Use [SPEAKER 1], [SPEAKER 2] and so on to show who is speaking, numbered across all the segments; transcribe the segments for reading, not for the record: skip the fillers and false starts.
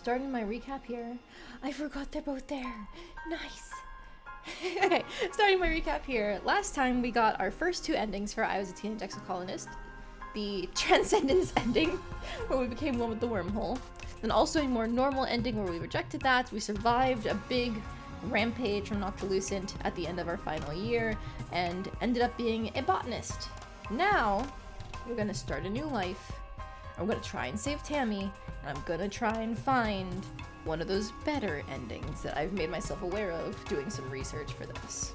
[SPEAKER 1] Starting my recap here. I forgot they're both there. Nice. Okay, starting my recap here. Last time we got our first two endings for I Was a Teenage Exocolonist. The Transcendence ending, where we became one with the wormhole. Then also a more normal ending where we rejected that. We survived a big rampage from Noctilucent at the end of our final year and ended up being a botanist. Now, we're gonna start a new life. I'm gonna try and save Tammy, and I'm gonna try and find one of those better endings that I've made myself aware of doing some research for this.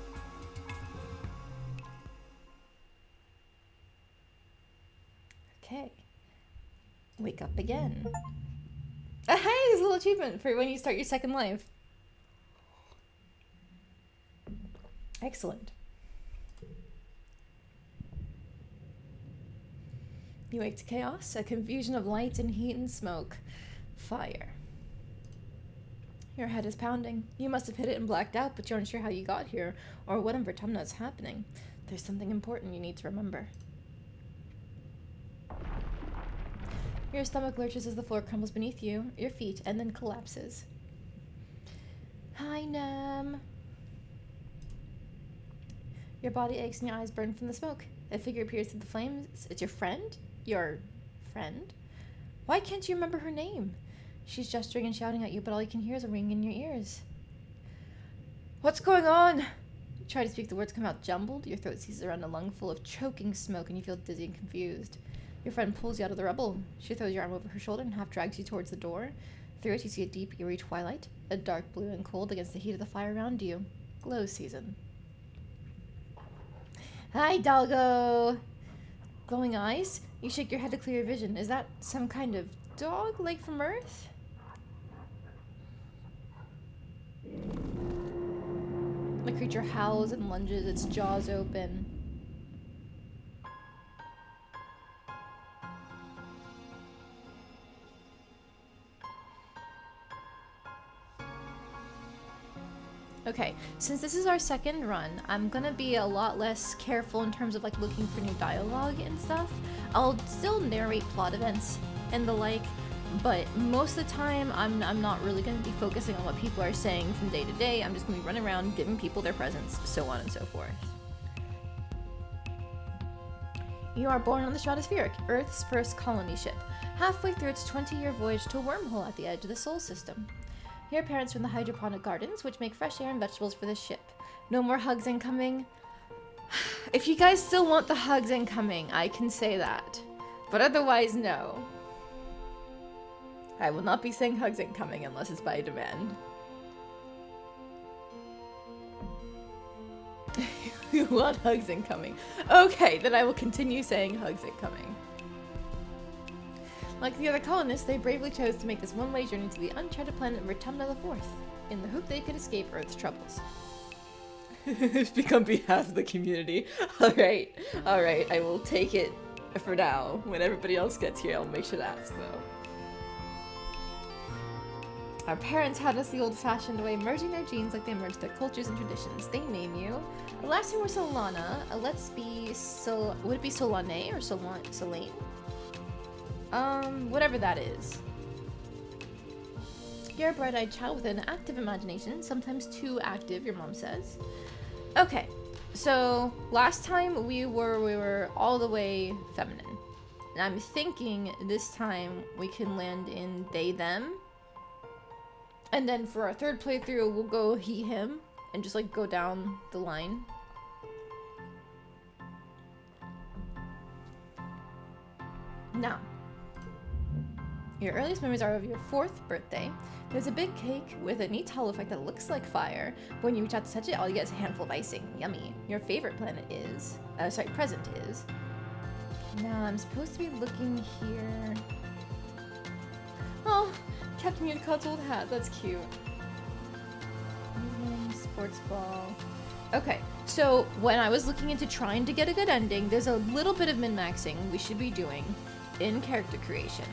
[SPEAKER 1] Okay. Wake up again. Hey, there's a little achievement for when you start your second life. Excellent. You wake to chaos, a confusion of light and heat and smoke. Fire. Your head is pounding. You must have hit it and blacked out, but you're unsure how you got here, or what in Vertumna is happening. There's something important you need to remember. Your stomach lurches as the floor crumbles beneath you, your feet, and then collapses. Hi, Nam. Your body aches and your eyes burn from the smoke. A figure appears through the flames. It's your friend? Your friend? Why can't you remember her name? She's gesturing and shouting at you, but all you can hear is a ring in your ears. What's going on? You try to speak, the words come out jumbled. Your throat seizes around a lung full of choking smoke, and you feel dizzy and confused. Your friend pulls you out of the rubble. She throws your arm over her shoulder and half drags you towards the door. Through it, you see a deep, eerie twilight, a dark blue and cold against the heat of the fire around you. Glow season. Hi, doggo! Glowing eyes? You shake your head to clear your vision. Is that some kind of dog, like from Earth? The creature howls and lunges, its jaws open. Okay, since this is our second run, I'm gonna be a lot less careful in terms of like looking for new dialogue and stuff. I'll still narrate plot events and the like, but most of the time I'm not really gonna be focusing on what people are saying from day to day. I'm just gonna be running around giving people their presents, so on and so forth. You are born on the Stratospheric, Earth's first colony ship, halfway through its 20-year voyage to a wormhole at the edge of the Sol system. Your parents from the hydroponic gardens, which make fresh air and vegetables for this ship. No more hugs incoming. If you guys still want the hugs incoming, I can say that. But otherwise, no. I will not be saying hugs incoming unless it's by demand. You want hugs incoming. Okay, then I will continue saying hugs incoming. Like the other colonists, they bravely chose to make this one-way journey to the uncharted planet Vertumna IV, in the hope they could escape Earth's troubles. Speak on behalf of the community. Alright, I will take it for now. When everybody else gets here, I'll make sure to ask, though. Our parents had us the old-fashioned way, merging their genes like they merged their cultures and traditions. They name you. Last name was Solana. Let's be would it be Solane or Solane? Whatever that is. You're a bright-eyed child with an active imagination, sometimes too active, your mom says. Okay, so last time we were all the way feminine. And I'm thinking this time we can land in they, them. And then for our third playthrough, we'll go he, him, and just like go down the line. Now, your earliest memories are of your 4th birthday. There's a big cake with a neat hollow effect that looks like fire. When you reach out to touch it, all you get is a handful of icing. Yummy. Your favorite present is... Now, I'm supposed to be looking here... Oh, Captain Unicod's old hat. That's cute. Sports ball. Okay, so when I was looking into trying to get a good ending, there's a little bit of min-maxing we should be doing in character creation.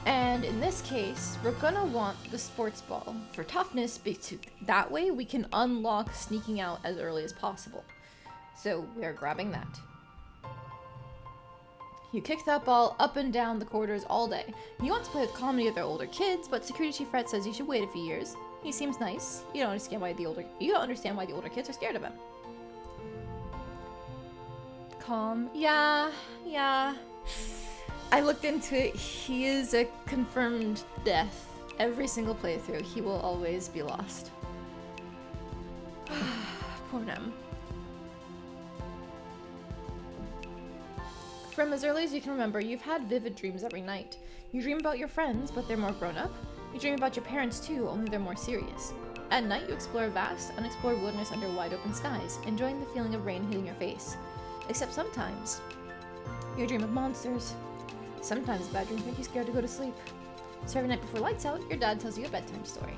[SPEAKER 1] And in this case, we're gonna want the sports ball for toughness, because that way we can unlock sneaking out as early as possible. So we're grabbing that. You kick that ball up and down the corridors all day. You want to play with comedy with their older kids, but security chief Fred says you should wait a few years. He seems nice. You don't understand why the older kids are scared of him. Calm. Yeah. I looked into it. He is a confirmed death. Every single playthrough, he will always be lost. Poor him. From as early as you can remember, you've had vivid dreams every night. You dream about your friends, but they're more grown up. You dream about your parents too, only they're more serious. At night, you explore a vast, unexplored wilderness under wide open skies, enjoying the feeling of rain hitting your face. Except sometimes, you dream of monsters. Sometimes bad dreams make you scared to go to sleep. So every night before lights out, your dad tells you a bedtime story.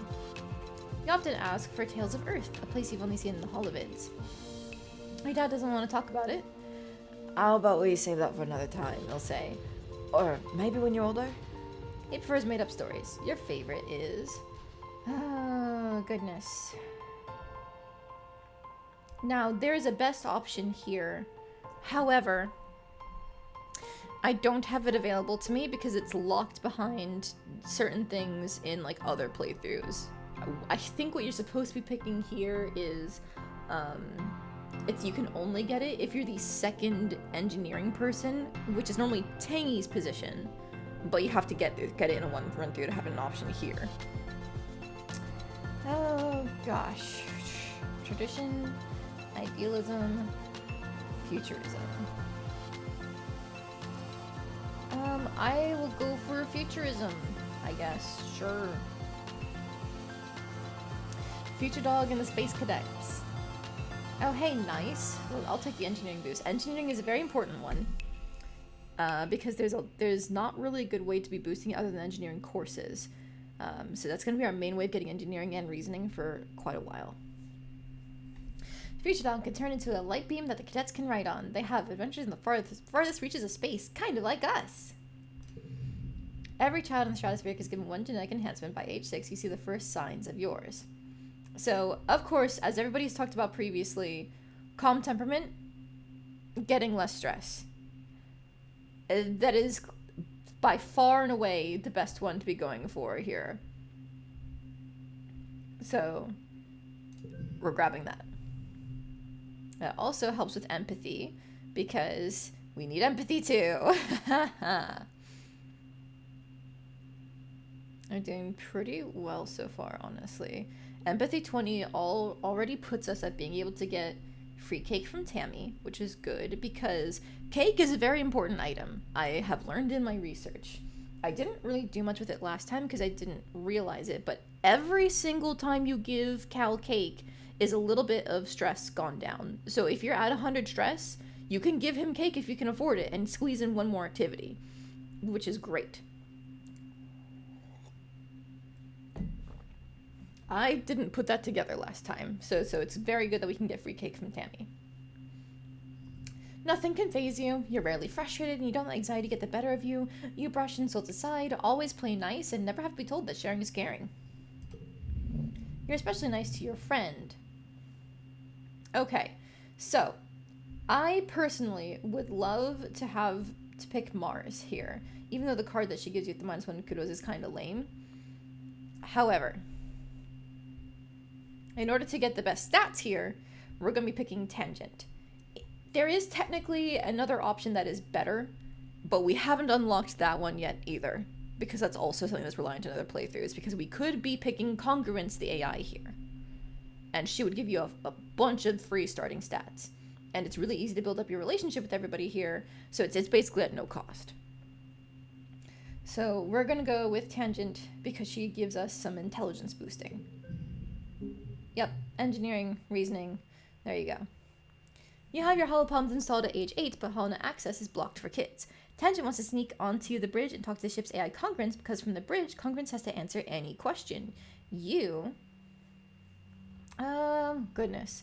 [SPEAKER 1] You often ask for Tales of Earth, a place you've only seen in the holovids. Your dad doesn't want to talk about it.
[SPEAKER 2] How about we save that for another time, he'll say. Or maybe when you're older?
[SPEAKER 1] He prefers made-up stories. Your favorite is... Oh, goodness. Now, there is a best option here. However, I don't have it available to me because it's locked behind certain things in, like, other playthroughs. I think what you're supposed to be picking here is... you can only get it if you're the second engineering person, which is normally Tangy's position, but you have to get it in a one run through to have an option here. Oh gosh. Tradition, idealism, futurism. I will go for futurism, I guess. Sure. Future Dog and the Space Cadets. Oh, hey, nice. Well, I'll take the engineering boost. Engineering is a very important one, because there's not really a good way to be boosting it other than engineering courses. So that's going to be our main way of getting engineering and reasoning for quite a while. Future Dog can turn into a light beam that the cadets can ride on. They have adventures in the farthest reaches of space, kind of like us. Every child in the stratosphere is given one genetic enhancement. By age 6, you see the first signs of yours. So, of course, as everybody's talked about previously, calm temperament, getting less stress. That is by far and away the best one to be going for here. So, we're grabbing that. It also helps with empathy, because we need empathy too. I'm doing pretty well so far, honestly. Empathy 20 already puts us at being able to get free cake from Tammy, which is good because cake is a very important item. I have learned in my research. I didn't really do much with it last time because I didn't realize it, but every single time you give Cal cake is a little bit of stress gone down. So if you're at 100 stress, you can give him cake if you can afford it and squeeze in one more activity, which is great. I didn't put that together last time, so it's very good that we can get free cake from Tammy. Nothing can faze you. You're rarely frustrated and you don't let anxiety get the better of you. You brush insults aside, always play nice, and never have to be told that sharing is caring. You're especially nice to your friend. Okay, so I personally would love to pick Mars here, even though the card that she gives you at the -1 kudos is kind of lame. However, in order to get the best stats here, we're going to be picking Tangent. There is technically another option that is better, but we haven't unlocked that one yet either, because that's also something that's reliant on other playthroughs, because we could be picking Congruence, the AI here. And she would give you a bunch of free starting stats. And it's really easy to build up your relationship with everybody here, so it's basically at no cost. So we're going to go with Tangent because she gives us some intelligence boosting. Yep, engineering, reasoning, there you go. You have your holopalms installed at age 8, but holonet access is blocked for kids. Tangent wants to sneak onto the bridge and talk to the ship's AI Congruence, because from the bridge, Congruence has to answer any question. You... goodness.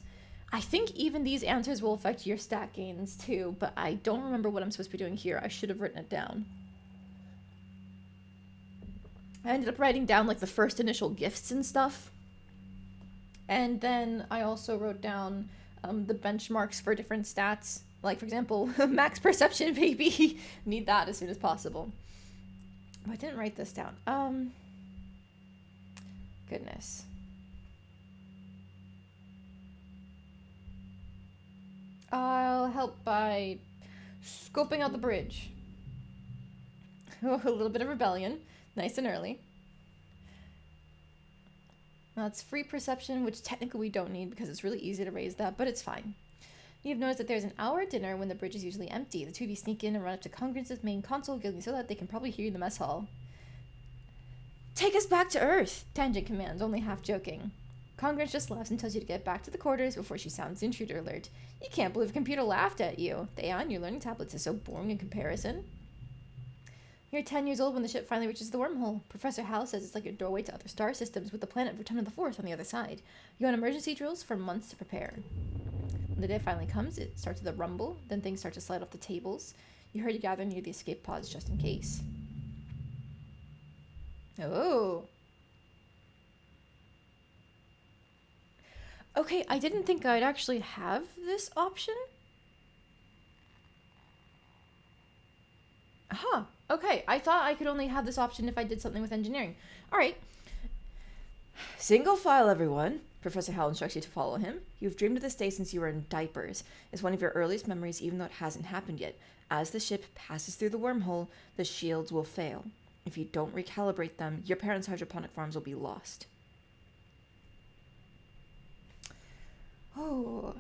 [SPEAKER 1] I think even these answers will affect your stat gains too, but I don't remember what I'm supposed to be doing here. I should have written it down. I ended up writing down like the first initial gifts and stuff. And then I also wrote down the benchmarks for different stats Like, for example, max perception, baby. Need that as soon as possible. Oh, I didn't write this down. Goodness. I'll help by scoping out the bridge. A little bit of rebellion. Nice and early. That's free perception, which technically we don't need because it's really easy to raise that, but it's fine. You've noticed that there's an hour dinner when the bridge is usually empty. The two of you sneak in and run up to Congruence's main console, giggling so that they can probably hear you in the mess hall. Take us back to Earth, Tangent commands, only half joking. Congruence just laughs and tells you to get back to the quarters before she sounds intruder alert. You can't believe a computer laughed at you. The AI on your learning tablets is so boring in comparison. You're 10 years old when the ship finally reaches the wormhole. Professor Hal says it's like a doorway to other star systems with the planet Return the Fourth on the other side. You want emergency drills for months to prepare. When the day finally comes, it starts with a rumble, then things start to slide off the tables. You hurry to gather near the escape pods just in case. Oh. Okay, I didn't think I'd actually have this option. Huh. Okay, I thought I could only have this option if I did something with engineering. All right.
[SPEAKER 2] Single file, everyone. Professor Hal instructs you to follow him. You've dreamed of this day since you were in diapers. It's one of your earliest memories, even though it hasn't happened yet. As the ship passes through the wormhole, the shields will fail. If you don't recalibrate them, your parents' hydroponic farms will be lost.
[SPEAKER 1] Oh,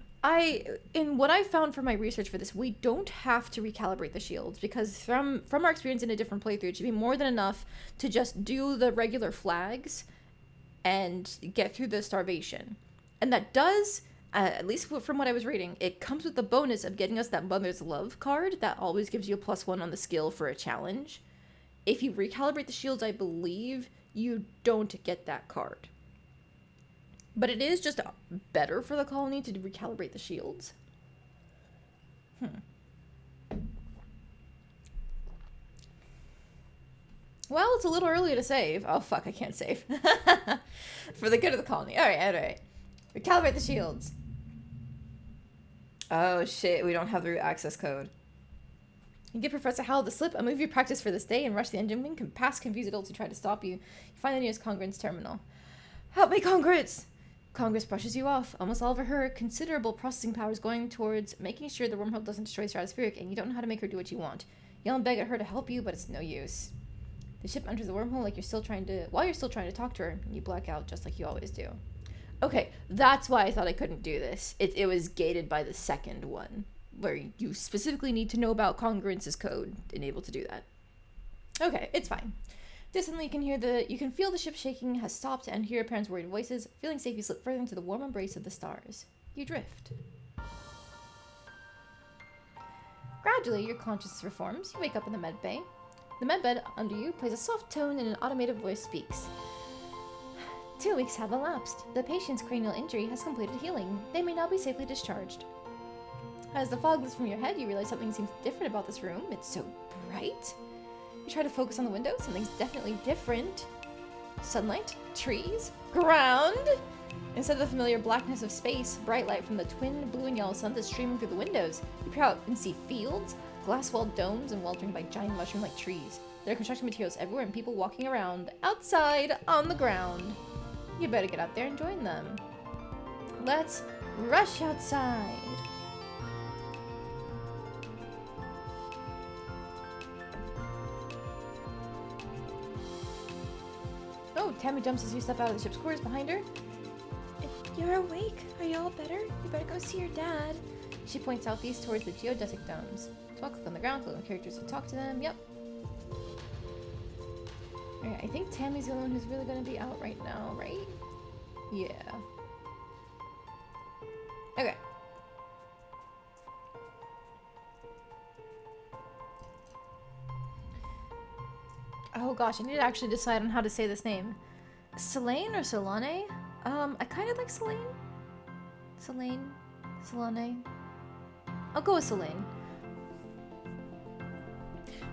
[SPEAKER 1] in what I found from my research for this, we don't have to recalibrate the shields because from our experience in a different playthrough, it should be more than enough to just do the regular flags and get through the starvation. And that does, at least from what I was reading, it comes with the bonus of getting us that Mother's Love card that always gives you a +1 on the skill for a challenge. If you recalibrate the shields, I believe you don't get that card. But it is just better for the colony to recalibrate the shields. Well, it's a little early to save. Oh, fuck, I can't save. For the good of the colony. All right. Recalibrate the shields.
[SPEAKER 2] Oh, shit, we don't have the root access code.
[SPEAKER 1] You give Professor Hal the slip, a move you practice for this day, and rush the engine wing past confused adults who try to stop you. You find the nearest Congruence terminal. Help me, Congruence! Congress brushes you off. Almost all of her considerable processing powers going towards making sure the wormhole doesn't destroy Stratospheric, and you don't know how to make her do what you want. Yell and beg at her to help you, but it's no use. The ship enters the wormhole while you're still trying to talk to her, and you black out just like you always do. Okay, that's why I thought I couldn't do this. It was gated by the second one, where you specifically need to know about Congruence's code and able to do that. Okay, it's fine. Distantly, you can feel the ship shaking has stopped and hear your parents' worried voices. Feeling safe, you slip further into the warm embrace of the stars. You drift. Gradually, your consciousness reforms. You wake up in the med bay. The medbed under you plays a soft tone and an automated voice speaks. 2 weeks have elapsed. The patient's cranial injury has completed healing. They may now be safely discharged. As the fog lifts from your head, you realize something seems different about this room. It's so bright. You try to focus on the window. Something's definitely different. Sunlight, trees, ground. Instead of the familiar blackness of space, bright light from the twin blue and yellow suns is streaming through the windows. You peer out and see fields, glass-walled domes, and weltering by giant mushroom-like trees. There are construction materials everywhere and people walking around outside on the ground. You better get out there and join them. Let's rush outside. Oh, Tammy jumps as you step out of the ship's quarters behind her. You're awake. Are you all better? You better go see your dad. She points southeast towards the geodesic domes. So I'll click on the ground, click on characters and talk to them. Yep. Alright, I think Tammy's the only one who's really going to be out right now, right? Yeah. Okay. Oh gosh, I need to actually decide on how to say this name. Selene or Solane? I kind of like Selene. Selene? Solane? I'll go with Selene.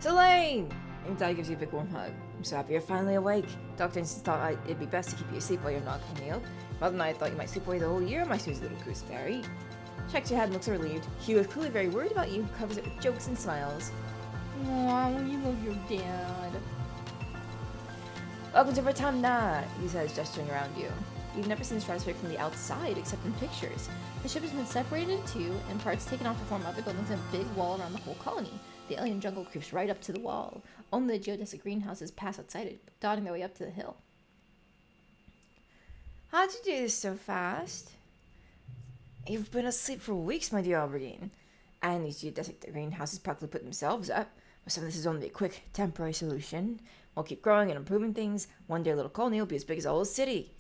[SPEAKER 2] Selene! And Dad gives you a big warm hug. I'm so happy you're finally awake. Doctor thought it'd be best to keep you asleep while you're not Camille. Mother and I thought you might sleep away the whole year, my sweet little gooseberry. Shakes your head and looks relieved. Hugh is clearly very worried about you, covers it with jokes and smiles.
[SPEAKER 1] Aw, you love your dad.
[SPEAKER 2] Welcome to Vertamna, he says, gesturing around you. You've never seen the stratosphere from the outside, except in pictures.
[SPEAKER 1] The ship has been separated in two, and parts taken off to form other buildings and a big wall around the whole colony. The alien jungle creeps right up to the wall. Only the geodesic greenhouses pass outside it, dotting their way up to the hill.
[SPEAKER 2] How'd you do this so fast? You've been asleep for weeks, my dear Albertine. And these geodesic greenhouses practically put themselves up. But some of this is only a quick, temporary solution. We'll keep growing and improving things. One day a little colony will be as big as a whole city.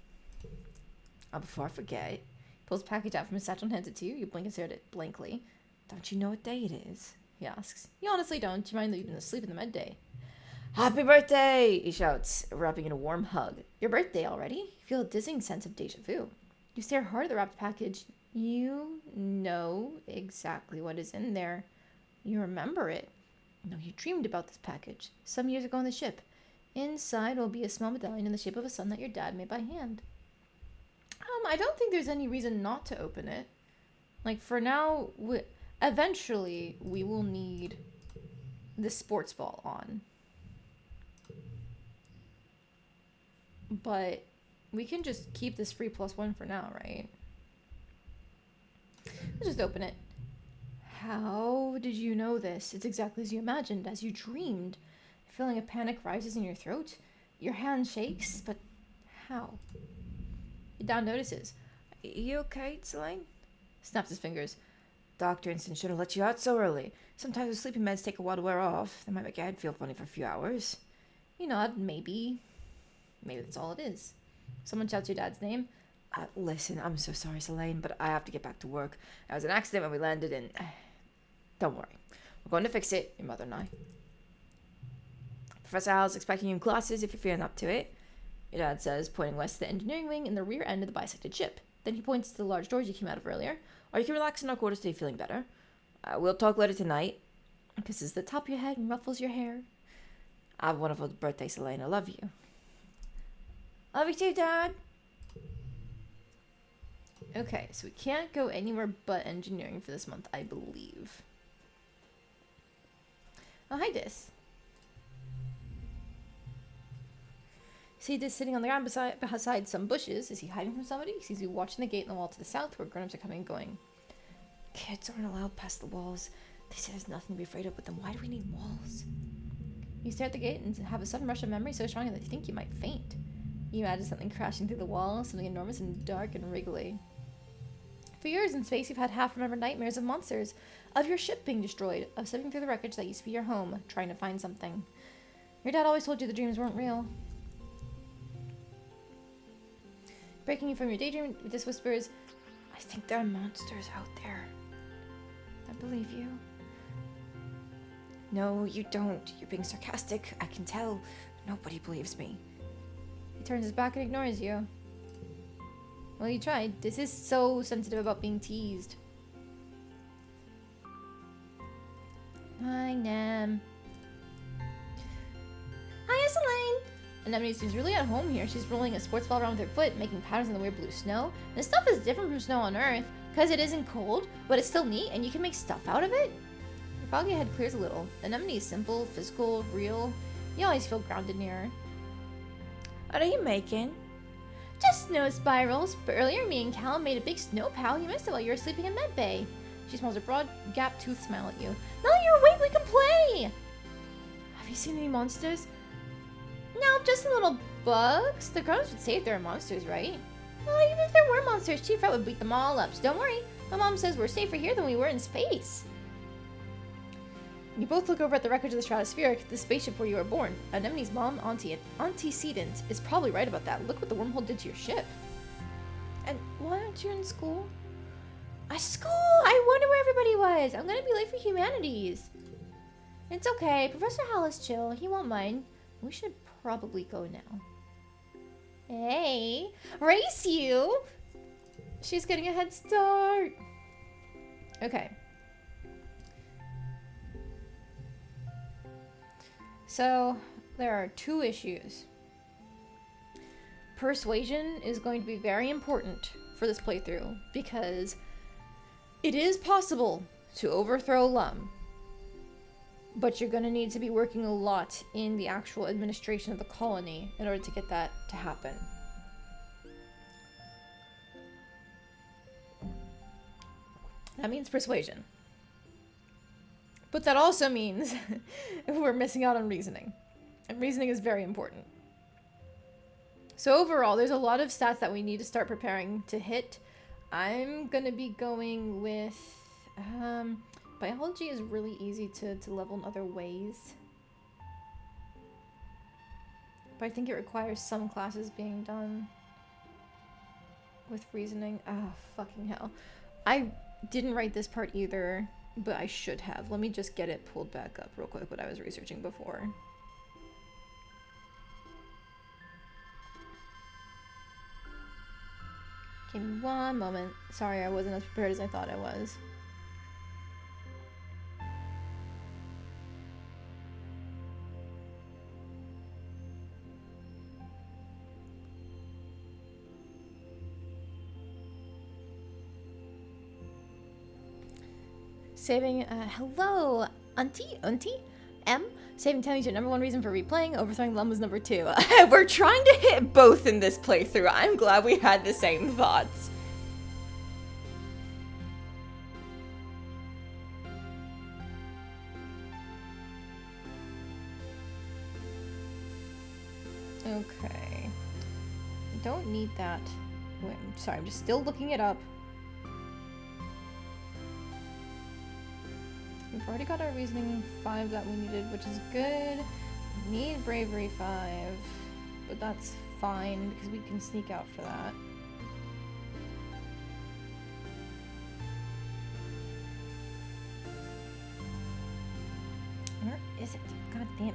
[SPEAKER 2] Oh, before I forget.
[SPEAKER 1] Pulls a package out from his satchel and hands it to you. You blink and stare at it blankly.
[SPEAKER 2] Don't you know what day it is?
[SPEAKER 1] He asks. You honestly don't. You mind that you've been asleep in the med day.
[SPEAKER 2] Happy birthday! He shouts, wrapping in a warm hug.
[SPEAKER 1] Your birthday already? You feel a dizzying sense of deja vu. You stare hard at the wrapped package. You know exactly what is in there. You remember it. No, you dreamed about this package some years ago on the ship. Inside will be a small medallion in the shape of a sun that your dad made by hand. I don't think there's any reason not to open it. Like, for now, eventually, we will need this sports ball on. But we can just keep this free +1 for now, right? Let's just open it. How did you know this? It's exactly as you imagined, as you dreamed. A feeling of panic rises in your throat. Your hand shakes, but how? Your dad notices.
[SPEAKER 2] You okay, Selene?
[SPEAKER 1] Snaps his fingers.
[SPEAKER 2] Dr. Instant should have let you out so early. Sometimes the sleeping meds take a while to wear off. They might make your head feel funny for a few hours.
[SPEAKER 1] You nod, maybe. Maybe that's all it is. Someone shouts your dad's name.
[SPEAKER 2] Listen, I'm so sorry, Selene, but I have to get back to work. It was an accident when we landed and... Don't worry. We're going to fix it, your mother and I. Professor Hal's expecting you in classes if you're feeling up to it. Your dad says, pointing west to the engineering wing in the rear end of the bisected ship. Then he points to the large doors you came out of earlier. Or you can relax in our quarters till you're feeling better. We'll talk later tonight.
[SPEAKER 1] Kisses the top of your head and ruffles your hair.
[SPEAKER 2] Have a wonderful birthday, Selene. I love you. Love you too, Dad.
[SPEAKER 1] Okay, so we can't go anywhere but engineering for this month, I believe. Oh, hi, Dis. See Dis sitting on the ground beside some bushes. Is he hiding from somebody? He sees you watching the gate in the wall to the south where grown-ups are coming and going.
[SPEAKER 2] Kids aren't allowed past the walls. They say there's nothing to be afraid of, but then why do we need walls?
[SPEAKER 1] You stare at the gate and have a sudden rush of memory so strong that you think you might faint. You imagine something crashing through the wall, something enormous and dark and wriggly. For years in space, you've had half-remembered nightmares of monsters, of your ship being destroyed, of sifting through the wreckage that used to be your home, trying to find something. Your dad always told you the dreams weren't real. Breaking you from your daydream, this whispers,
[SPEAKER 2] I think there are monsters out there.
[SPEAKER 1] I believe you.
[SPEAKER 2] No, you don't. You're being sarcastic. I can tell. Nobody believes me.
[SPEAKER 1] He turns his back and ignores you. Well, you tried. This is so sensitive about being teased. Hi, Nam. Hiya, Selene! Anemone seems really at home here. She's rolling a sports ball around with her foot, making patterns in the weird blue snow. This stuff is different from snow on Earth, because it isn't cold, but it's still neat, and you can make stuff out of it. Your foggy head clears a little. Anemone is simple, physical, real. You always feel grounded near her.
[SPEAKER 2] What are you making?
[SPEAKER 1] Just snow spirals, but earlier me and Callum made a big snow pal. You missed it while you were sleeping in med bay. She smiles a broad, gap-toothed smile at you. Now that you're awake, we can play!
[SPEAKER 2] Have you seen any monsters?
[SPEAKER 1] No, just some little bugs. The grown-ups would say if there were monsters, right? Well, even if there were monsters, Chief Rat would beat them all up, so don't worry. My mom says we're safer here than we were in space. You both look over at the wreckage of the Stratospheric, the spaceship where you were born. Anemone's mom, antecedent, is probably right about that. Look what the wormhole did to your ship.
[SPEAKER 2] And why aren't you in school?
[SPEAKER 1] School? I wonder where everybody was. I'm gonna be late for humanities. It's okay. Professor Hal is chill. He won't mind. We should probably go now. Hey, race you! She's getting a head start. Okay. So, there are two issues. Persuasion is going to be very important for this playthrough because It is possible to overthrow Lum, but you're gonna need to be working a lot in the actual administration of the colony in order to get that to happen. That means persuasion. But that also means we're missing out on reasoning. And reasoning is very important. So overall, there's a lot of stats that we need to start preparing to hit. I'm gonna be going with... biology is really easy to level in other ways. But I think it requires some classes being done with reasoning. Oh, fucking hell. I didn't write this part either, but I should have. Let me just get it pulled back up real quick, what I was researching before. Give me one moment. Sorry, I wasn't as prepared as I thought I was. Saving, hello, Auntie? M? Saving time is your number one reason for replaying. Overthrowing Lum was number 2.
[SPEAKER 2] We're trying to hit both in this playthrough. I'm glad we had the same thoughts.
[SPEAKER 1] Okay. Don't need that. Wait, sorry, I'm just still looking it up. We've already got our reasoning 5 that we needed, which is good. We need bravery 5, but that's fine because we can sneak out for that. Where is it? God damn it.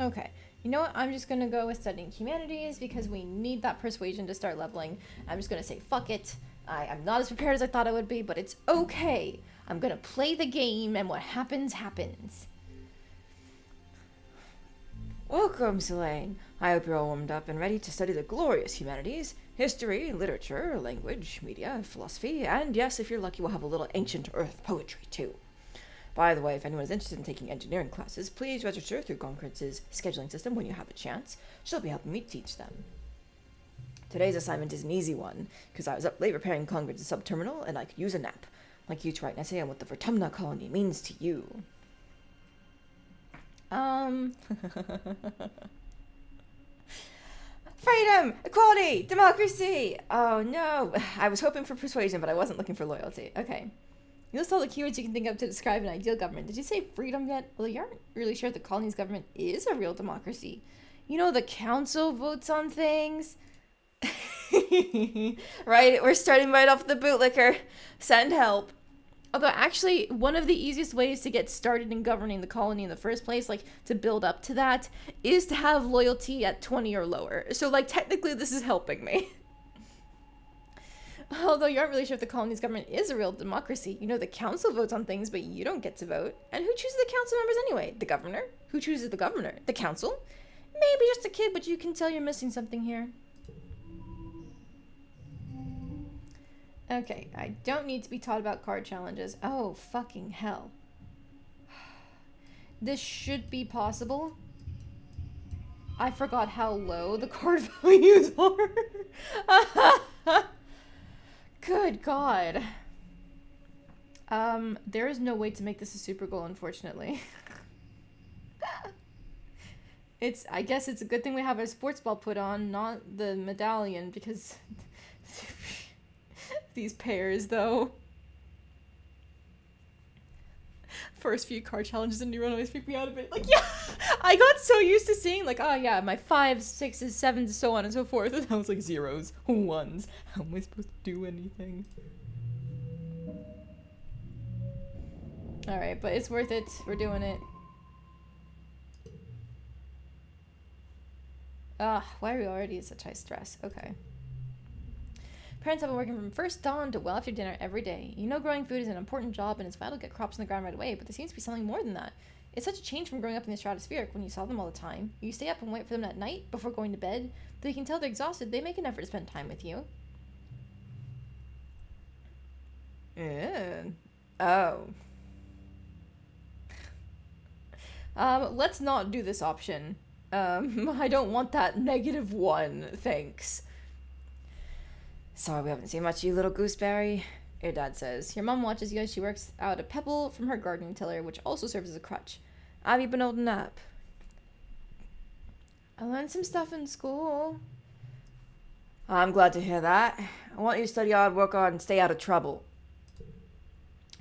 [SPEAKER 1] Okay, you know what? I'm just gonna go with studying humanities because we need that persuasion to start leveling. I'm just gonna say fuck it. I'm not as prepared as I thought I would be, but it's okay. I'm gonna play the game and what happens, happens.
[SPEAKER 2] Welcome, Selene. I hope you're all warmed up and ready to study the glorious humanities. History, literature, language, media, philosophy, and yes, if you're lucky, we'll have a little ancient earth poetry too. By the way, if anyone is interested in taking engineering classes, please register through Concord's scheduling system when you have a chance. She'll be helping me teach them. Today's assignment is an easy one, because I was up late repairing Concord's subterminal, and I could use a nap. I'd like you to write an essay on what the Vertumna colony means to you. Freedom! Equality! Democracy! Oh no, I was hoping for persuasion, but I wasn't looking for loyalty.
[SPEAKER 1] Okay. You list all the keywords you can think of to describe an ideal government. Did you say freedom yet? Well, you aren't really sure if the colony's government is a real democracy. You know, the council votes on things.
[SPEAKER 2] Right, we're starting right off the bootlicker. Send help.
[SPEAKER 1] Although, actually, one of the easiest ways to get started in governing the colony in the first place, like, to build up to that, is to have loyalty at 20 or lower. So, like, technically this is helping me. Although you aren't really sure if the colony's government is a real democracy. You know, the council votes on things, but you don't get to vote. And who chooses the council members anyway? The governor? Who chooses the governor? The council? Maybe just a kid, but you can tell you're missing something here. Okay, I don't need to be taught about card challenges. Oh, fucking hell. This should be possible. I forgot how low the card values are. Good God. There is no way to make this a super goal, unfortunately. I guess it's a good thing we have our sports ball put on, not the medallion, because these pairs, though. First few card challenges in New Run always freak me out a bit. Like, yeah, I got so used to seeing, like, oh yeah, my 5s, 6s, 7s, so on and so forth. And I was like, 0s, 1s. How am I supposed to do anything? Alright, but it's worth it. We're doing it. Why are we already in such high stress? Okay. Parents have been working from first dawn to well after dinner every day. You know growing food is an important job and it's vital to get crops in the ground right away, but there seems to be something more than that. It's such a change from growing up in the stratospheric when you saw them all the time. You stay up and wait for them at night before going to bed. Though you can tell they're exhausted, they make an effort to spend time with you.
[SPEAKER 2] Oh.
[SPEAKER 1] Let's not do this option. I don't want that -1, thanks.
[SPEAKER 2] Sorry we haven't seen much of you, little gooseberry, your dad says.
[SPEAKER 1] Your mom watches you as she works out a pebble from her gardening tiller, which also serves as a crutch.
[SPEAKER 2] Have you been holding up?
[SPEAKER 1] I learned some stuff in school.
[SPEAKER 2] I'm glad to hear that. I want you to study hard, work hard, and stay out of trouble.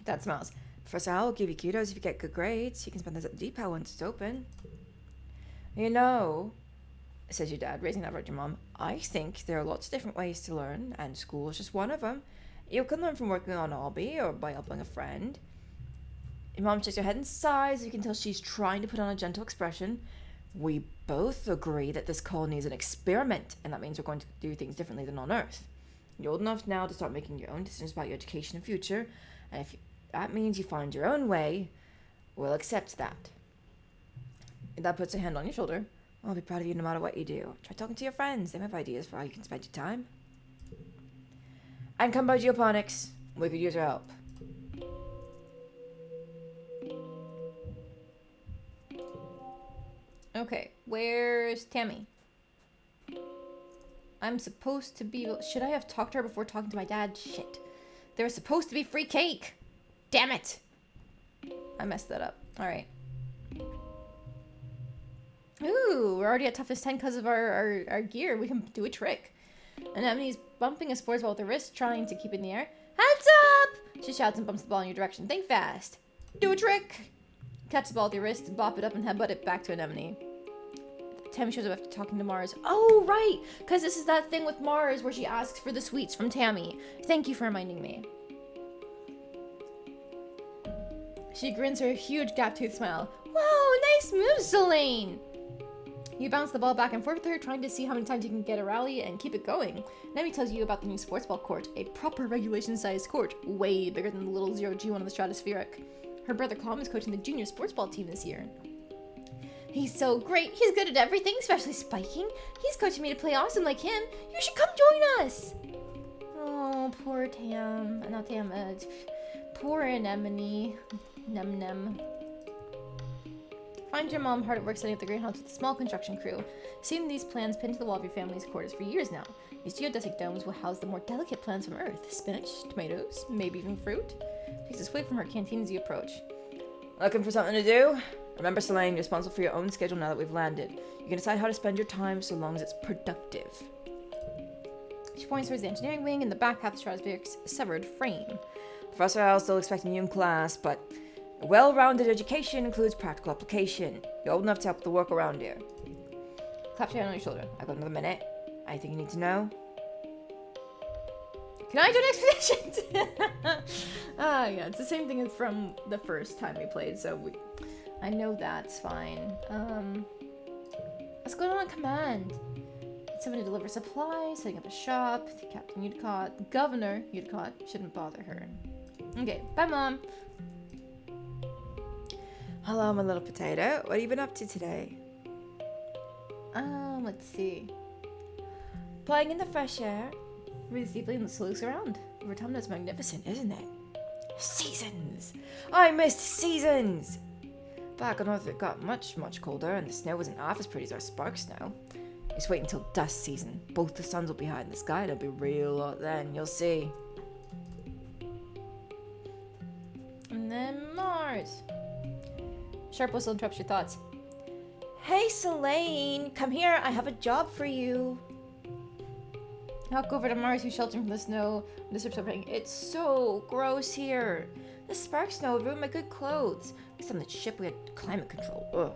[SPEAKER 2] Dad smiles. Professor Howell will give you kudos if you get good grades. You can spend those at the depot once it's open. You know, says your dad, raising that at your mom, I think there are lots of different ways to learn, and school is just one of them. You can learn from working on a hobby or by helping a friend. Your mom shakes her head and sighs. You can tell she's trying to put on a gentle expression. We both agree that this colony is an experiment, and that means we're going to do things differently than on Earth. You're old enough now to start making your own decisions about your education and future, and if that means you find your own way, we'll accept that. Dad puts a hand on your shoulder. I'll be proud of you no matter what you do. Try talking to your friends. They have ideas for how you can spend your time. And come by geoponics. We could use your help.
[SPEAKER 1] Okay, where's Tammy? I'm supposed to be... Should I have talked to her before talking to my dad? Shit. There was supposed to be free cake. Damn it. I messed that up. Alright. Ooh, we're already at toughness 10 because of our gear. We can do a trick. Anemone's bumping a sports ball with her wrist, trying to keep it in the air. Hands up! She shouts and bumps the ball in your direction. Think fast. Do a trick. Catch the ball with your wrist, bop it up, and headbutt it back to Anemone. Tammy shows up after talking to Mars. Oh, right! Because this is that thing with Mars where she asks for the sweets from Tammy. Thank you for reminding me. She grins her huge gap-toothed smile. Whoa, nice move, Selene! You bounce the ball back and forth with her, trying to see how many times you can get a rally and keep it going. Nemi tells you about the new sports ball court, a proper regulation-sized court, way bigger than the little 0G1 of the stratospheric. Her brother Colm is coaching the junior sports ball team this year. He's so great. He's good at everything, especially spiking. He's coaching me to play awesome like him. You should come join us. Oh, poor Tam. Not Tam. Poor Anemone. Nem. Find your mom hard at work setting up the greenhouse with a small construction crew. Seen these plans pinned to the wall of your family's quarters for years now. These geodesic domes will house the more delicate plants from Earth. Spinach, tomatoes, maybe even fruit. Takes a swig from her canteen as you approach.
[SPEAKER 2] Looking for something to do? Remember, Selene, you're responsible for your own schedule now that we've landed. You can decide how to spend your time so long as it's productive.
[SPEAKER 1] She points towards the engineering wing in the back half of Strasbourg's severed frame.
[SPEAKER 2] Professor Howell's still expecting you in class, but a well-rounded education includes practical application. You're old enough to help the work around you. Clap your hand on your shoulder. I've got another minute. Anything you need to know?
[SPEAKER 1] Can I do an expedition? Yeah, it's the same thing as from the first time we played, so I know that's fine. What's going on at command? Someone to deliver supplies, setting up a shop, the Captain Udcott, Governor Udcott, shouldn't bother her. Okay, bye Mom.
[SPEAKER 2] Hello, my little potato. What have you been up to today?
[SPEAKER 1] Let's see.
[SPEAKER 2] Playing in the fresh air.
[SPEAKER 1] Breathes deeply and looks around.
[SPEAKER 2] Autumn is magnificent, isn't it? Seasons! I missed seasons! Back on Earth it got much colder and the snow wasn't half as pretty as our spark snow. Just wait until dust season. Both the suns will be high in the sky and it'll be real hot then, you'll see.
[SPEAKER 1] And then Mars. Sharp whistle interrupts your thoughts.
[SPEAKER 2] Hey Selene, come here, I have a job for you.
[SPEAKER 1] I'll go over to Mars who's sheltering from the snow. Disturbs everything. It's so gross here.
[SPEAKER 2] The spark snow ruined my good clothes. At least on the ship we had climate control. Ugh.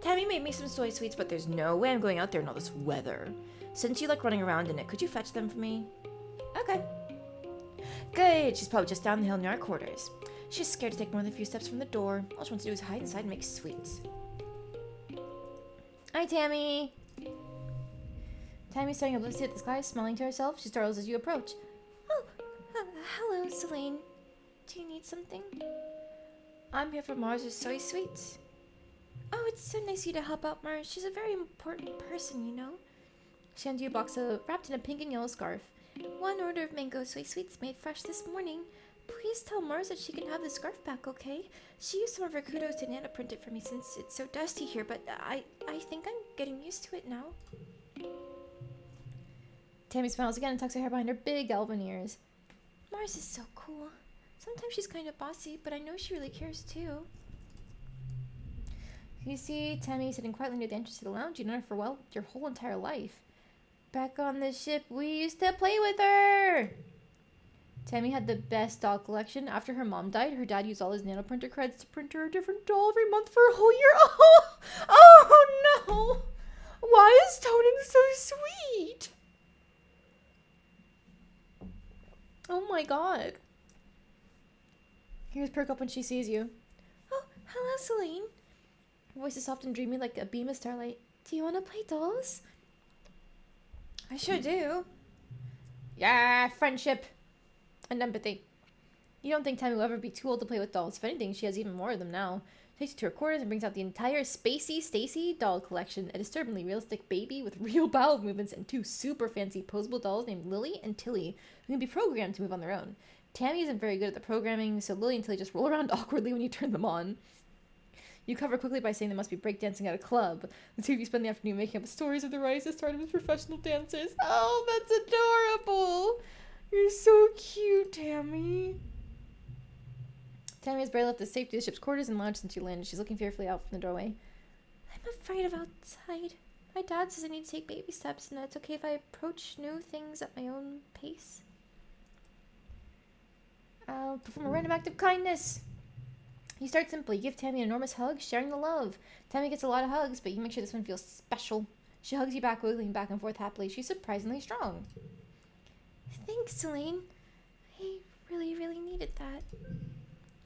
[SPEAKER 2] Tammy made me some soy sweets, but there's no way I'm going out there in all this weather. Since you like running around in it, could you fetch them for me?
[SPEAKER 1] Okay.
[SPEAKER 2] Good, she's probably just down the hill near our quarters. She's scared to take more than a few steps from the door. All she wants to do is hide inside and make sweets.
[SPEAKER 1] Hi, Tammy. Tammy's staring obliviously at the sky, smiling to herself. She startles as you approach. Oh, hello, Celine. Do you need something? I'm here for Mars' soy sweets. Oh, it's so nice of you to help out Mars. She's a very important person, you know. She handed you a box wrapped in a pink and yellow scarf. 1 order of mango soy sweets made fresh this morning. Please tell Mars that she can have the scarf back, okay? She used some of her kudos to nanoprint it for me since it's so dusty here, but I think I'm getting used to it now. Tammy smiles again and tucks her hair behind her big elven ears. Mars is so cool. Sometimes she's kind of bossy, but I know she really cares too. You see Tammy sitting quietly near the entrance to the lounge. You know her for, well, your whole entire life. Back on the ship, we used to play with her! Tammy had the best doll collection. After her mom died, her dad used all his nanoprinter credits to print her a different doll every month for a whole year. Oh no! Why is Tonin so sweet? Oh my god. Ears perk up when she sees you. Oh, hello, Celine. Her voice is soft and dreamy like a beam of starlight. Do you want to play dolls? I sure do. Yeah, friendship and empathy. You don't think Tammy will ever be too old to play with dolls. If anything, she has even more of them now. Takes you to her quarters and brings out the entire Spacey Stacy doll collection. A disturbingly realistic baby with real bowel movements and 2 super fancy posable dolls named Lily and Tilly, who can be programmed to move on their own. Tammy isn't very good at the programming, so Lily and Tilly just roll around awkwardly when you turn them on. You cover quickly by saying they must be breakdancing at a club. The 2 of you spend the afternoon making up stories of the rise to stardom as professional dancers. Oh, that's adorable! You're so cute, Tammy. Tammy has barely left the safety of the ship's quarters and lounged since you landed. She's looking fearfully out from the doorway. I'm afraid of outside. My dad says I need to take baby steps and that it's okay if I approach new things at my own pace. I'll perform a random act of kindness. You start simply. You give Tammy an enormous hug, sharing the love. Tammy gets a lot of hugs, but you make sure this one feels special. She hugs you back, wiggling back and forth happily. She's surprisingly strong. Thanks, Celine. I really, really needed that.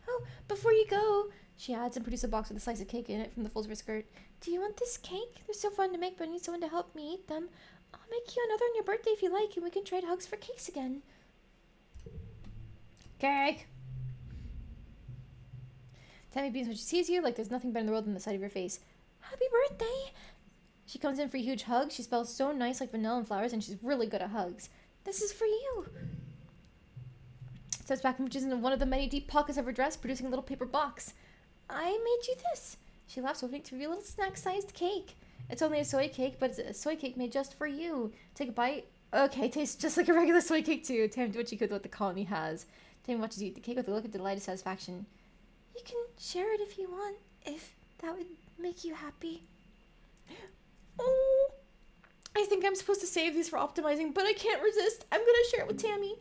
[SPEAKER 1] Oh, before you go, she adds and produces a box with a slice of cake in it from the folds of her skirt. Do you want this cake? They're so fun to make, but I need someone to help me eat them. I'll make you another on your birthday if you like, and we can trade hugs for cakes again. Cake! Tammy beams when she sees you, like there's nothing better in the world than the sight of your face. Happy birthday! She comes in for a huge hug. She smells so nice like vanilla and flowers, and she's really good at hugs. This is for you. Steps back and reaches into one of the many deep pockets of her dress, producing a little paper box. I made you this. She laughs, opening it to reveal a little snack-sized cake. It's only a soy cake, but it's a soy cake made just for you. Take a bite. Okay, tastes just like a regular soy cake too. Tammy did what she could with what the colony has. Tammy watches you eat the cake with a look of delighted satisfaction. You can share it if you want, if that would make you happy. Oh, I think I'm supposed to save these for optimizing, but I can't resist. I'm gonna share it with Tammy.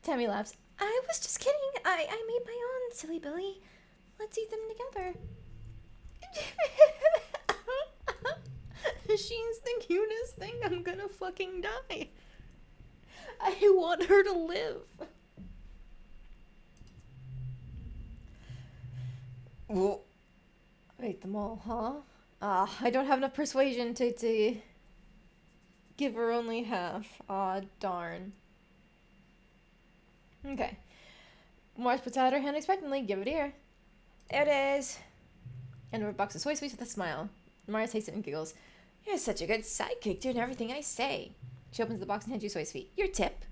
[SPEAKER 1] Tammy laughs. I was just kidding. I made my own, silly Billy. Let's eat them together. She's the cutest thing. I'm gonna fucking die. I want her to live. Well, I ate them all, huh? I don't have enough persuasion to give her only half. Aw, darn. Okay. Mars puts out her hand expectantly. Give it here. There it is. And a box of soy sweets with a smile. Mars takes it and giggles. You're such a good sidekick, doing everything I say. She opens the box and hands you soy sweet. Your tip.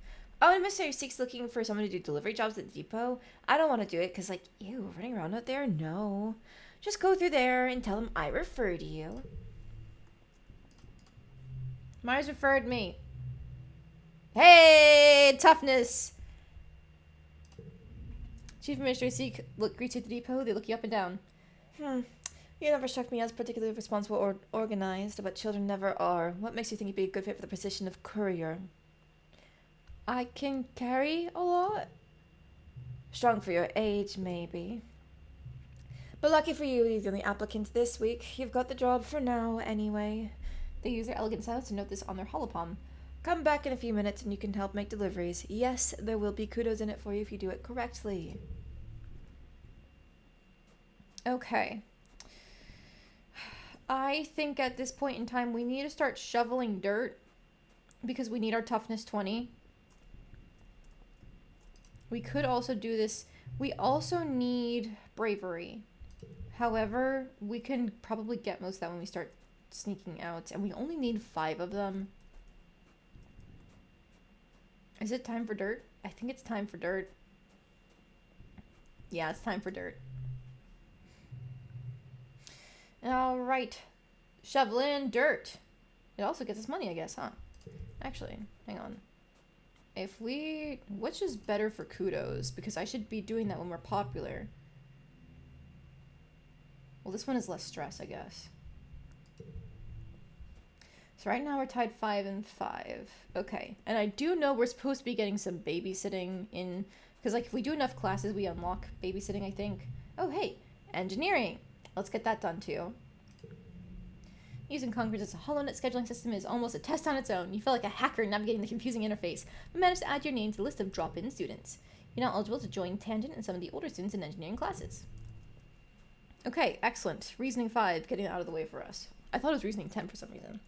[SPEAKER 1] Oh, and Mr. Seek's looking for someone to do delivery jobs at the depot. I don't want to do it because, like, ew, running around out there? No. Just go through there and tell him I referred you. Mars referred me. Hey, toughness. Chief Administrator Seek greets you at the depot. They look you up and down. You never struck me as particularly responsible or organized, but children never are. What makes you think you'd be a good fit for the position of courier? I can carry a lot. Strong for your age, maybe. But lucky for you, you're the only applicant this week. You've got the job for now, anyway. They use their elegant silence to note this on their holopalm. Come back in a few minutes and you can help make deliveries. Yes, there will be kudos in it for you if you do it correctly. Okay. I I think at this point in time, we need to start shoveling dirt because we need our toughness 20. We could also do this. We also need bravery. However, we can probably get most of that when we start sneaking out. And we only need 5 of them. Is it time for dirt? I think it's time for dirt. Yeah, it's time for dirt. Alright. Shovel in dirt. It also gets us money, I guess, huh? Actually, hang on. If we... Which is better for kudos? Because I should be doing that when we're popular. Well, this one is less stress, I guess. So right now we're tied 5 and 5. Okay. And I do know we're supposed to be getting some babysitting in... Because, like, if we do enough classes, we unlock babysitting, I think. Oh, hey. Engineering. Let's get that done, too. Using Concrete as a HoloNet scheduling system is almost a test on its own. You feel like a hacker navigating the confusing interface, but managed to add your name to the list of drop-in students. You're now eligible to join Tangent and some of the older students in engineering classes. Okay, excellent. Reasoning 5, getting it out of the way for us. I thought it was Reasoning 10 for some reason.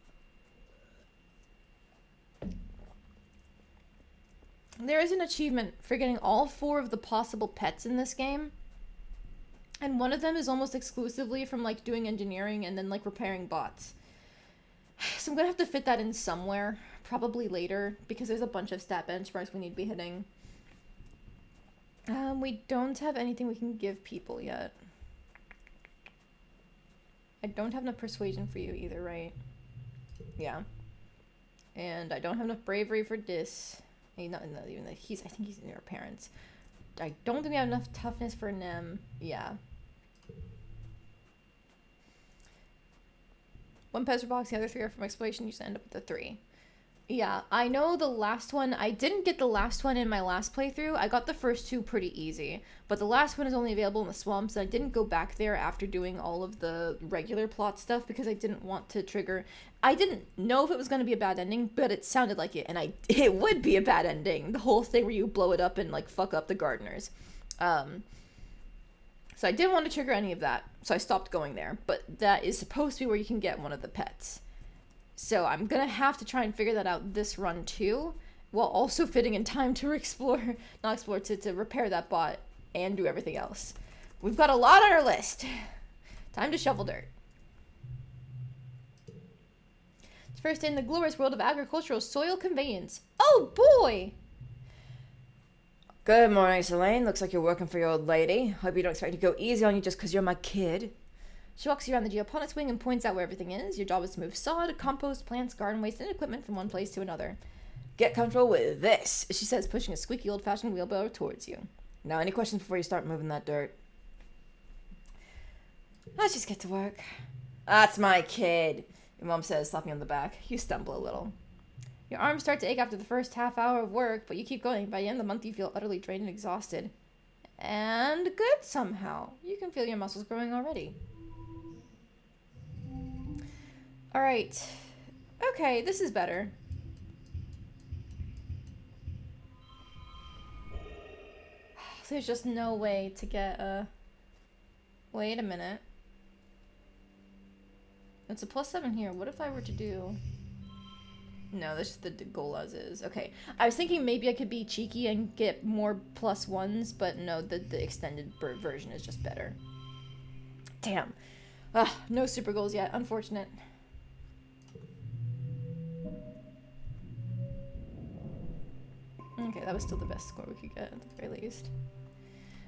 [SPEAKER 1] There is an achievement for getting all 4 of the possible pets in this game. And one of them is almost exclusively from, like, doing engineering and then, like, repairing bots. So I'm gonna have to fit that in somewhere. Probably later, because there's a bunch of stat benchmarks we need to be hitting. We don't have anything we can give people yet. I don't have enough persuasion for you either, right? Yeah. And I don't have enough bravery for this. Not even I think he's near our parents. I don't think we have enough toughness for Nem. Yeah. 1 pest per box, the other 3 are from exploration. You just end up with the 3. Yeah, I know the last one. I didn't get the last one in my last playthrough. I got the first 2 pretty easy. But the last one is only available in the swamps. And I didn't go back there after doing all of the regular plot stuff because I didn't want to trigger... I didn't know if it was going to be a bad ending, but it sounded like it. And it would be a bad ending. The whole thing where you blow it up and, like, fuck up the gardeners. So I didn't want to trigger any of that. So I stopped going there. But that is supposed to be where you can get one of the pets. So I'm going to have to try and figure that out this run too, while also fitting in time to to repair that bot and do everything else. We've got a lot on our list. Time to shovel dirt. It's first in the glorious world of agricultural soil conveyance. Oh boy!
[SPEAKER 2] Good morning, Selene. Looks like you're working for your old lady. Hope you don't expect to go easy on you just because you're my kid.
[SPEAKER 1] She walks you around the geoponics wing and points out where everything is. Your job is to move sod, compost, plants, garden waste, and equipment from one place to another.
[SPEAKER 2] Get comfortable with this, she says, pushing a squeaky old-fashioned wheelbarrow towards you. Now, any questions before you start moving that dirt? Let's just get to work. That's my kid, your mom says, slapping you on the back. You stumble a little.
[SPEAKER 1] Your arms start to ache after the first half hour of work, but you keep going. By the end of the month, you feel utterly drained and exhausted. And good somehow. You can feel your muscles growing already. Alright. Okay, this is better. There's just no way to get a... Wait a minute. It's a +7 here. What if I were to do... No, that's just the goal as is. Okay. I was thinking maybe I could be cheeky and get more +1s, but no, the extended version is just better. Damn. No super goals yet. Unfortunate. Okay, that was still the best score we could get, at the very least.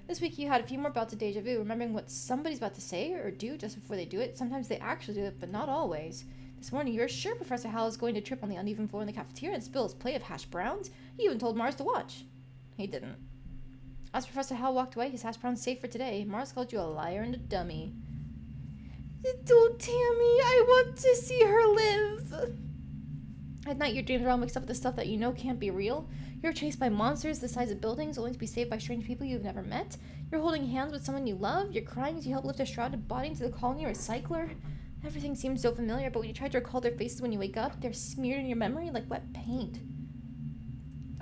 [SPEAKER 1] This week you had a few more bouts of deja vu, remembering what somebody's about to say or do just before they do it. Sometimes they actually do it, but not always. This morning, you're sure Professor Hal is going to trip on the uneven floor in the cafeteria and spill his plate of hash browns? He even told Mars to watch. He didn't. As Professor Hal walked away, his hash brown's safe for today. Mars called you a liar and a dummy. Don't, Tammy. I want to see her live. At night, your dreams are all mixed up with the stuff that you know can't be real. You're chased by monsters the size of buildings, only to be saved by strange people you've never met. You're holding hands with someone you love. You're crying as you help lift a shrouded body into the colony recycler. Everything seems so familiar, but when you try to recall their faces when you wake up, they're smeared in your memory like wet paint.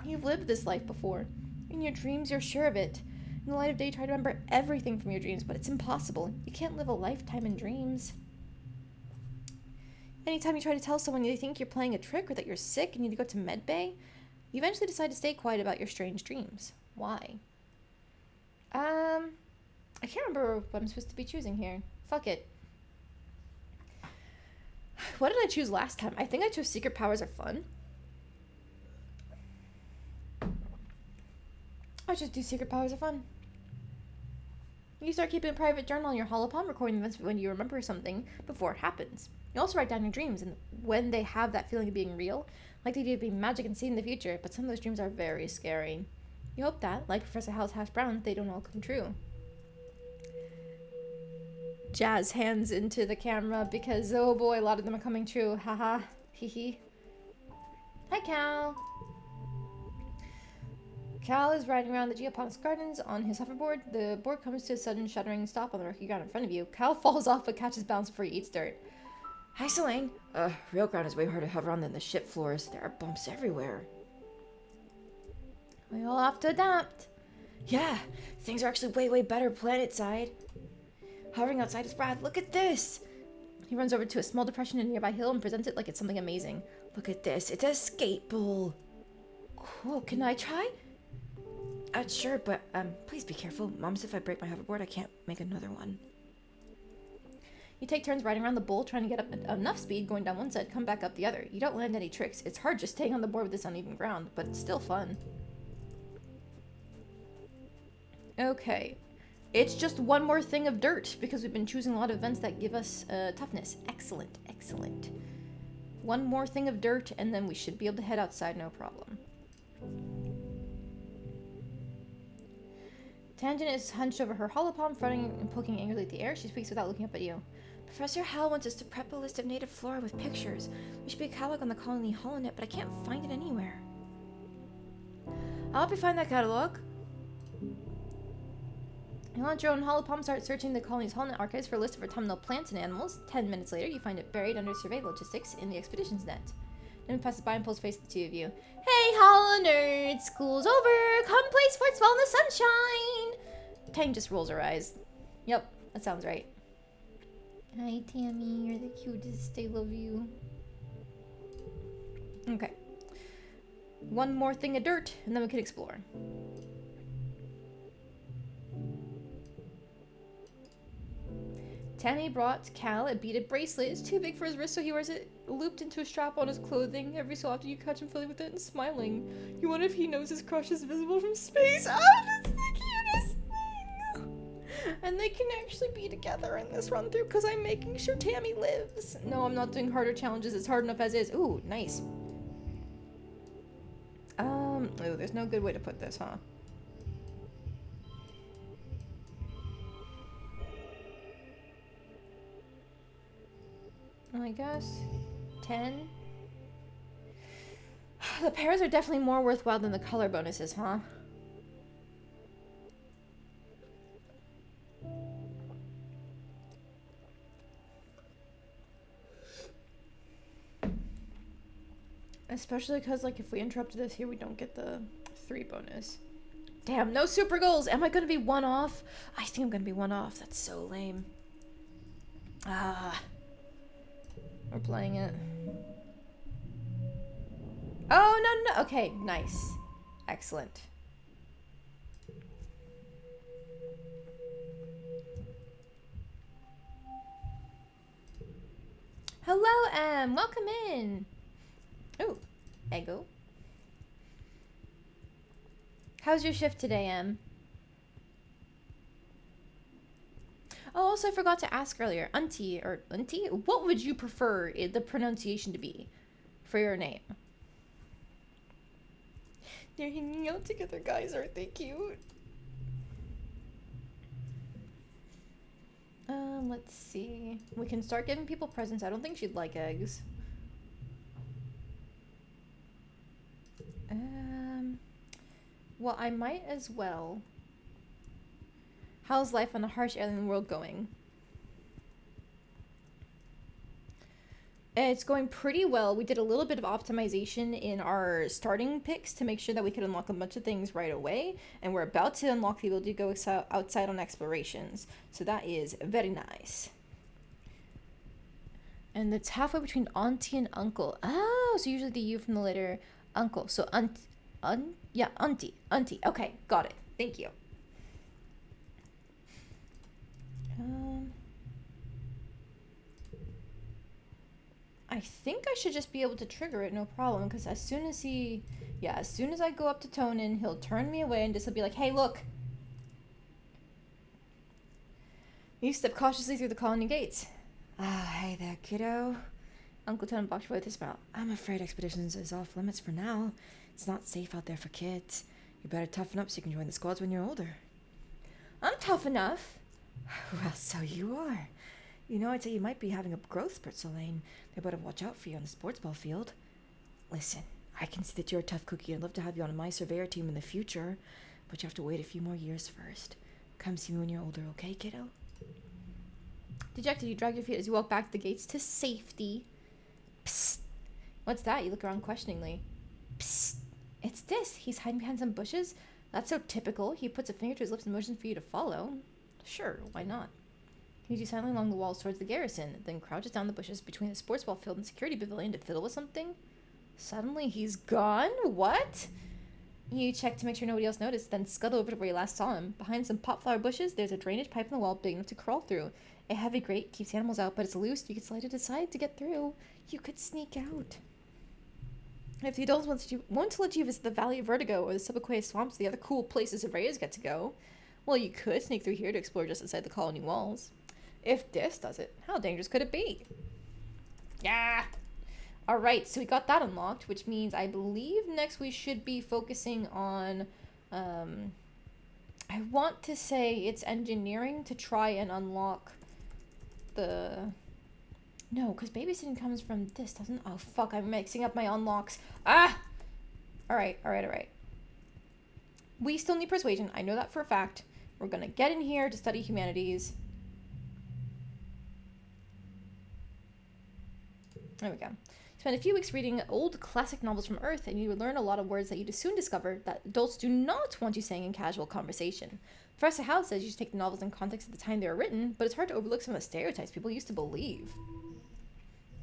[SPEAKER 1] You've lived this life before. In your dreams, you're sure of it. In the light of day, you try to remember everything from your dreams, but it's impossible. You can't live a lifetime in dreams. Anytime you try to tell someone you think you're playing a trick or that you're sick and need to go to med bay, you eventually decide to stay quiet about your strange dreams. Why? I can't remember what I'm supposed to be choosing here. Fuck it. What did I choose last time? I think I chose secret powers are fun. I just do secret powers are fun. You start keeping a private journal in your holopalm, recording events when you remember something before it happens. You also write down your dreams and when they have that feeling of being real, like the idea of being magic and seeing the future, but some of those dreams are very scary. You hope that, like Professor Howell's hash brown, they don't all come true. Jazz hands into the camera because, oh boy, a lot of them are coming true. Haha. Hee. Hi, Cal. Cal is riding around the Geoponics Gardens on his hoverboard. The board comes to a sudden shuddering stop on the rocky ground in front of you. Cal falls off but catches balance before he eats dirt.
[SPEAKER 2] Hi, Selene. Real ground is way harder to hover on than the ship floors. There are bumps everywhere.
[SPEAKER 1] We all have to adapt.
[SPEAKER 2] Yeah, things are actually way better planet side. Hovering outside is rad. Look at this.
[SPEAKER 1] He runs over to a small depression in a nearby hill and presents it like it's something amazing.
[SPEAKER 2] Look at this. It's a skate bowl.
[SPEAKER 1] Cool. Can I try?
[SPEAKER 2] Sure, but please be careful. Mom said if I break my hoverboard, I can't make another one.
[SPEAKER 1] You take turns riding around the bowl, trying to get up enough speed going down one side, come back up the other. You don't land any tricks. It's hard just staying on the board with this uneven ground, but it's still fun. Okay. It's just one more thing of dirt, because we've been choosing a lot of events that give us toughness. Excellent. One more thing of dirt, and then we should be able to head outside, no problem. Tangent is hunched over her holopalm, fronting and poking angrily at the air. She speaks without looking up at you.
[SPEAKER 2] Professor Hal wants us to prep a list of native flora with pictures. We should be a catalog on the colony holonet, but I can't find it anywhere. I'll help you find that catalog.
[SPEAKER 1] You launch your own holopalm, start searching the colony's holonet archives for a list of autumnal plants and animals. 10 minutes later, you find it buried under survey logistics in the expeditions net. Then passes by and pulls face at the two of you. Hey, holo nerds! School's over! Come play sports ball in the sunshine! Tang just rolls her eyes. Yep, that sounds right. Hi, Tammy. You're the cutest. I love you. Okay. One more thing of dirt, and then we can explore. Tammy brought Cal a beaded bracelet. It's too big for his wrist, so he wears it looped into a strap on his clothing. Every so often you catch him fiddling with it and smiling. You wonder if he knows his crush is visible from space. Oh, that's the cutest thing! And they can actually be together in this run through because I'm making sure Tammy lives. No, I'm not doing harder challenges. It's hard enough as is. Ooh, nice. Oh, there's no good way to put this, huh? I guess 10. The pairs are definitely more worthwhile than the color bonuses, huh? Especially because, like, if we interrupted this here, we don't get the 3 bonus. Damn, no super goals! Am I gonna be one off? I think I'm gonna be one off. That's so lame. We're playing it. Oh, no. Okay, nice. Excellent. Hello, Em. Welcome in. Oh, Ego. How's your shift today, Em? Oh, also I forgot to ask earlier. Auntie, what would you prefer the pronunciation to be for your name? They're hanging out together, guys. Aren't they cute? Let's see. We can start giving people presents. I don't think she'd like eggs. Well, I might as well. How's life on a harsh alien world going? It's going pretty well. We did a little bit of optimization in our starting picks to make sure that we could unlock a bunch of things right away. And we're about to unlock the ability to go outside on explorations. So that is very nice. And it's halfway between auntie and uncle. Oh, so usually the U from the letter uncle. So yeah, auntie. Okay, got it. Thank you. I think I should just be able to trigger it, no problem. Because as soon as I go up to Tonin, he'll turn me away and just be like, hey, look. You step cautiously through the colony gates.
[SPEAKER 2] Hey there, kiddo.
[SPEAKER 1] Uncle Tonin walked away with a smile.
[SPEAKER 2] I'm afraid Expeditions is off limits for now. It's not safe out there for kids. You better toughen up so you can join the squads when you're older.
[SPEAKER 1] I'm tough enough.
[SPEAKER 2] Well, so you are. You know, I'd say you might be having a growth spurt, Selene. They better watch out for you on the sports ball field. Listen, I can see that you're a tough cookie. I'd love to have you on my surveyor team in the future, but you have to wait a few more years first. Come see me when you're older, okay, kiddo?
[SPEAKER 1] Dejected, you drag your feet as you walk back to the gates to safety. Psst. What's that? You look around questioningly. Psst. It's this. He's hiding behind some bushes. That's so typical. He puts a finger to his lips and motions for you to follow. Sure, why not? He leads you silently along the walls towards the garrison, then crouches down the bushes between the sports ball field and security pavilion to fiddle with something. Suddenly, he's gone? What? You check to make sure nobody else noticed, then scuttle over to where you last saw him. Behind some popflower bushes, there's a drainage pipe in the wall big enough to crawl through. A heavy grate keeps animals out, but it's loose. You could slide it aside to get through. You could sneak out. If the adults won't let you visit the Valley of Vertigo or the Subaquea Swamps, the other cool places surveyors get to go, well, you could sneak through here to explore just inside the colony walls. If this does it, how dangerous could it be? Yeah! Alright, so we got that unlocked, which means I believe next we should be focusing on, I want to say it's engineering to try and unlock the... No, because babysitting comes from this, doesn't... Oh, fuck, I'm mixing up my unlocks. Ah! Alright. We still need persuasion. I know that for a fact. We're gonna get in here to study humanities. There we go. Spend a few weeks reading old classic novels from Earth, and you would learn a lot of words that you'd soon discover that adults do not want you saying in casual conversation. Professor House says you should take the novels in context at the time they were written, but it's hard to overlook some of the stereotypes people used to believe.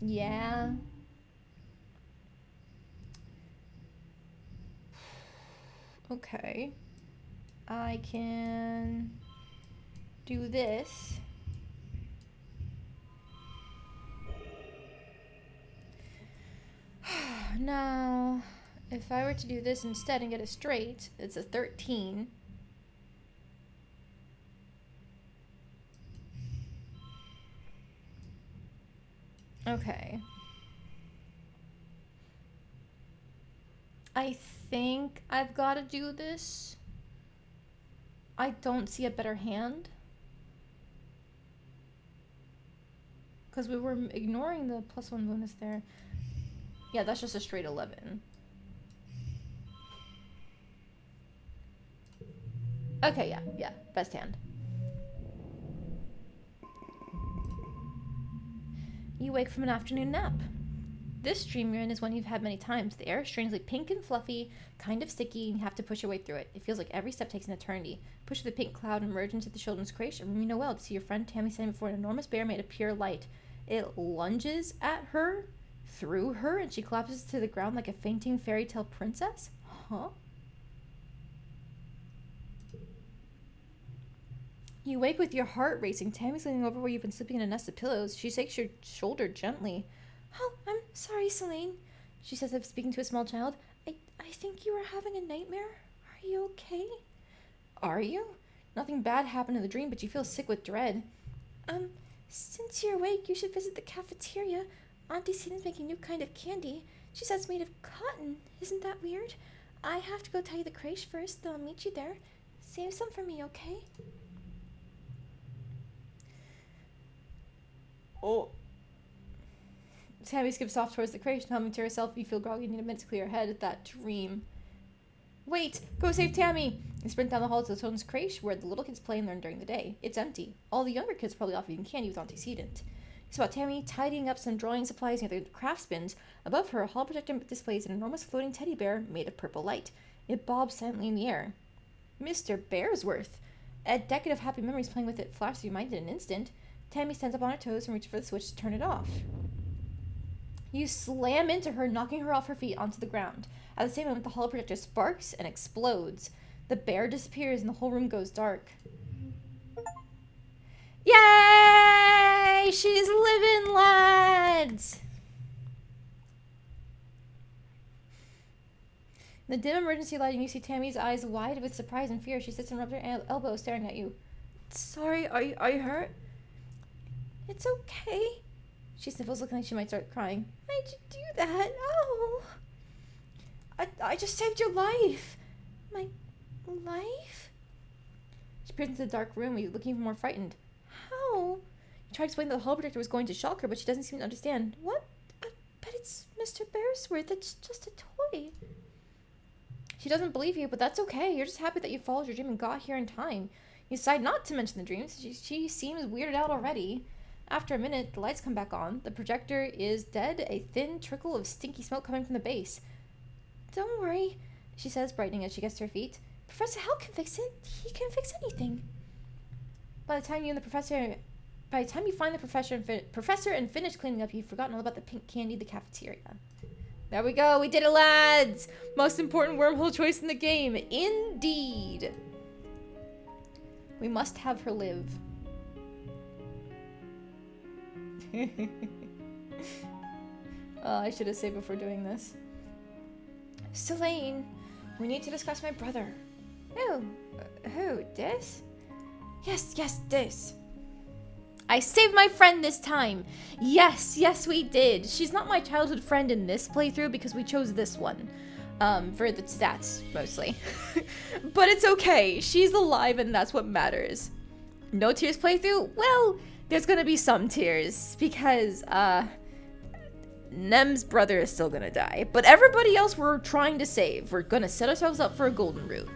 [SPEAKER 1] Yeah. Okay. I can do this. Now, if I were to do this instead and get it straight, it's a 13. Okay. I think I've got to do this. I don't see a better hand. Because we were ignoring the +1 bonus there. Yeah, that's just a straight 11. Okay, yeah, best hand. You wake from an afternoon nap. This dream you're in is one you've had many times. The air is strangely pink and fluffy, kind of sticky, and you have to push your way through it. It feels like every step takes an eternity. Push through the pink cloud and emerge into the children's creche, a room you know well, to see your friend Tammy standing before an enormous bear made of pure light. It lunges at her, through her, and she collapses to the ground like a fainting fairy tale princess? Huh? You wake with your heart racing. Tammy's leaning over where you've been sleeping in a nest of pillows. She shakes your shoulder gently. Oh, I'm sorry, Selene, she says, as speaking to a small child. I think you were having a nightmare. Are you okay? Are you? Nothing bad happened in the dream, but you feel sick with dread. Since you're awake, you should visit the cafeteria. Auntie Seaton's making a new kind of candy. She says it's made of cotton. Isn't that weird? I have to go tell you the creche first, then I'll meet you there. Save some for me, okay? Oh. Tammy skips off towards the creche, humming to herself. You feel groggy and need a minute to clear your head at that dream. Wait! Go save Tammy! You sprint down the hall to the children's creche, where the little kids play and learn during the day. It's empty. All the younger kids are probably off eating candy with Auntie Seaton. You spot Tammy tidying up some drawing supplies near the craft bins. Above her, a hall projector displays an enormous floating teddy bear made of purple light. It bobs silently in the air. Mr. Bearsworth! A decade of happy memories playing with it flashes through your mind in an instant. Tammy stands up on her toes and reaches for the switch to turn it off. You slam into her, knocking her off her feet onto the ground. At the same moment, the holo projector sparks and explodes. The bear disappears and the whole room goes dark. Yay! She's living, lads! In the dim emergency lighting, you see Tammy's eyes wide with surprise and fear. She sits and rubs her elbow, staring at you.
[SPEAKER 2] Sorry, are you hurt?
[SPEAKER 1] It's okay. She sniffles, looking like she might start crying. Why'd you do that? Oh!
[SPEAKER 2] I just saved your life.
[SPEAKER 1] My life? She peers into the dark room, looking even more frightened. How? You tried to explain that the holo projector was going to shock her, but she doesn't seem to understand. What? But it's Mr. Bearsworth. It's just a toy. She doesn't believe you, but that's okay. You're just happy that you followed your dream and got here in time. You decide not to mention the dreams. She seems weirded out already. After a minute, the lights come back on. The projector is dead, a thin trickle of stinky smoke coming from the base. Don't worry, she says, brightening as she gets to her feet. Professor Hal can fix it. He can fix anything. By the time you find the professor and finish cleaning up, you've forgotten all about the pink candy, the cafeteria. There we go. We did it, lads. Most important wormhole choice in the game. Indeed. We must have her live. I should have saved before doing this.
[SPEAKER 2] Selene, we need to discuss my brother.
[SPEAKER 1] Oh, who? This?
[SPEAKER 2] Yes, this.
[SPEAKER 1] I saved my friend this time. Yes, we did. She's not my childhood friend in this playthrough because we chose this one. For the stats, mostly. But it's okay. She's alive and that's what matters. No tears playthrough? Well, there's gonna be some tears because, Nem's brother is still gonna die. But everybody else we're trying to save. We're gonna set ourselves up for a golden route.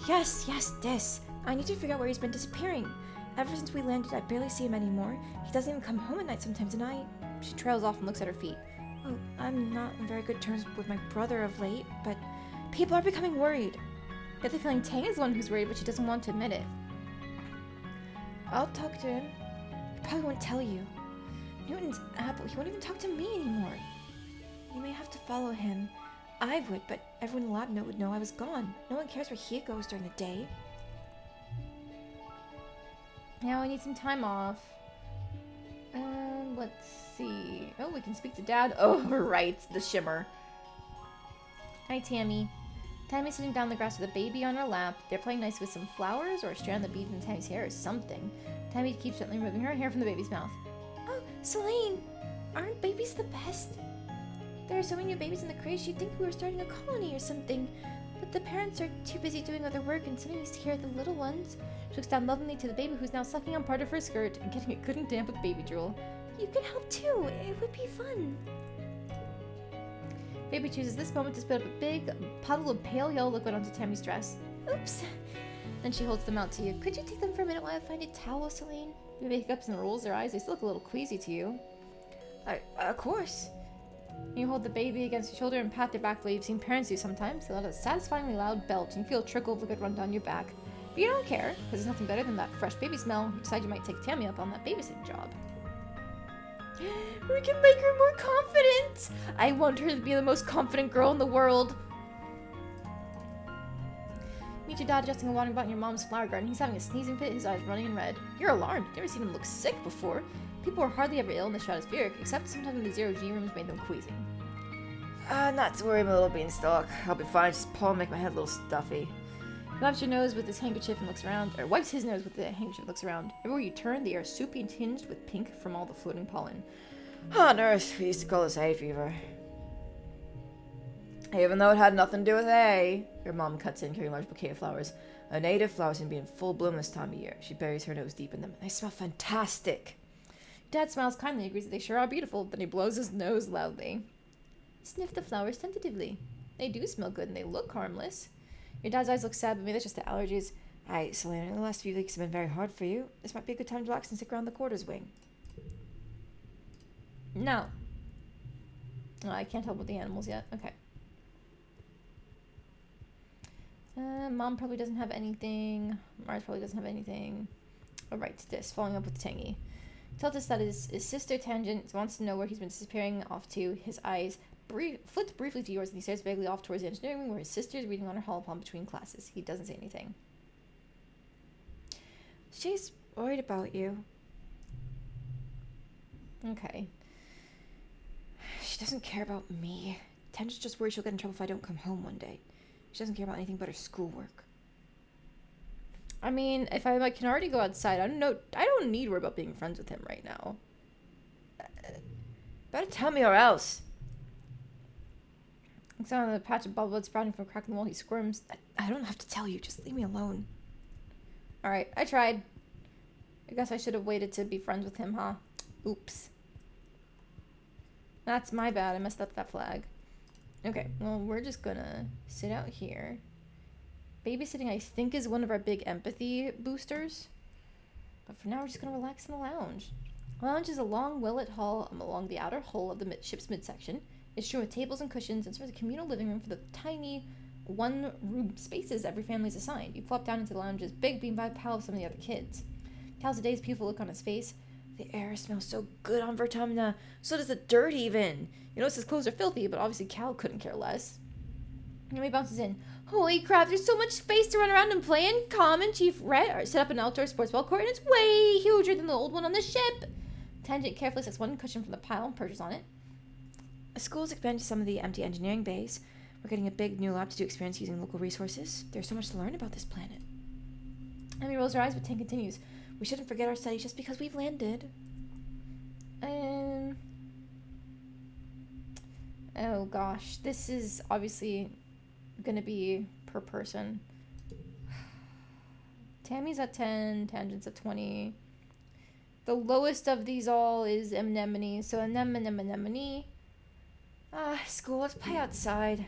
[SPEAKER 2] Yes, this. I need to figure out where he's been disappearing. Ever since we landed, I barely see him anymore. He doesn't even come home at night sometimes, and
[SPEAKER 1] She trails off and looks at her feet.
[SPEAKER 2] Oh, I'm not on very good terms with my brother of late, but people are becoming worried.
[SPEAKER 1] Get the feeling Tang is the one who's worried, but she doesn't want to admit it.
[SPEAKER 2] I'll talk to him. He probably won't tell you. Newton's apple, he won't even talk to me anymore. You may have to follow him. I would, but everyone in the lab would know I was gone. No one cares where he goes during the day.
[SPEAKER 1] Now I need some time off. Let's see. Oh, we can speak to Dad. Oh, right, the shimmer. Hi, Tammy. Tammy's sitting down on the grass with a baby on her lap. They're playing nice with some flowers or a strand of beads in Tammy's hair or something. Tammy keeps gently removing her hair from the baby's mouth.
[SPEAKER 2] Oh, Selene! Aren't babies the best? There are so many new babies in the creche, you'd think we were starting a colony or something. But the parents are too busy doing other work and someone needs to care of the little ones.
[SPEAKER 1] She looks down lovingly to the baby who's now sucking on part of her skirt and getting it good and damp with baby drool.
[SPEAKER 2] You can help too. It would be fun.
[SPEAKER 1] Baby chooses this moment to spit up a big puddle of pale yellow liquid onto Tammy's dress.
[SPEAKER 2] Oops.
[SPEAKER 1] Then she holds them out to you. Could you take them for a minute while I find a towel, Selene? Baby hiccups and rolls their eyes. They still look a little queasy to you.
[SPEAKER 2] Of course.
[SPEAKER 1] You hold the baby against your shoulder and pat their back the way you've seen parents do sometimes. They let a satisfyingly loud belch and you feel a trickle of liquid run down your back. But you don't care, because there's nothing better than that fresh baby smell. You decide you might take Tammy up on that babysitting job. We can make her more confident! I want her to be the most confident girl in the world. Meet your dad adjusting a watering pot in your mom's flower garden. He's having a sneezing fit, his eyes running in red. You're alarmed. You've never seen him look sick before. People were hardly ever ill in the stratospheric, except sometimes when the zero-G rooms made them queasy.
[SPEAKER 2] Not to worry, my little beanstalk. I'll be fine. Just Paul make my head a little stuffy.
[SPEAKER 1] He wipes your nose with his handkerchief and looks around, or wipes his nose with the handkerchief and looks around. Everywhere you turn, the air is soupy and tinged with pink from all the floating pollen.
[SPEAKER 2] On Earth, we used to call this hay fever. Even though it had nothing to do with hay. Your mom cuts in, carrying a large bouquet of flowers. A native flower seem to be in full bloom this time of year. She buries her nose deep in them. They smell fantastic.
[SPEAKER 1] Dad smiles kindly, agrees that they sure are beautiful, then he blows his nose loudly. Sniff the flowers tentatively. They do smell good and they look harmless. Your dad's eyes look sad, but maybe that's just the allergies.
[SPEAKER 2] Hi, Selena. The last few weeks have been very hard for you. This might be a good time to relax and stick around the quarters wing.
[SPEAKER 1] No. Oh, I can't help with the animals yet. Okay. Mom probably doesn't have anything. Mars probably doesn't have anything. Alright, this, following up with Tangy. Tells us that his sister Tangent wants to know where he's been disappearing off to. His eyes flipped briefly to yours, and he stares vaguely off towards the engineering wing where his sister is reading on her holophone between classes. He doesn't say anything.
[SPEAKER 2] She's worried about you.
[SPEAKER 1] Okay.
[SPEAKER 2] She doesn't care about me. Tangent's just worried she'll get in trouble if I don't come home one day. She doesn't care about anything but her schoolwork.
[SPEAKER 1] I mean, if I can already go outside, I don't need to worry about being friends with him right now.
[SPEAKER 2] Better tell me or else.
[SPEAKER 1] Looks down on the patch of bubble blood sprouting from a crack in the wall. He squirms.
[SPEAKER 2] I don't have to tell you. Just leave me alone.
[SPEAKER 1] Alright, I tried. I guess I should have waited to be friends with him, huh? Oops. That's my bad. I messed up that flag. Okay, well, we're just gonna sit out here. Babysitting, I think, is one of our big empathy boosters. But for now, we're just gonna relax in the lounge. The lounge is a long, well-lit hall along the outer hull of the ship's midsection. It's strewn with tables and cushions and serves a communal living room for the tiny one-room spaces every family is assigned. You flop down into the lounge's big beanbag pile of some of the other kids. Cal's a dazed, beautiful look on his face.
[SPEAKER 2] The air smells so good on Vertumna. So does the dirt even.
[SPEAKER 1] You notice his clothes are filthy, but obviously Cal couldn't care less. And he bounces in. Holy crap, there's so much space to run around and play in. Calm and Chief Red set up an outdoor sports ball court, and it's way huger than the old one on the ship. Tangent carefully sets one cushion from the pile and perches on it.
[SPEAKER 2] The school's expanded some of the empty engineering bays. We're getting a big new lab to do experiments using local resources. There's so much to learn about this planet.
[SPEAKER 1] Emmy rolls her eyes, but Tang continues.
[SPEAKER 2] We shouldn't forget our studies just because we've landed.
[SPEAKER 1] Oh gosh, this is obviously gonna be per person. Tammy's at 10, Tangent's at 20. The lowest of these all is Anemone, so Anemone.
[SPEAKER 2] School, let's play outside.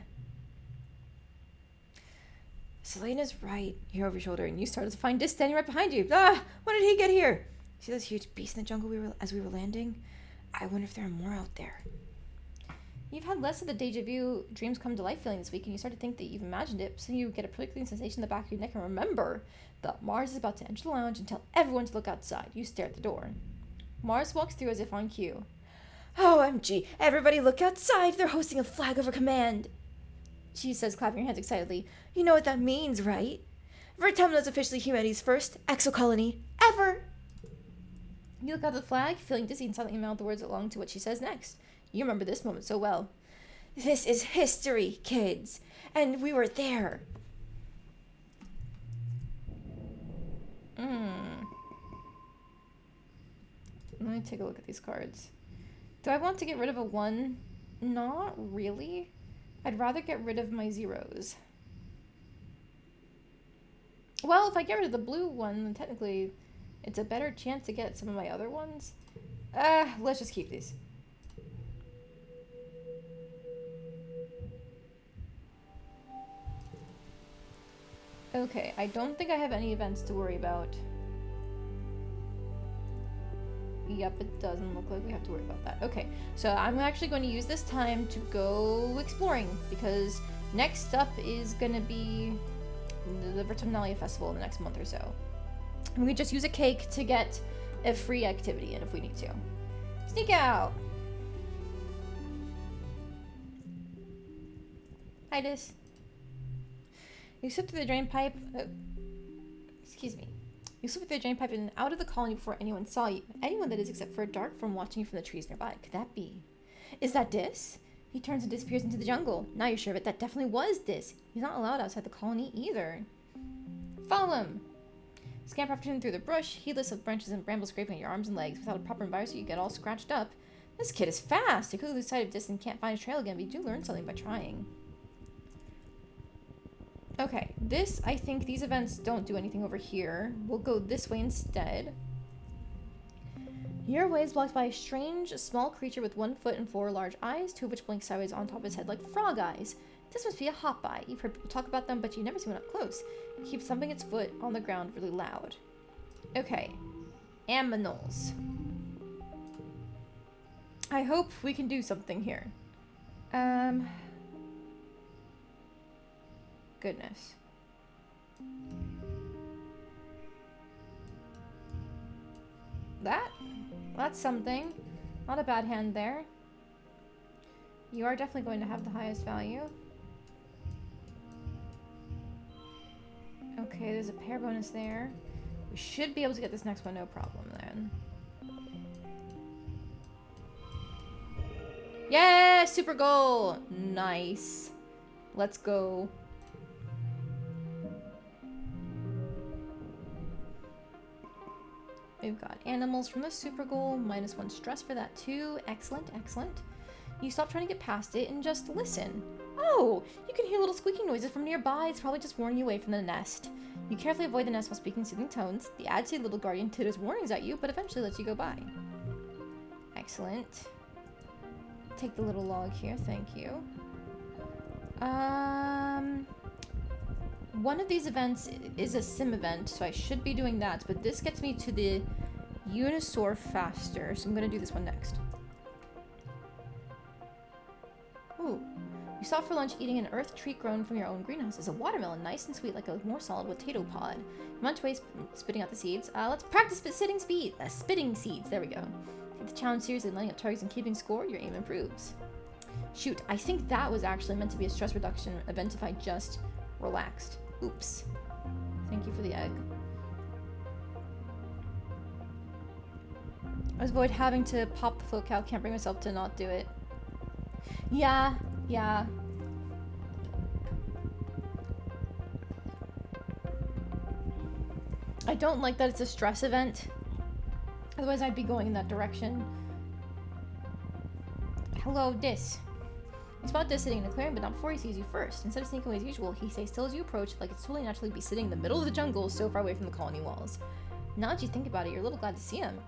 [SPEAKER 2] Selena's right.
[SPEAKER 1] You hear over your shoulder, and you start to find Dis standing right behind you.
[SPEAKER 2] When did he get here? See those huge beasts in the jungle as we were landing? I wonder if there are more out there.
[SPEAKER 1] You've had less of the deja vu dreams come to life feeling this week, and you start to think that you've imagined it, so you get a prickling sensation in the back of your neck and remember that Mars is about to enter the lounge and tell everyone to look outside. You stare at the door. Mars walks through as if on cue.
[SPEAKER 2] OMG, everybody look outside. They're hosting a flag over command.
[SPEAKER 1] She says, clapping her hands excitedly.
[SPEAKER 2] You know what that means, right? Vertumna's officially humanity's first exocolony ever.
[SPEAKER 1] You look out at the flag, feeling dizzy, and silently mouth the words along to what she says next. You remember this moment so well.
[SPEAKER 2] This is history, kids. And we were there.
[SPEAKER 1] Let me take a look at these cards. Do I want to get rid of a 1? Not really. I'd rather get rid of my zeros. Well, if I get rid of the blue one, then technically it's a better chance to get some of my other ones. Let's just keep these. Okay, I don't think I have any events to worry about. Yep, it doesn't look like we have to worry about that. Okay, so I'm actually going to use this time to go exploring, because next up is going to be the Vertumnalia Festival in the next month or so. And we just use a cake to get a free activity in if we need to. Sneak out! Hi, Dis. You slipped through the drain pipe. Excuse me. You slipped through the drain pipe and out of the colony before anyone saw you. Anyone, that is, except for a dark form watching you from the trees nearby. Could that be? Is that Dis? He turns and disappears into the jungle. Now you're sure of it. That definitely was Dis. He's not allowed outside the colony either. Follow him. Scamper after him through the brush, heedless of branches and brambles scraping at your arms and legs. Without a proper environment, you get all scratched up. This kid is fast. You could lose sight of Dis and can't find his trail again, but you do learn something by trying. Okay, I think these events don't do anything over here. We'll go this way instead. Your way is blocked by a strange, small creature with 1 foot and 4 large eyes, 2 of which blink sideways on top of his head like frog eyes. This must be a hop-eye. You've heard people talk about them, but you never see one up close. It keeps thumping its foot on the ground really loud. Okay. Aminals. I hope we can do something here. Goodness. That's something. Not a bad hand there. You are definitely going to have the highest value. Okay, there's a pair bonus there. We should be able to get this next one, no problem then. Yeah, super goal! Nice. Let's go. We've got animals from the super goal, -1 stress for that too. Excellent, excellent. You stop trying to get past it and just listen. Oh, you can hear little squeaking noises from nearby. It's probably just warning you away from the nest. You carefully avoid the nest while speaking soothing tones. The agitated little guardian titters warnings at you, but eventually lets you go by. Excellent. Take the little log here, thank you. One of these events is a sim event, so I should be doing that, but this gets me to the Unisaur faster, so I'm gonna do this one next. Ooh. You stop for lunch eating an earth treat grown from your own greenhouse. It's a watermelon, nice and sweet like a more solid potato pod. You munch away, spitting out the seeds. Let's practice spitting seeds. There we go. Take the challenge seriously, lining up targets and keeping score, your aim improves. Shoot, I think that was actually meant to be a stress reduction event if I just relaxed. Oops. Thank you for the egg. I avoid having to pop the float cow. Can't bring myself to not do it. Yeah. I don't like that it's a stress event. Otherwise I'd be going in that direction. Hello, Dis. You spot Dis sitting in a clearing, but not before he sees you first. Instead of sneaking away as usual, he stays still as you approach, like it's totally naturally be sitting in the middle of the jungle so far away from the colony walls. Now that you think about it, you're a little glad to see him.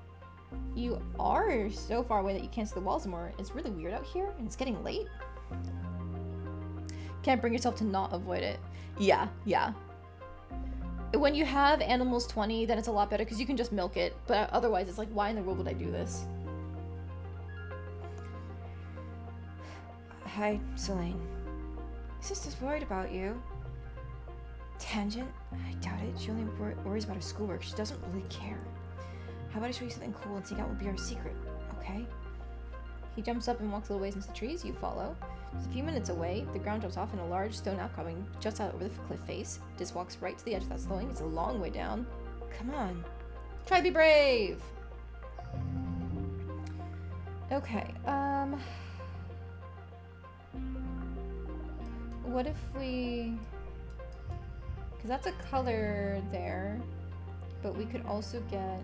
[SPEAKER 1] You are so far away that you can't see the walls anymore. It's really weird out here, and it's getting late. Can't bring yourself to not avoid it. Yeah. When you have animals 20, then it's a lot better because you can just milk it. But otherwise, it's like, why in the world would I do this?
[SPEAKER 2] Hi, Selene. Sister's worried about you. Tangent? I doubt it. She only worries about her schoolwork. She doesn't really care. How about I show you something cool and sneak out will be our secret, okay?
[SPEAKER 1] He jumps up and walks a little ways into the trees. You follow. Just a few minutes away, the ground drops off in a large stone outcropping just out over the cliff face. Dis walks right to the edge without slowing. It's a long way down.
[SPEAKER 2] Come on.
[SPEAKER 1] Try to be brave! Okay, what if we... Because that's a color there, but we could also get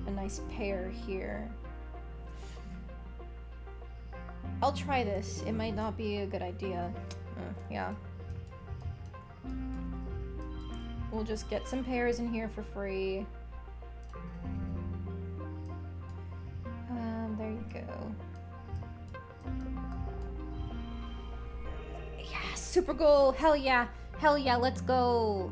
[SPEAKER 1] a nice pair here. I'll try this. It might not be a good idea. Yeah. We'll just get some pairs in here for free. There you go. Yeah, super goal! Hell yeah! Hell yeah, let's go!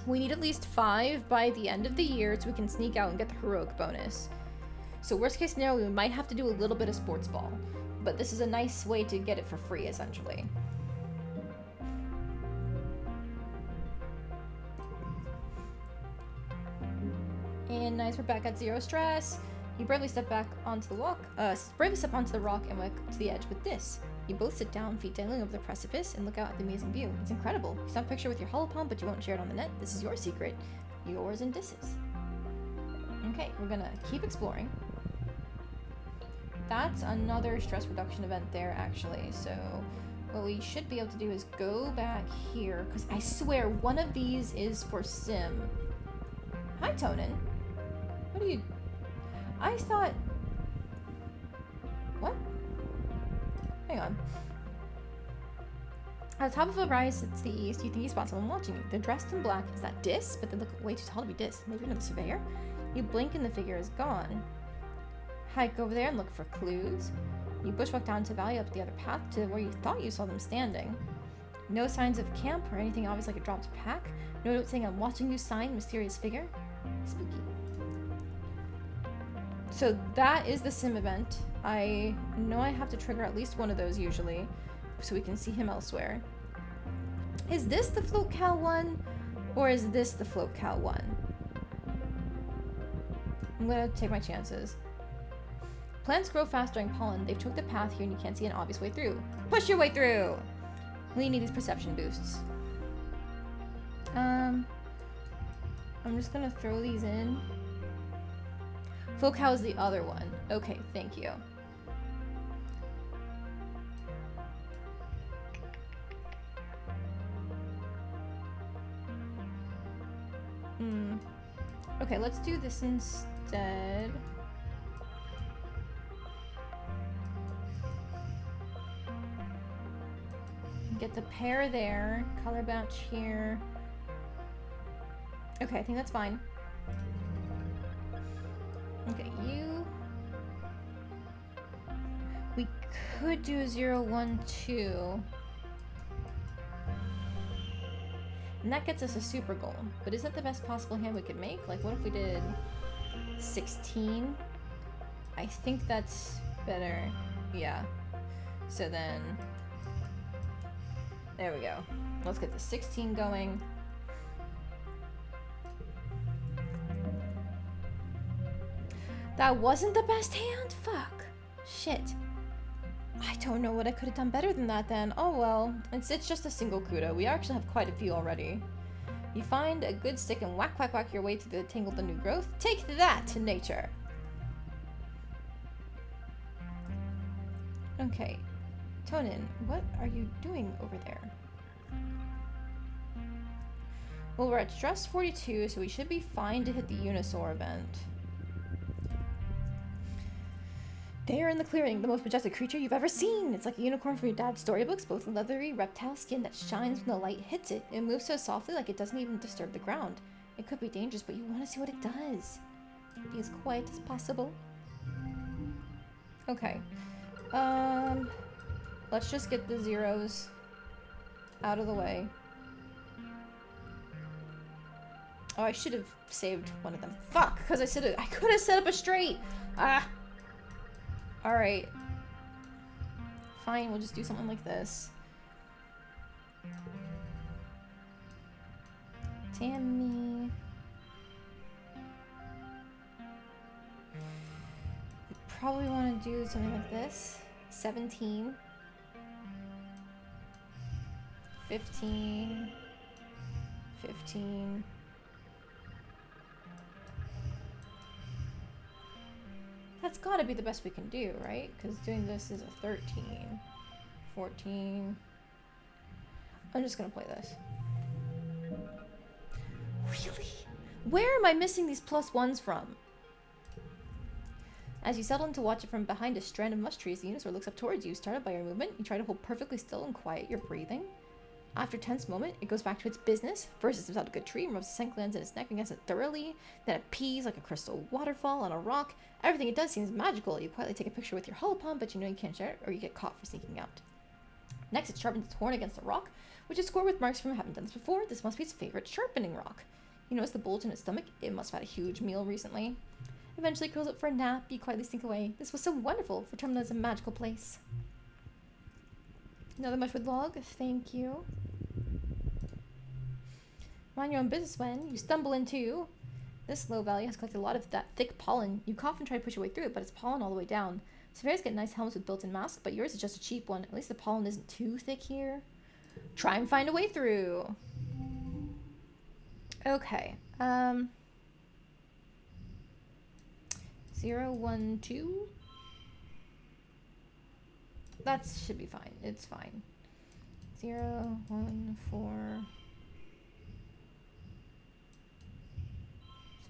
[SPEAKER 1] We need at least 5 by the end of the year so we can sneak out and get the heroic bonus. So worst case scenario, we might have to do a little bit of sports ball, but this is a nice way to get it for free, essentially. And nice, we're back at 0 stress. You bravely step back onto the rock and walk to the edge with this. You both sit down, feet dangling over the precipice, and look out at the amazing view. It's incredible. You snap a picture with your hollow palm, but you won't share it on the net. This is your secret. Yours and Dis's. Okay, we're gonna keep exploring. That's another stress reduction event there, actually. So what we should be able to do is go back here, because I swear one of these is for Sim. Hi, Tonin. What are you... I thought... What? Hang on. At the top of a rise to the east, you think you spot someone watching you. They're dressed in black. Is that Dis? But they look way too tall to be Dis. Maybe another surveyor? You blink and the figure is gone. Hike over there and look for clues. You bushwalk down to the valley up the other path to where you thought you saw them standing. No signs of camp or anything obvious like a dropped pack. No note saying I'm watching you sign, mysterious figure. Spooky. So that is the sim event. I know I have to trigger at least one of those usually, so we can see him elsewhere. Is this the float cow one? Or is this the float cow one? I'm gonna take my chances. Plants grow fast during pollen. They've choked the path here and you can't see an obvious way through. Push your way through! We need these perception boosts. I'm just gonna throw these in. Float cow is the other one. Okay, thank you. Okay, let's do this instead. Get the pair there. Color match here. Okay, I think that's fine. Okay, you... We could do a 0, 1, 2. And that gets us a super goal. But is that the best possible hand we could make? Like, what if we did 16? I think that's better. Yeah. So then... There we go. Let's get the 16 going. That wasn't the best hand? Fuck. Shit. I don't know what I could have done better than that then. Oh well. It's just a single kudo. We actually have quite a few already. You find a good stick and whack whack whack your way through the tangled new growth. Take that to nature. Okay. Tonin, what are you doing over there? Well, we're at stress 42, so we should be fine to hit the Unisaur event. They are in the clearing, the most majestic creature you've ever seen. It's like a unicorn from your dad's storybooks, both leathery reptile skin that shines when the light hits it. It moves so softly like it doesn't even disturb the ground. It could be dangerous, but you want to see what it does. Be as quiet as possible. Okay. Let's just get the zeros out of the way. Oh, I should have saved one of them. Fuck, because I could have set up a straight. Ah. Alright. Fine, we'll just do something like this. Tammy. We probably want to do something like this. 17. 15. 15. That's gotta be the best we can do, right? Because doing this is a 13. 14. I'm just gonna play this. Really? Where am I missing these +1s from? As you settle in to watch it from behind a strand of mush trees, the Unisaur looks up towards you. Startled by your movement, you try to hold perfectly still and quiet your breathing. After a tense moment, it goes back to its business. First, it zips out a good tree and rubs the scent glands in its neck against it thoroughly. Then it pees like a crystal waterfall on a rock. Everything it does seems magical. You quietly take a picture with your holopon, but you know you can't share it or you get caught for sneaking out. Next, it sharpens its horn against a rock, which is scored with marks from having done this before. This must be its favorite sharpening rock. You notice the bulge in its stomach. It must have had a huge meal recently. Eventually, it curls up for a nap. You quietly sneak away. This was so wonderful. For Terminal is a magical place. Another mushwood log. Thank you. Mind your own business when you stumble into. This low valley has collected a lot of that thick pollen. You cough and try to push your way through it, but it's pollen all the way down. Surveyors get nice helmets with built-in masks, but yours is just a cheap one. At least the pollen isn't too thick here. Try and find a way through. Okay. 0, 1, 2. That should be fine. It's fine. 0, 1, 4.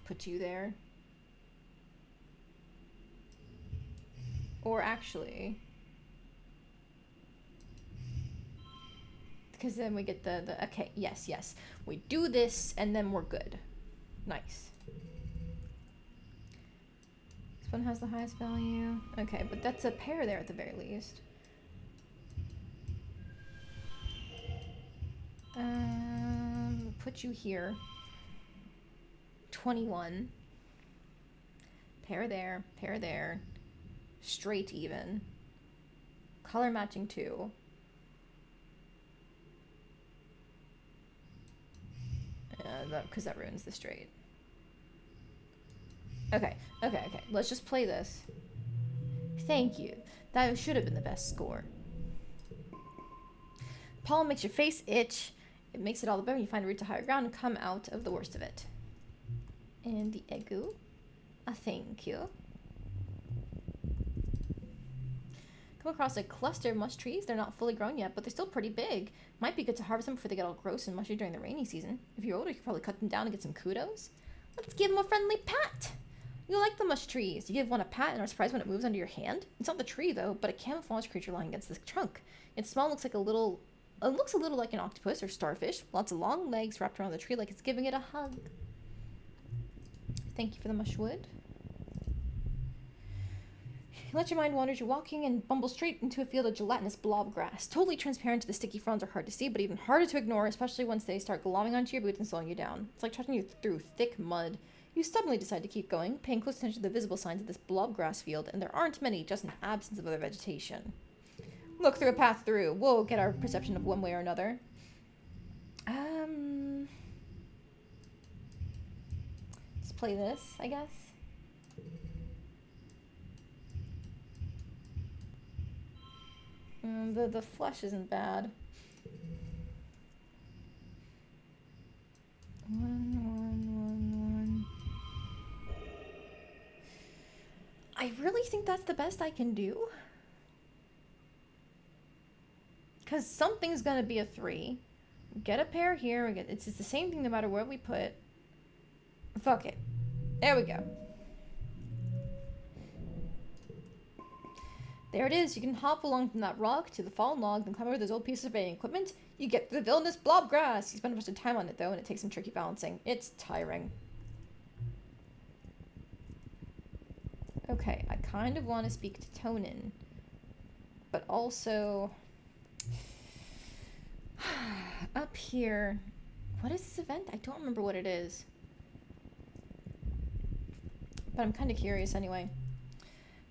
[SPEAKER 1] Put you there. Or actually, because then we get the okay, yes. We do this and then we're good. Nice. This one has the highest value. Okay, but that's a pair there at the very least. Put you here. 21. Pair there. Straight even. Color matching 2. Because that ruins the straight. Okay. Let's just play this. Thank you. That should have been the best score. Pollen makes your face itch. It makes it all the better when you find a route to higher ground and come out of the worst of it. And the egu. Thank you. Come across a cluster of mush trees. They're not fully grown yet, but they're still pretty big. Might be good to harvest them before they get all gross and mushy during the rainy season. If you're older, you could probably cut them down and get some kudos. Let's give them a friendly pat. You like the mush trees. You give one a pat and are surprised when it moves under your hand. It's not the tree, though, but a camouflage creature lying against the trunk. Its small looks like a little... It looks a little like an octopus or starfish. Lots of long legs wrapped around the tree like it's giving it a hug. Thank you for the mushwood. Let your mind wander as you're walking and bumble straight into a field of gelatinous blob grass. Totally transparent, the sticky fronds are hard to see, but even harder to ignore, especially once they start glomming onto your boots and slowing you down. It's like trudging you through thick mud. You stubbornly decide to keep going, paying close attention to the visible signs of this blob grass field, and there aren't many, just an absence of other vegetation. Look through a path through. We'll get our perception of one way or another. Let's play this, I guess. The flesh isn't bad. One. I really think that's the best I can do. Because something's gonna be a 3. Get a pair here. It's the same thing no matter where we put. Fuck it. There we go. There it is. You can hop along from that rock to the fallen log, then climb over those old pieces of surveying equipment. You get the villainous blob grass. You spend a bunch of time on it, though, and it takes some tricky balancing. It's tiring. Okay, I kind of want to speak to Tonin. But also... up here... What is this event? I don't remember what it is. But I'm kind of curious anyway.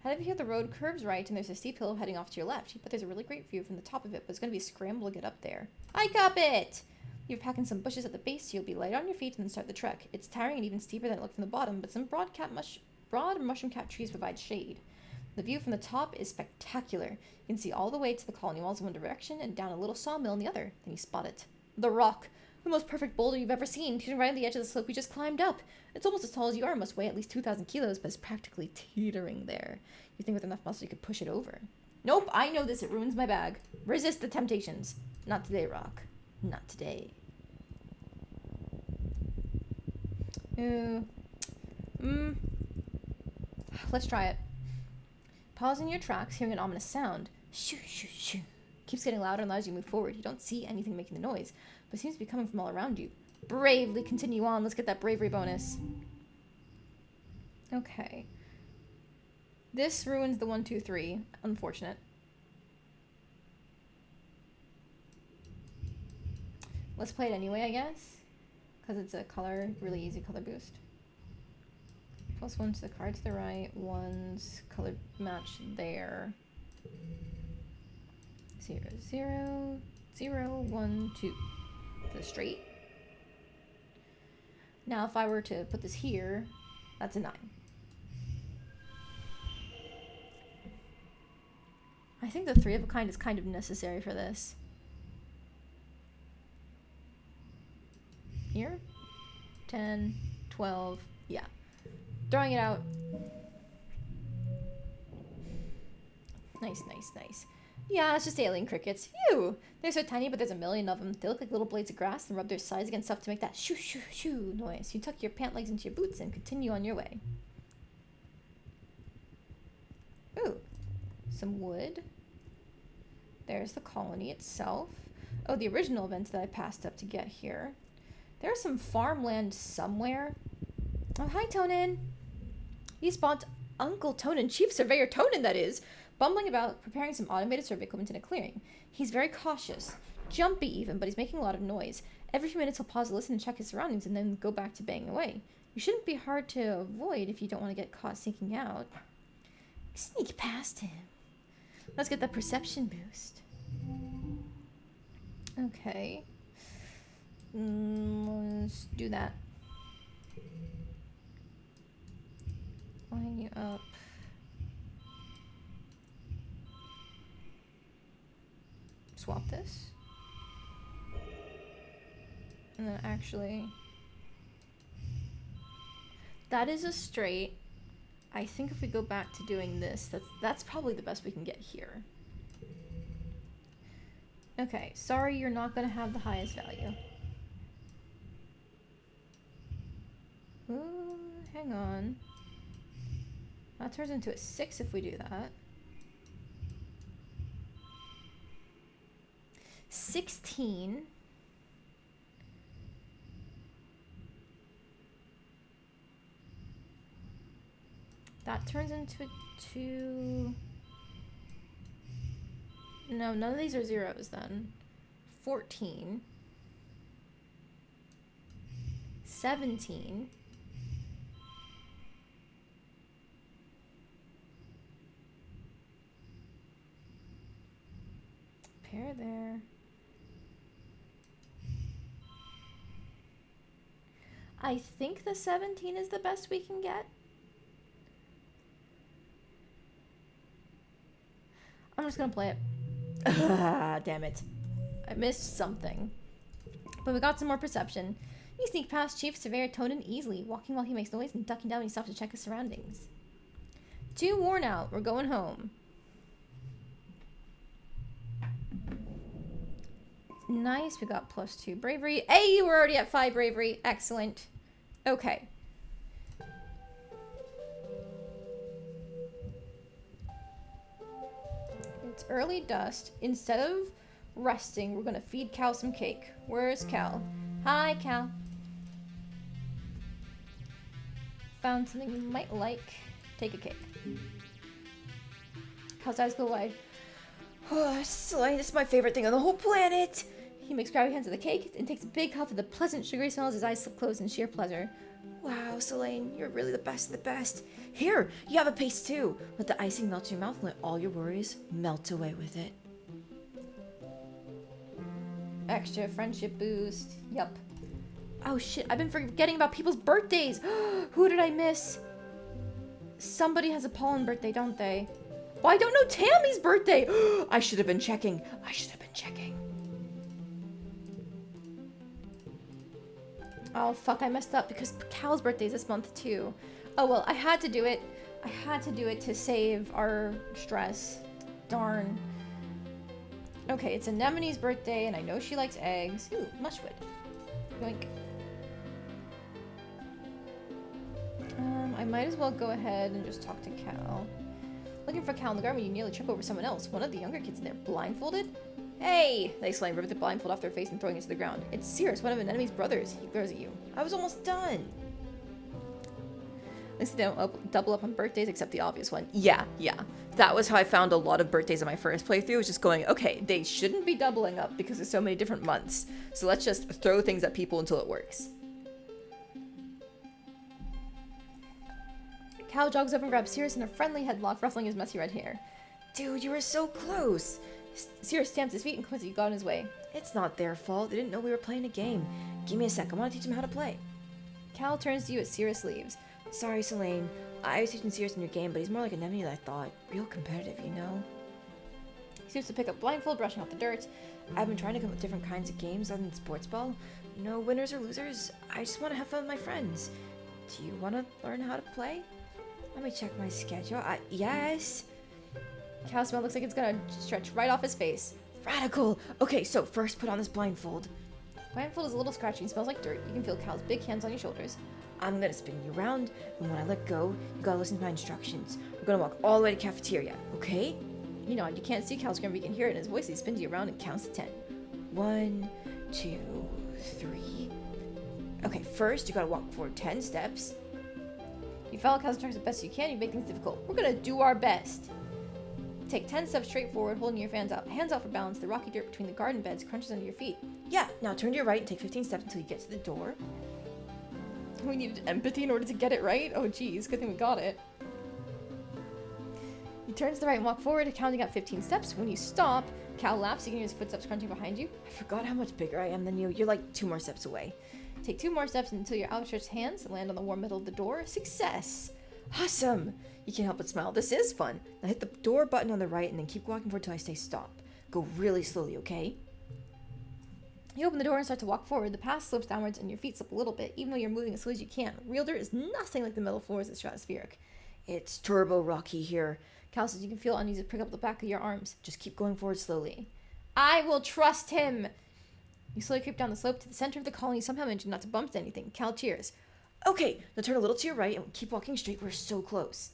[SPEAKER 1] Head over here, the road curves right, and there's a steep hill heading off to your left. But there's a really great view from the top of it, but it's going to be a scramble to get up there. Hike up it! You're packing some bushes at the base, so you'll be light on your feet and then start the trek. It's tiring and even steeper than it looked from the bottom, but some broad mushroom-capped trees provide shade. The view from the top is spectacular. You can see all the way to the colony walls in one direction and down a little sawmill in the other. Then you spot it. The rock. The most perfect boulder you've ever seen, teetering right on the edge of the slope we just climbed up. It's almost as tall as you are, must weigh at least 2,000 kilos, but it's practically teetering there. You think with enough muscle you could push it over. Nope, I know this. It ruins my bag. Resist the temptations. Not today, Rock. Not today. Let's try it. Pause in your tracks, hearing an ominous sound. Shoo, shoo, shoo. Keeps getting louder and louder as you move forward. You don't see anything making the noise, but it seems to be coming from all around you. Bravely continue on. Let's get that bravery bonus. Okay. This ruins the 1, 2, 3. Unfortunate. Let's play it anyway, I guess. Because it's a color, really easy color boost. +1 to the card to the right. 1's color match there. 0, 0, 0, 1, 2. For the straight. Now if I were to put this here, that's a 9. I think the 3 of a kind is kind of necessary for this. Here? 10, 12, yeah. Throwing it out. Nice, nice, nice. Yeah, it's just alien crickets. Phew! They're so tiny, but there's a million of them. They look like little blades of grass and rub their sides against stuff to make that shoo, shoo, shoo noise. You tuck your pant legs into your boots and continue on your way. Ooh. Some wood. There's the colony itself. Oh, the original event that I passed up to get here. There's some farmland somewhere. Oh, hi, Tonin. You spot Uncle Tonin, Chief Surveyor Tonin, that is, bumbling about, preparing some automated survey equipment in a clearing. He's very cautious, jumpy even, but he's making a lot of noise. Every few minutes he'll pause to listen and check his surroundings and then go back to banging away. You shouldn't be hard to avoid if you don't want to get caught sneaking out. Sneak past him. Let's get that perception boost. Okay. Let's do that. Line you up. Swap this. And then actually... That is a straight. I think if we go back to doing this, that's probably the best we can get here. Okay, sorry you're not going to have the highest value. Ooh, hang on. That turns into a 6 if we do that. 16. That turns into a 2. No, none of these are zeros then. 14. 17. Pair there. I think the 17 is the best we can get. I'm just gonna play it.
[SPEAKER 2] Damn it.
[SPEAKER 1] I missed something. But we got some more perception. You sneak past Chief Surveyor Tonin easily, walking while he makes noise and ducking down when he stops to check his surroundings. Too worn out. We're going home. Nice. We got +2 bravery. Hey, we're already at 5 bravery. Excellent. Okay. It's early dusk. Instead of resting, we're gonna feed Cal some cake. Where's Cal? Hi, Cal. Found something you might like. Take a cake. Cal's eyes go wide.
[SPEAKER 2] Oh, Selene, this is my favorite thing on the whole planet.
[SPEAKER 1] He makes grabby hands of the cake and takes a big huff of the pleasant sugary smell as his eyes slip closed in sheer pleasure.
[SPEAKER 2] Wow, Selene, you're really the best of the best. Here, you have a piece too. Let the icing melt in your mouth and let all your worries melt away with it.
[SPEAKER 1] Extra friendship boost. Yup. Oh shit, I've been forgetting about people's birthdays. Who did I miss? Somebody has a pollen birthday, don't they? Oh, I don't know Tammy's birthday.
[SPEAKER 2] I should have been checking. I should have been checking.
[SPEAKER 1] Oh fuck, I messed up because Cal's birthday is this month too. Oh well, I had to do it. I had to do it to save our stress. Darn. Okay, it's Anemone's birthday and I know she likes eggs. Ooh, mushwood. Yoink. I might as well go ahead and just talk to Cal. Looking for Cal in the garden when you nearly trip over someone else. One of the younger kids in there, blindfolded. Hey! They exclaim, ripping the blindfold off their face and throwing it to the ground. It's Cirrus, one of Anemone's brothers. He glares at you.
[SPEAKER 2] I was almost done.
[SPEAKER 1] At least they don't double up on birthdays except the obvious one.
[SPEAKER 2] Yeah. That was how I found a lot of birthdays in my first playthrough, was just going, okay, they shouldn't be doubling up because there's so many different months. So let's just throw things at people until it works.
[SPEAKER 1] Cal jogs over and grabs Cirrus in a friendly headlock, ruffling his messy red hair.
[SPEAKER 2] Dude, you were so close.
[SPEAKER 1] Cirrus stamps his feet and quickly got in his way.
[SPEAKER 2] It's not their fault. They didn't know we were playing a game. Give me a sec. I want to teach them how to play.
[SPEAKER 1] Cal turns to you as Cirrus leaves.
[SPEAKER 2] Sorry, Selene. I was teaching Cirrus in your game, but he's more like an enemy than I thought. Real competitive, you know?
[SPEAKER 1] He seems to pick up blindfold, brushing off the dirt.
[SPEAKER 2] I've been trying to come up with different kinds of games other than sports ball. No winners or losers. I just want to have fun with my friends. Do you want to learn how to play? Let me check my schedule. Yes.
[SPEAKER 1] Cal's smile looks like it's gonna stretch right off his face.
[SPEAKER 2] Radical. Okay, so first put on this blindfold.
[SPEAKER 1] Blindfold is a little scratchy and smells like dirt. You can feel Cal's big hands on your shoulders.
[SPEAKER 2] I'm gonna spin you around, and when I let go, you gotta listen to my instructions. We're gonna walk all the way to cafeteria, okay?
[SPEAKER 1] You know, you can't see Cal's grin, but you can hear it in his voice. He spins you around and counts to 10.
[SPEAKER 2] 1, 2, 3. Okay, first you gotta walk forward 10 steps.
[SPEAKER 1] You follow Cal's instructions as best you can. You make things difficult. We're gonna do our best. Take 10 steps straight forward, holding your hands out for balance. The rocky dirt between the garden beds crunches under your feet.
[SPEAKER 2] Yeah, now turn to your right and take 15 steps until you get to the door.
[SPEAKER 1] We needed empathy in order to get it right? Oh geez, good thing we got it. You You turn to the right and walk forward, counting up 15 steps. When you stop, Cal laughs, you can hear his footsteps crunching behind you.
[SPEAKER 2] I forgot how much bigger I am than you. You're like 2 more steps away.
[SPEAKER 1] Take 2 more steps until your outstretched hands land on the warm middle of the door. Success!
[SPEAKER 2] Awesome! You can't help but smile. This is fun. Now hit the door button on the right and then keep walking forward till I say stop. Go really slowly, okay?
[SPEAKER 1] You open the door and start to walk forward. The path slopes downwards and your feet slip a little bit, even though you're moving as slowly as you can. Real dirt is nothing like the metal floors of Stratospheric.
[SPEAKER 2] It's turbo rocky here.
[SPEAKER 1] Cal says you can feel uneasy prick up the back of your arms.
[SPEAKER 2] Just keep going forward slowly.
[SPEAKER 1] I will trust him! You slowly creep down the slope to the center of the colony, somehow managing not to bump into anything. Cal cheers.
[SPEAKER 2] Okay, now turn a little to your right and keep walking straight. We're so close.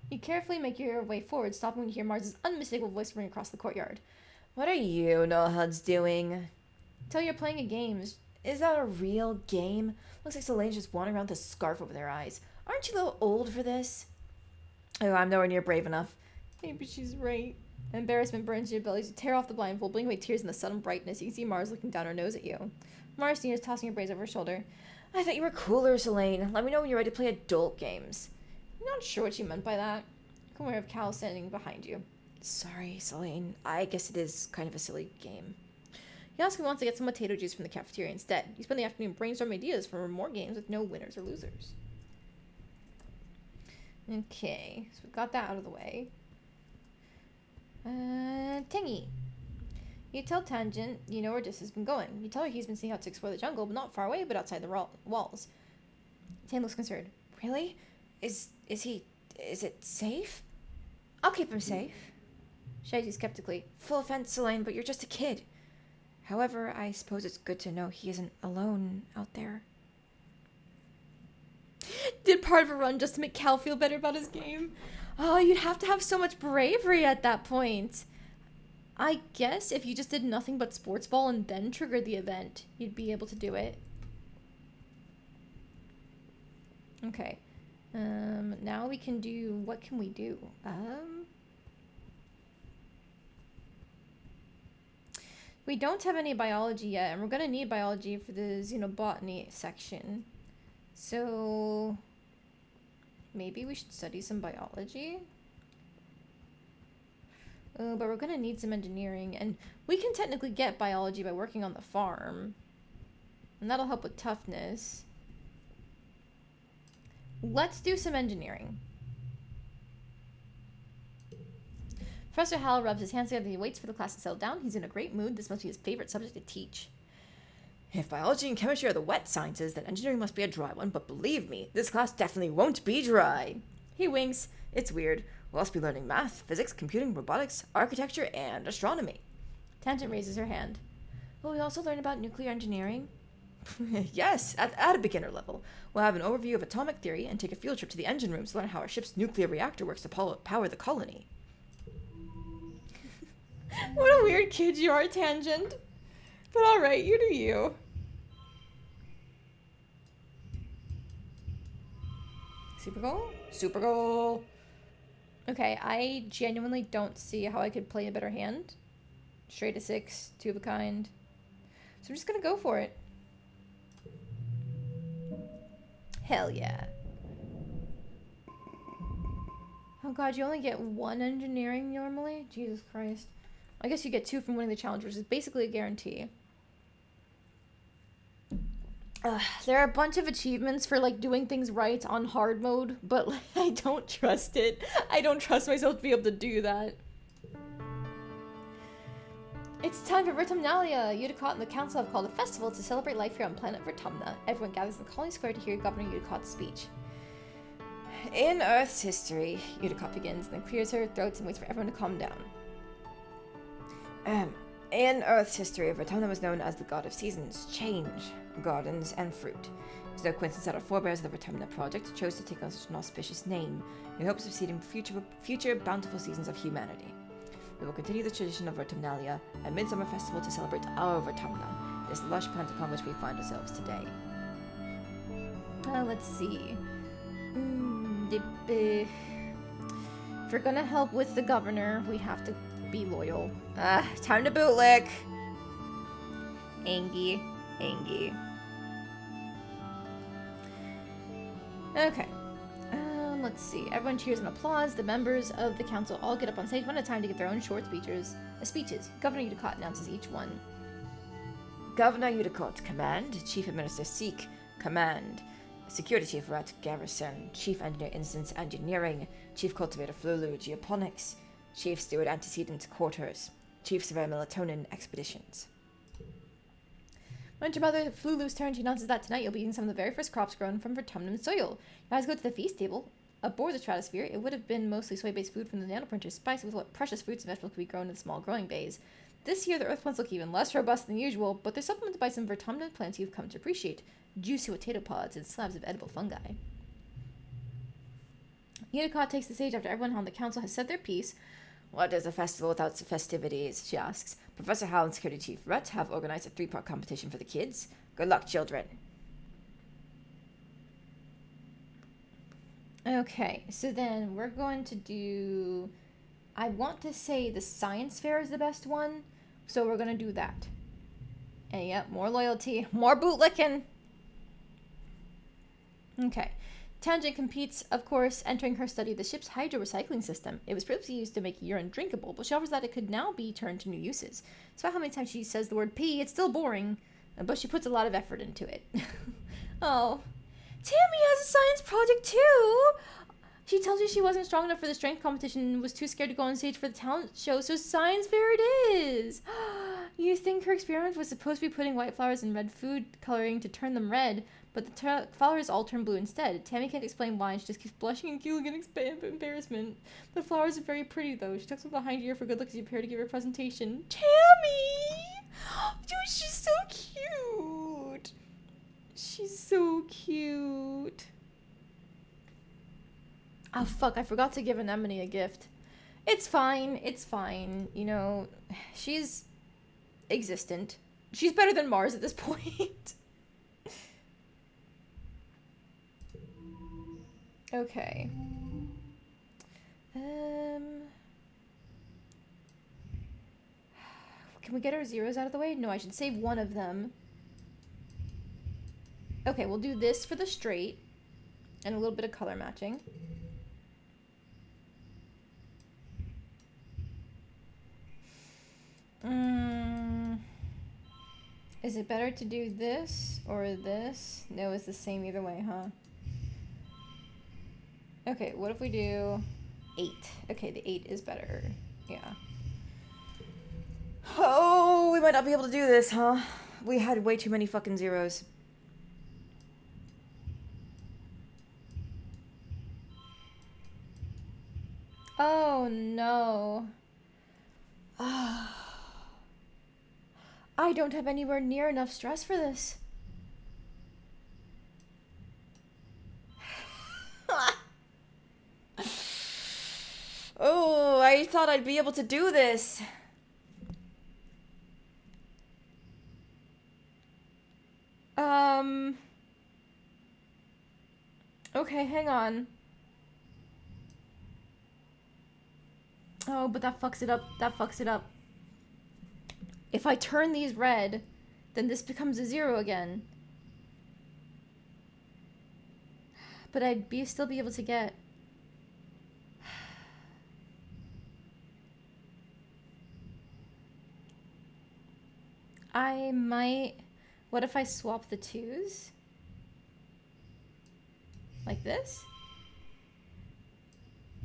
[SPEAKER 1] You carefully make your way forward, stopping when you hear Mars's unmistakable voice ring across the courtyard.
[SPEAKER 2] What are you nutheads doing?
[SPEAKER 1] Tell you're playing a game.
[SPEAKER 2] Is that a real game? Looks like Selene's just wandering around with a scarf over their eyes. Aren't you a little old for this? Oh, I'm nowhere near brave enough.
[SPEAKER 1] Maybe she's right. Embarrassment burns your belly. You tear off the blindfold, blink away tears in the sudden brightness. You can see Mars looking down her nose at you. Mars sneers, tossing her braids over her shoulder.
[SPEAKER 2] I thought you were cooler, Selene. Let me know when you're ready to play adult games.
[SPEAKER 1] I'm not sure what she meant by that. You can aware of Cal standing behind you.
[SPEAKER 2] Sorry, Selene. I guess it is kind of a silly game.
[SPEAKER 1] He also wants to get some potato juice from the cafeteria instead. You spend the afternoon brainstorming ideas for more games with no winners or losers. Okay, so we got that out of the way. Tingy. You tell Tangent you know where Dis has been going. You tell her he's been seeing out to explore the jungle, but not far away, but outside the walls. Tang looks concerned.
[SPEAKER 2] Really? Is it safe? I'll keep him safe.
[SPEAKER 1] Shazy skeptically.
[SPEAKER 2] Full offense, Selene, but you're just a kid. However, I suppose it's good to know he isn't alone out there.
[SPEAKER 1] Did part of a run just to make Cal feel better about his game. Oh, you'd have to have so much bravery at that point. I guess if you just did nothing but sports ball and then triggered the event, you'd be able to do it. Okay. Now we can do... What can we do? We don't have any biology yet, and we're going to need biology for the xenobotany section. So... maybe we should study some biology? But we're going to need some engineering, and we can technically get biology by working on the farm. And that'll help with toughness. Let's do some engineering. Professor Hal rubs his hands together. He waits for the class to settle down. He's in a great mood. This must be his favorite subject to teach.
[SPEAKER 2] If biology and chemistry are the wet sciences, then engineering must be a dry one. But believe me, this class definitely won't be dry. He winks. It's weird. We'll also be learning math, physics, computing, robotics, architecture, and astronomy.
[SPEAKER 1] Tangent raises her hand.
[SPEAKER 2] Will we also learn about nuclear engineering? Yes, at a beginner level. We'll have an overview of atomic theory and take a field trip to the engine rooms to learn how our ship's nuclear reactor works to power the colony.
[SPEAKER 1] What a weird kid you are, Tangent. But alright, you do you. Super goal? Super goal. Okay, I genuinely don't see how I could play a better hand. Straight to 6, 2 of a kind. So I'm just gonna go for it. Hell yeah. Oh god, you only get 1 engineering normally? Jesus Christ. I guess you get 2 from winning the challenge, which is basically a guarantee. There are a bunch of achievements for like doing things right on hard mode, but like, I don't trust it. I don't trust myself to be able to do that. It's time for Vertumnalia! Udicott and the council have called a festival to celebrate life here on planet Vertumna. Everyone gathers in the colony square to hear Governor Udicott's speech.
[SPEAKER 2] In Earth's history,
[SPEAKER 1] Udicott begins, then clears her throat and waits for everyone to calm down.
[SPEAKER 2] In Earth's history, Vertumna was known as the god of seasons, change, gardens, and fruit. It's no coincidence that our forebears of the Vertumna project chose to take on such an auspicious name in hopes of seeding future bountiful seasons of humanity. We will continue the tradition of Vertumnalia, a midsummer festival to celebrate our Vertumna, this lush planet upon which we find ourselves today.
[SPEAKER 1] Let's see. If we're gonna help with the governor, we have to be loyal.
[SPEAKER 2] Time to bootlick!
[SPEAKER 1] Angie. Let's see. Everyone cheers and applauds. The members of the council all get up on stage one at a time to give their own short speeches. Governor Udicott announces each one.
[SPEAKER 2] Governor Udicott, command. Chief Administrator Seek, command. Security Chief Rat Garrison, Chief Engineer Instance Engineering, Chief Cultivator Flulu Geoponics, Chief Steward Antecedent Quarters, Chief Surveyor Melatonin Expeditions.
[SPEAKER 1] When it's your mother Flulu's turn, she announces that tonight you'll be eating some of the very first crops grown from Vertumnum soil. You guys go to the feast table. Aboard the stratosphere, it would have been mostly soy-based food from the nanoprinter, spiced with what precious fruits and vegetables could be grown in small growing bays. This year, the earth plants look even less robust than usual, but they're supplemented by some Vertumnum plants you've come to appreciate. Juicy potato pods and slabs of edible fungi. Udicott takes the stage after everyone on the council has said their piece.
[SPEAKER 2] What is a festival without festivities? She asks. Professor Hal and Security Chief Rhett have organized a 3-part competition for the kids. Good luck, children.
[SPEAKER 1] Okay, so then we're going to do... I want to say the science fair is the best one, so we're going to do that. And yep, more loyalty, more bootlicking. Okay. Tangent competes, of course, entering her study of the ship's hydro-recycling system. It was previously used to make urine drinkable, but she offers that it could now be turned to new uses. So how many times she says the word pee, it's still boring, but she puts a lot of effort into it. Oh. Tammy has a science project too! She tells you she wasn't strong enough for the strength competition and was too scared to go on stage for the talent show, so science fair it is! You think her experiment was supposed to be putting white flowers in red food coloring to turn them red, but the flowers all turn blue instead. Tammy can't explain why, and she just keeps blushing and giggling in embarrassment. The flowers are very pretty, though. She tucks them behind her ear for good luck as you prepare to give her a presentation. Tammy! Dude, she's so cute! She's so cute. Oh, fuck, I forgot to give Anemone a gift. It's fine, it's fine. You know, she's existent. She's better than Mars at this point. Okay. Can we get our zeros out of the way? No, I should save one of them. Okay, we'll do this for the straight. And a little bit of color matching. Is it better to do this or this? No, it's the same either way, huh? Okay, what if we do 8? Okay, the 8 is better. Yeah.
[SPEAKER 2] Oh, we might not be able to do this, huh? We had way too many fucking zeros.
[SPEAKER 1] Oh, no. I don't have anywhere near enough stress for this.
[SPEAKER 2] Oh, I thought I'd be able to do this.
[SPEAKER 1] Okay, hang on. Oh, but that fucks it up. That fucks it up. If I turn these red, then this becomes a 0 again. But I'd still be able to get... I might... What if I swap the 2s? Like this?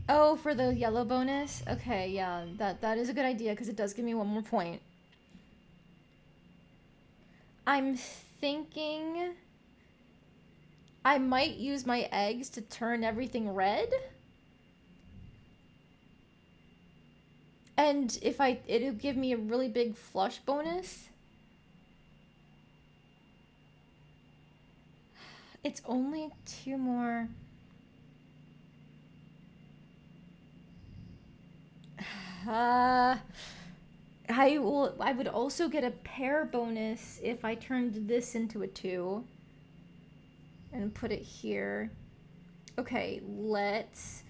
[SPEAKER 1] Oh, for the yellow bonus? Okay, yeah, that is a good idea because it does give me 1 more point. I'm thinking I might use my eggs to turn everything red. And if it'll give me a really big flush bonus. It's only 2 more. I would also get a pair bonus if I turned this into a 2 and put it here. Okay, let's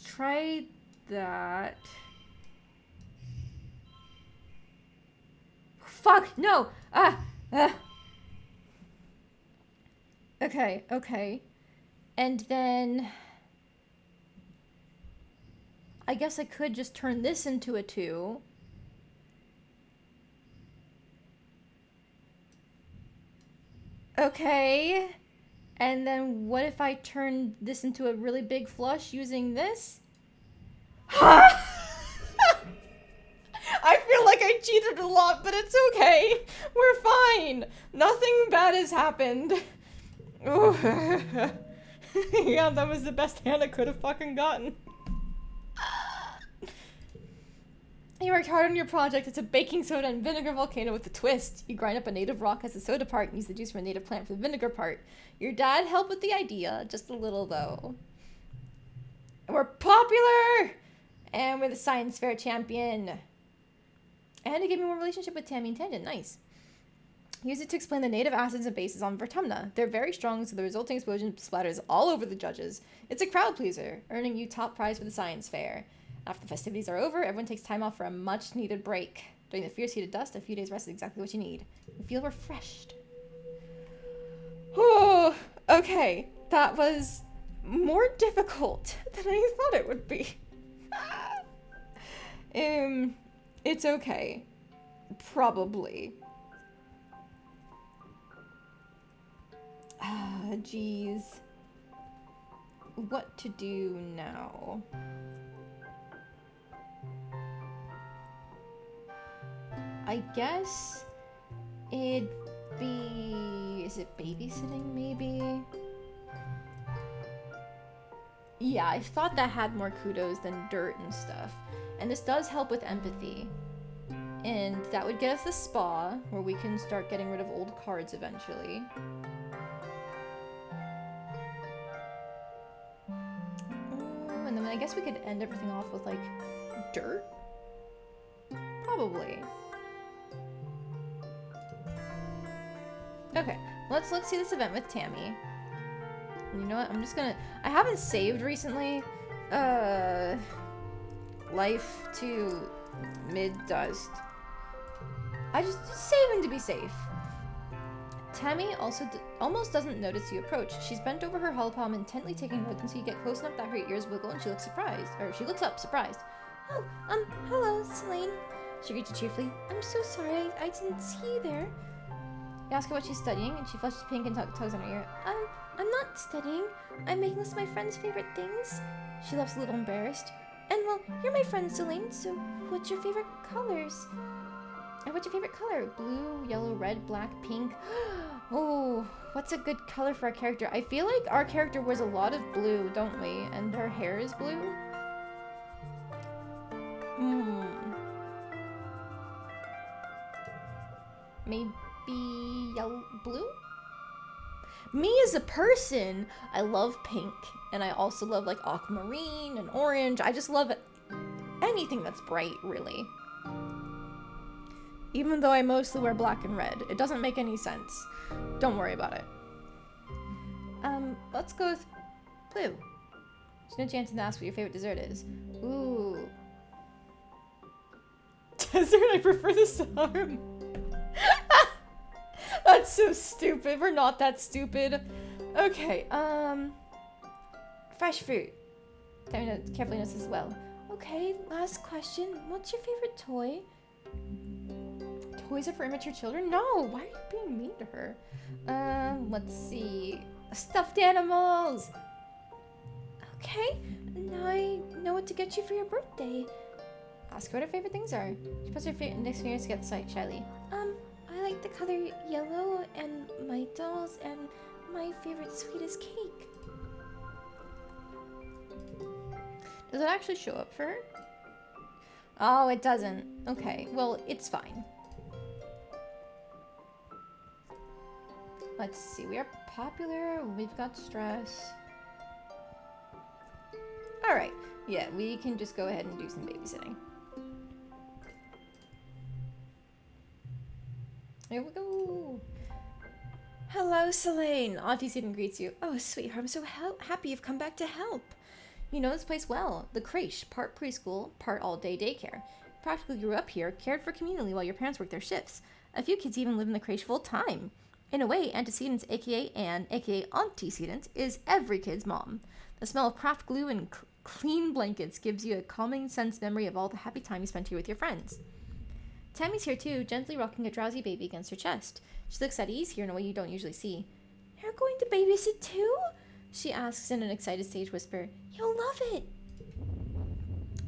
[SPEAKER 1] try that. Fuck, no. Okay. And then I guess I could just turn this into a 2. Okay. And then what if I turn this into a really big flush using this? I feel like I cheated a lot, but it's okay. We're fine. Nothing bad has happened. Ooh. Yeah, that was the best hand I could have fucking gotten. You worked hard on your project. It's a baking soda and vinegar volcano with a twist. You grind up a native rock as the soda part and use the juice from a native plant for the vinegar part. Your dad helped with the idea, just a little though. We're popular! And we're the science fair champion. And it gave me more relationship with Tammy and Tangent. Nice. Use it to explain the native acids and bases on Vertumna. They're very strong, so the resulting explosion splatters all over the judges. It's a crowd pleaser, earning you top prize for the science fair. After the festivities are over, everyone takes time off for a much-needed break. During the fierce heat of dust, a few days rest is exactly what you need. You feel refreshed. Oh, okay. That was more difficult than I thought it would be. It's okay. Probably. Jeez. What to do now? I guess it'd be... Is it babysitting, maybe? Yeah, I thought that had more kudos than dirt and stuff. And this does help with empathy. And that would get us a spa, where we can start getting rid of old cards eventually. And then I guess we could end everything off with, like, dirt? Probably. Okay, let's see this event with Tammy. And you know what? I'm just gonna... I haven't saved recently. Life to mid-dust. I just saving to be safe. Tammy also almost doesn't notice you approach. She's bent over her hull palm, intently taking notes until you get close enough that her ears wiggle and she looks surprised. Or she looks up, surprised.
[SPEAKER 3] Oh, hello, Selene.
[SPEAKER 1] She greets you cheerfully.
[SPEAKER 3] I'm so sorry, I didn't see you there.
[SPEAKER 1] You ask her what she's studying, and she flushes pink and tugs on her ear.
[SPEAKER 3] I'm not studying. I'm making this my friend's favorite things.
[SPEAKER 1] She looks a little embarrassed.
[SPEAKER 3] And well, you're my friend, Selene, so what's your favorite colors?
[SPEAKER 1] And what's your favorite color? Blue, yellow, red, black, pink. Oh, what's a good color for our character? I feel like our character wears a lot of blue, don't we? And her hair is blue? Maybe yellow, blue? Me as a person, I love pink. And I also love like aquamarine and orange. I just love anything that's bright, really. Even though I mostly wear black and red. It doesn't make any sense. Don't worry about it. Let's go with blue. There's no chance to ask what your favorite dessert is. Ooh. Dessert? I prefer the sarm. That's so stupid. We're not that stupid. Okay, fresh fruit. Carefully notes as well.
[SPEAKER 3] Okay, last question. What's your favorite toy?
[SPEAKER 1] Toys are for immature children? No, why are you being mean to her? Let's see. Stuffed animals!
[SPEAKER 3] Okay, now I know what to get you for your birthday.
[SPEAKER 1] Ask her what her favorite things are. She puts her index fingers to get the sight shyly.
[SPEAKER 3] I like the color yellow, and my dolls, and my favorite sweet is cake.
[SPEAKER 1] Does it actually show up for her? Oh, it doesn't. Okay, well, it's fine. Let's see, we are popular, we've got stress. Alright, yeah, we can just go ahead and do some babysitting. Here we go. Hello, Selene. Auntie Seaton greets you.
[SPEAKER 3] Oh, sweetheart, I'm so happy you've come back to help.
[SPEAKER 1] You know this place well. The creche, part preschool, part all-day daycare. Practically grew up here, cared for communally while your parents worked their shifts. A few kids even live in the creche full-time. In a way, antecedents, aka Anne, aka Auntie Sedent, is every kid's mom. The smell of craft glue and clean blankets gives you a calming sense memory of all the happy time you spent here with your friends. Tammy's here too, gently rocking a drowsy baby against her chest. She looks at ease here in a way you don't usually see.
[SPEAKER 3] You're going to babysit too?
[SPEAKER 1] She asks in an excited stage whisper.
[SPEAKER 3] You'll love it.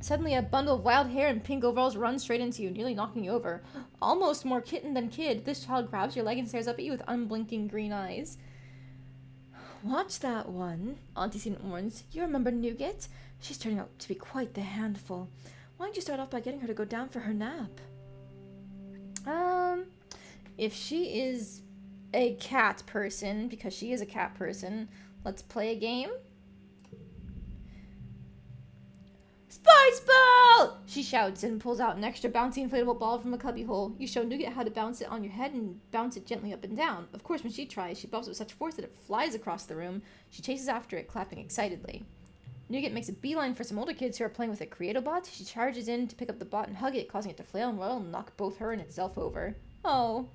[SPEAKER 1] Suddenly, a bundle of wild hair and pink overalls runs straight into you, nearly knocking you over. Almost more kitten than kid, this child grabs your leg and stares up at you with unblinking green eyes.
[SPEAKER 2] Watch that one, Auntie Seaton warns. You remember Nougat? She's turning out to be quite the handful. Why don't you start off by getting her to go down for her nap?
[SPEAKER 1] If she is a cat person, because she is a cat person, let's play a game. Spice Ball! She shouts and pulls out an extra bouncy inflatable ball from a cubbyhole. You show Nougat how to bounce it on your head and bounce it gently up and down. Of course, when she tries, she bumps it with such force that it flies across the room. She chases after it, clapping excitedly. Nougat makes a beeline for some older kids who are playing with a Creatobot. She charges in to pick up the bot and hug it, causing it to flail and roll and knock both her and itself over. Oh.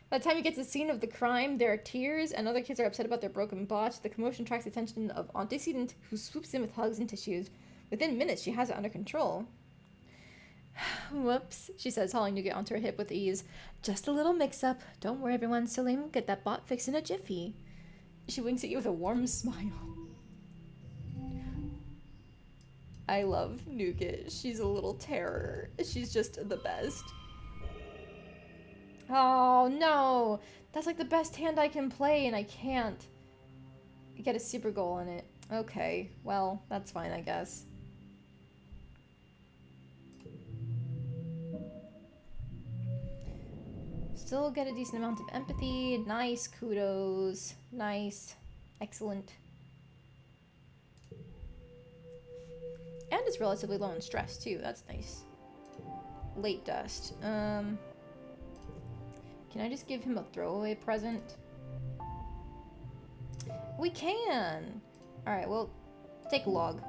[SPEAKER 1] By the time you get to the scene of the crime, there are tears, and other kids are upset about their broken bot. The commotion attracts the attention of Antecedent, who swoops in with hugs and tissues. Within minutes, she has it under control.
[SPEAKER 2] Whoops, she says, hauling Nougat onto her hip with ease. Just a little mix-up. Don't worry, everyone. Salim will get that bot fixed in a jiffy.
[SPEAKER 1] She winks at you with a warm smile. I love Nougat. She's a little terror. She's just the best. Oh, no. That's like the best hand I can play, and I can't get a super goal in it. Okay, well, that's fine, I guess. Still get a decent amount of empathy. Nice, kudos. Nice. Excellent. And it's relatively low in stress, too. That's nice. Late dust. Can I just give him a throwaway present? We can! Alright, well, take a log.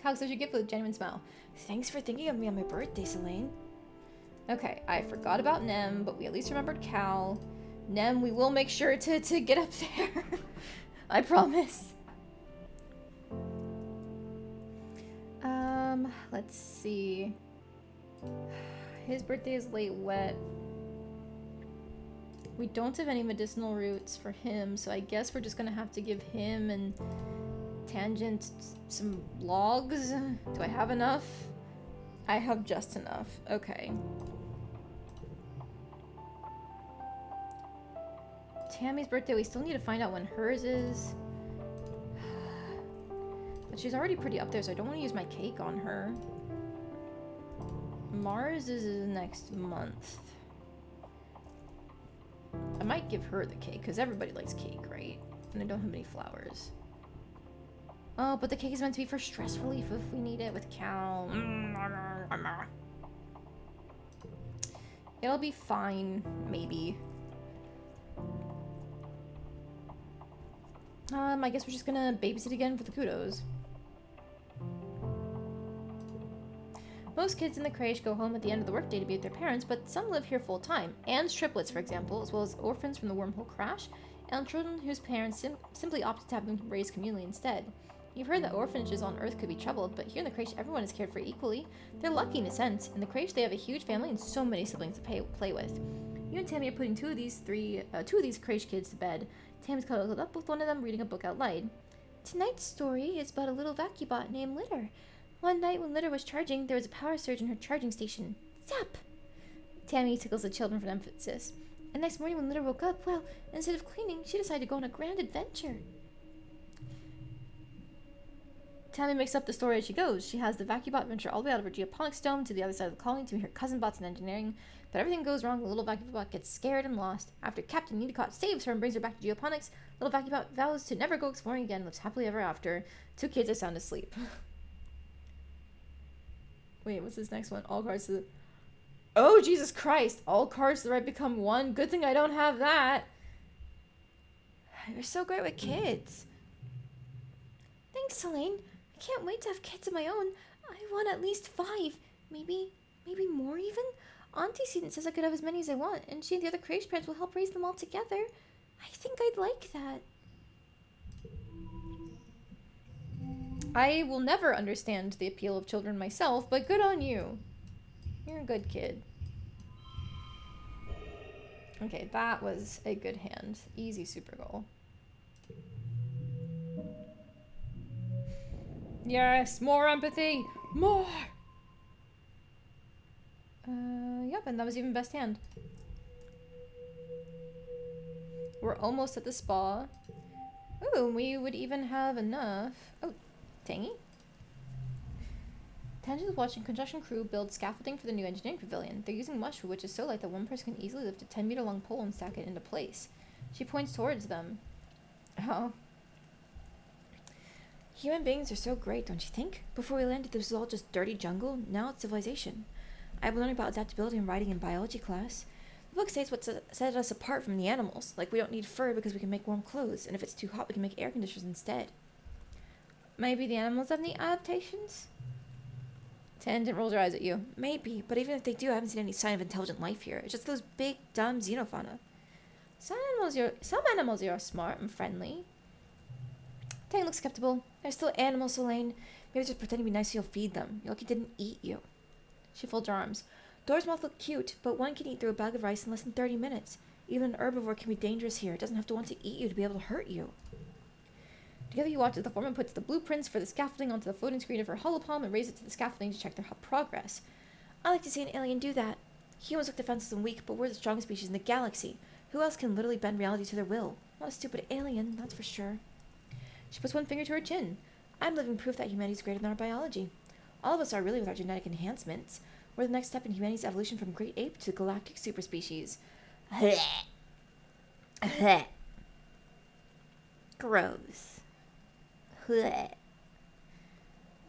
[SPEAKER 1] Cal accepts your gift with a genuine smile.
[SPEAKER 2] Thanks for thinking of me on my birthday, Selene.
[SPEAKER 1] Okay, I forgot about Nem, but we at least remembered Cal. Nem, we will make sure to get up there. I promise. Let's see. His birthday is late wet. We don't have any medicinal roots for him, so I guess we're just gonna have to give him and Tangent some logs. Do I have enough? I have just enough. Okay. Tammy's birthday, we still need to find out when hers is. But she's already pretty up there, so I don't want to use my cake on her. Mars is next month. I might give her the cake, because everybody likes cake, right? And I don't have any flowers. Oh, but the cake is meant to be for stress relief if we need it with Cal. It'll be fine, maybe. I guess we're just gonna babysit again for the kudos. Most kids in the creche go home at the end of the workday to be with their parents, but some live here full time. Anne's triplets, for example, as well as orphans from the wormhole crash, and children whose parents simply opted to have them raised communally instead. You've heard that orphanages on Earth could be troubled, but here in the creche, everyone is cared for equally. They're lucky in a sense. In the creche, they have a huge family and so many siblings to play with. You and Tammy are putting two of these creche kids to bed. Tammy's cuddled up with one of them, reading a book out loud.
[SPEAKER 3] Tonight's story is about a little vacuubot named Litter. One night when Litter was charging, there was a power surge in her charging station. Zap! Tammy tickles the children for emphasis. And next morning when Litter woke up, well, instead of cleaning, she decided to go on a grand adventure.
[SPEAKER 1] Tammy makes up the story as she goes. She has the vacuubot adventure all the way out of her geoponics dome to the other side of the colony to meet her cousin bots in engineering. But everything goes wrong. The little vacuubot gets scared and lost. After Captain Needicott saves her and brings her back to geoponics, little vacuubot vows to never go exploring again and lives happily ever after. Two kids are sound asleep. Wait, what's this next one? All cards to the... Oh, Jesus Christ! All cards to the right become one. Good thing I don't have that.
[SPEAKER 2] You're so great with kids.
[SPEAKER 3] Thanks, Selene. I can't wait to have kids of my own. I want at least 5. Maybe more even? Auntie Seaton says I could have as many as I want, and she and the other creche parents will help raise them all together. I think I'd like that.
[SPEAKER 1] I will never understand the appeal of children myself, but good on you. You're a good kid. Okay, that was a good hand. Easy super goal. Yes, more empathy! More! Yep, and that was even best hand. We're almost at the spa. Ooh, we would even have enough. Oh, tangy. Tangent is watching construction crew build scaffolding for the new engineering pavilion. They're using mushroom, which is so light that one person can easily lift a 10-meter long pole and stack it into place. She points towards them. Oh.
[SPEAKER 2] Human beings are so great, don't you think? Before we landed, this was all just dirty jungle. Now it's civilization. I've been learning about adaptability and writing in biology class. The book says what set us apart from the animals. Like, we don't need fur because we can make warm clothes, and if it's too hot, we can make air conditioners instead.
[SPEAKER 1] Maybe the animals have any adaptations? Tangent rolls her eyes at you.
[SPEAKER 2] Maybe, but even if they do, I haven't seen any sign of intelligent life here. It's just those big, dumb xenofauna.
[SPEAKER 1] Some animals are smart and friendly.
[SPEAKER 2] Tang looks skeptical. They're still animals, Selene. Maybe just pretend to be nice so you'll feed them. You're lucky it didn't eat you. She folds her arms. Dora's mouth looked cute, but one can eat through a bag of rice in less than 30 minutes. Even an herbivore can be dangerous here. It doesn't have to want to eat you to be able to hurt you.
[SPEAKER 1] Together you watch as the foreman puts the blueprints for the scaffolding onto the floating screen of her holopalm and raises it to the scaffolding to check their progress.
[SPEAKER 2] I like to see an alien do that. Humans look defenseless and weak, but we're the strongest species in the galaxy. Who else can literally bend reality to their will? Not a stupid alien, that's for sure.
[SPEAKER 1] She puts one finger to her chin.
[SPEAKER 2] I'm living proof that humanity is greater than our biology. All of us are really with our genetic enhancements. We're the next step in humanity's evolution from great ape to galactic superspecies. Gross.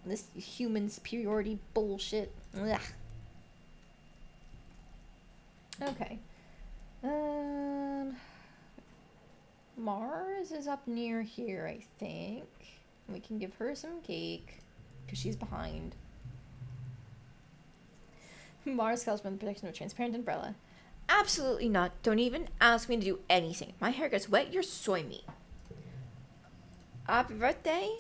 [SPEAKER 1] This human superiority bullshit. Ugh. Okay. Mars is up near here, I think. We can give her some cake, because she's behind. Mars calls for the protection of a transparent umbrella.
[SPEAKER 2] Absolutely not. Don't even ask me to do anything. My hair gets wet, you're soy meat. Happy birthday?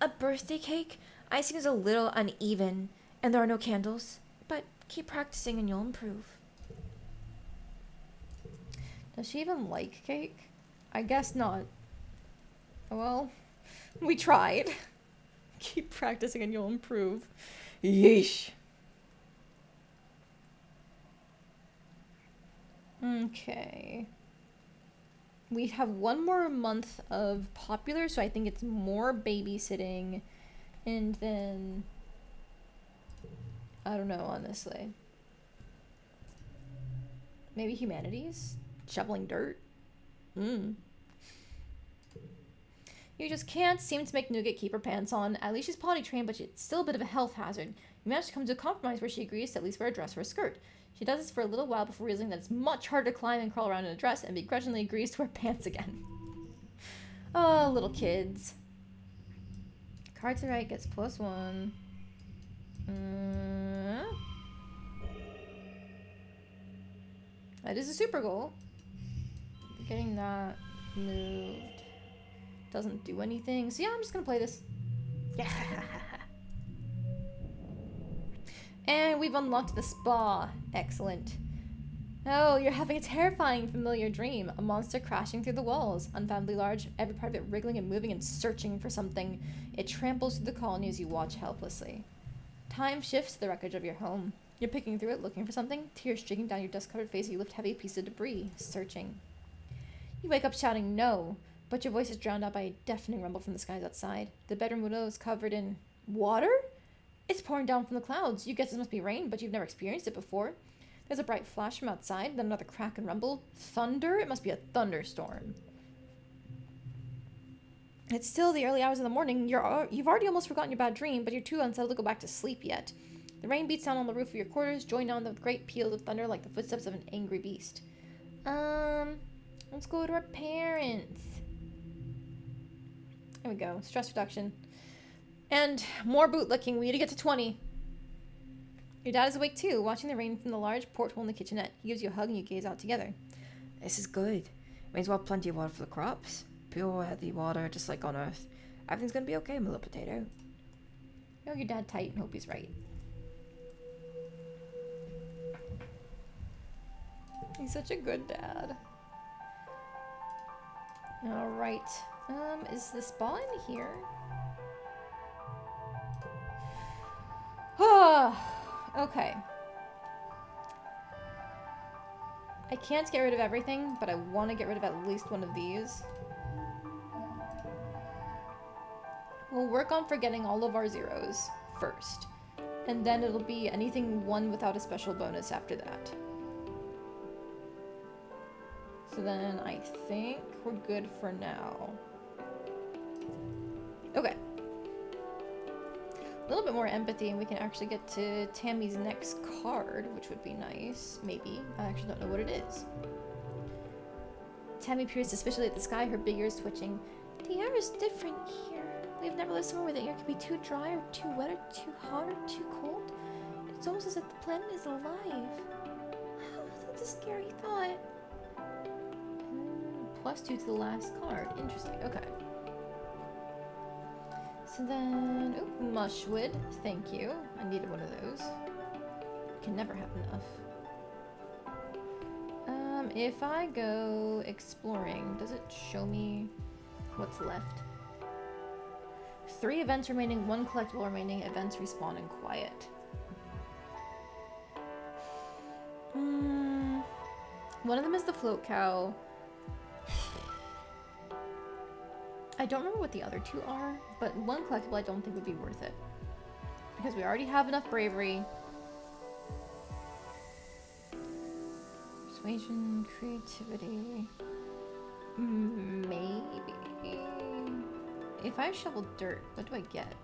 [SPEAKER 2] A birthday cake? Icing is a little uneven, and there are no candles. But keep practicing and you'll improve.
[SPEAKER 1] Does she even like cake? I guess not. Well, we tried. Keep practicing and you'll improve.
[SPEAKER 2] Yeesh.
[SPEAKER 1] Okay. We have one more month of popular, so I think it's more babysitting. And then... I don't know, honestly. Maybe humanities? Shoveling dirt? You just can't seem to make Nougat keep her pants on. At least she's potty trained, but it's still a bit of a health hazard. You manage to come to a compromise where she agrees to at least wear a dress or a skirt. She does this for a little while before realizing that it's much harder to climb and crawl around in a dress, and begrudgingly agrees to wear pants again. Oh, little kids. Card to right gets +1. That is a super goal. Getting that moved doesn't do anything. So yeah, I'm just gonna play this. Yeah. And we've unlocked the spa. Excellent. Oh, you're having a terrifying familiar dream. A monster crashing through the walls. Unfathomably large, every part of it wriggling and moving and searching for something. It tramples through the colony as you watch helplessly. Time shifts to the wreckage of your home. You're picking through it, looking for something. Tears streaking down your dust-covered face as you lift heavy pieces of debris, searching. You wake up shouting no, but your voice is drowned out by a deafening rumble from the skies outside. The bedroom window is covered in water? It's pouring down from the clouds. You guess it must be rain, but you've never experienced it before. There's a bright flash from outside, then another crack and rumble. Thunder? It must be a thunderstorm. It's still the early hours of the morning. You've already almost forgotten your bad dream, but you're too unsettled to go back to sleep yet. The rain beats down on the roof of your quarters, joined down with great peals of thunder like the footsteps of an angry beast. Let's go to our parents. There we go. Stress reduction. And more bootlicking. We need to get to 20. Your dad is awake too, watching the rain from the large porthole in the kitchenette. He gives you a hug and you gaze out together.
[SPEAKER 2] This is good. Means we'll have plenty of water for the crops. pure, healthy water, just like on Earth. Everything's gonna be okay, my little potato.
[SPEAKER 1] Know your dad tight and hope he's right. He's such a good dad. Alright. Is the spa in here? Okay. I can't get rid of everything, but I want to get rid of at least one of these. We'll work on forgetting all of our zeros first. And then it'll be anything 1 without a special bonus after that. So then I think we're good for now. Okay. A little bit more empathy and we can actually get to Tammy's next card, which would be nice. Maybe. I actually don't know what it is. Tammy peers suspiciously at the sky, her big ears twitching. The air is different here. We've never lived somewhere where the air can be too dry or too wet or too hot or too cold. It's almost as if the planet is alive. That's a scary thought. +2 to the last card. Interesting. Okay. So then, oh, mushwood. Thank you. I needed one of those. Can never have enough. If I go exploring, does it show me what's left? 3 events remaining, 1 collectible remaining. Events respawn in quiet. One of them is the float cow. I don't remember what the other 2 are, but 1 collectible I don't think would be worth it. Because we already have enough bravery. Persuasion, creativity. Maybe. If I shovel dirt, what do I get?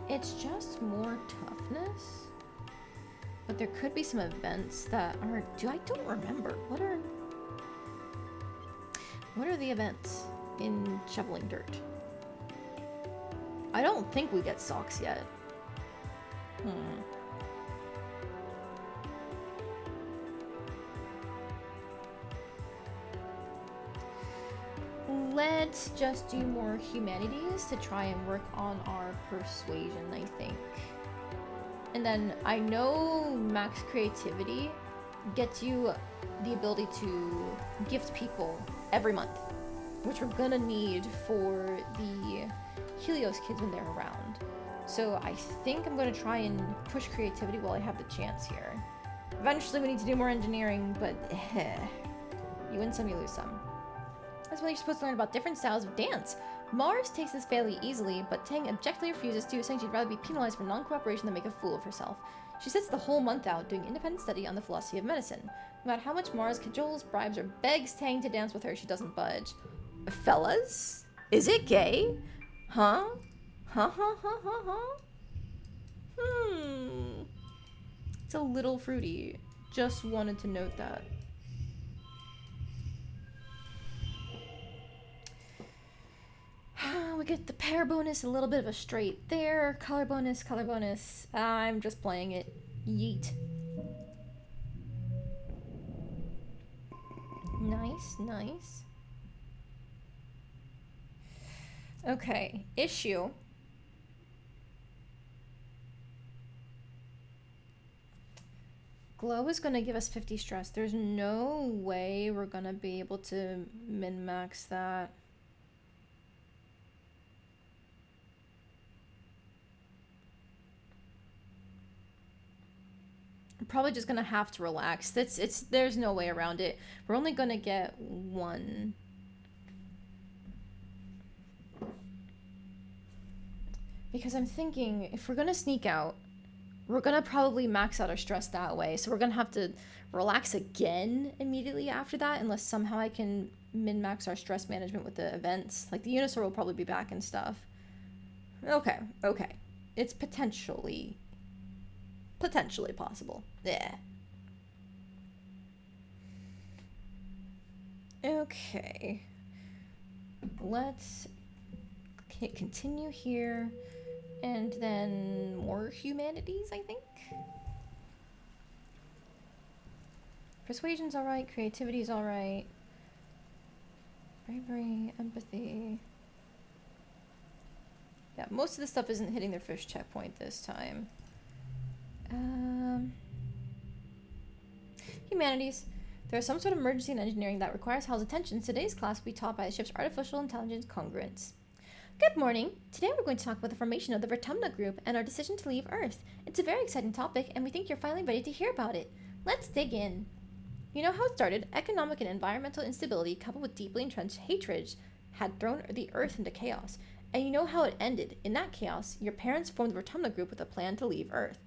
[SPEAKER 1] It's just more toughness. But there could be some events that are... I don't remember. What are the events in shoveling dirt? I don't think we get socks yet. Let's just do more humanities to try and work on our persuasion, I think. And then I know max creativity gets you the ability to gift people every month, which we're gonna need for the Helios kids when they're around. So I think I'm gonna try and push creativity while I have the chance here. Eventually we need to do more engineering, but you win some, you lose some. That's why you're supposed to learn about different styles of dance. Mars takes this fairly easily, but Tang objectively refuses to, saying she'd rather be penalized for non-cooperation than make a fool of herself. She sits the whole month out doing independent study on the philosophy of medicine. No matter how much Mars cajoles, bribes, or begs Tang to dance with her, she doesn't budge.
[SPEAKER 2] Fellas? Is it gay? Huh? Huh?
[SPEAKER 1] It's a little fruity. Just wanted to note that. We get the pair bonus, a little bit of a straight there. Color bonus, color bonus. I'm just playing it. Yeet. Nice, nice. Okay, issue. Glow is gonna give us 50 stress. There's no way we're gonna be able to min-max that. I'm probably just gonna have to relax. There's no way around it. We're only gonna get 1. Because I'm thinking, if we're gonna sneak out, we're gonna probably max out our stress that way. So we're gonna have to relax again immediately after that, unless somehow I can min-max our stress management with the events. Like the Unisaur will probably be back and stuff. Okay. It's potentially possible. Yeah. Okay. Let's continue here. And then more humanities, I think. Persuasion's alright, creativity's alright. Bravery, empathy. Yeah, most of the stuff isn't hitting their first checkpoint this time. Humanities. There is some sort of emergency in engineering that requires Hal's attention. Today's class will be taught by the ship's artificial intelligence congruence. Good morning. Today we're going to talk about the formation of the Vertumna group and our decision to leave Earth. It's a very exciting topic, and we think you're finally ready to hear about it. Let's dig in. You know how it started? Economic and environmental instability, coupled with deeply entrenched hatred, had thrown the Earth into chaos. And you know how it ended. In that chaos, your parents formed the Vertumna group with a plan to leave Earth.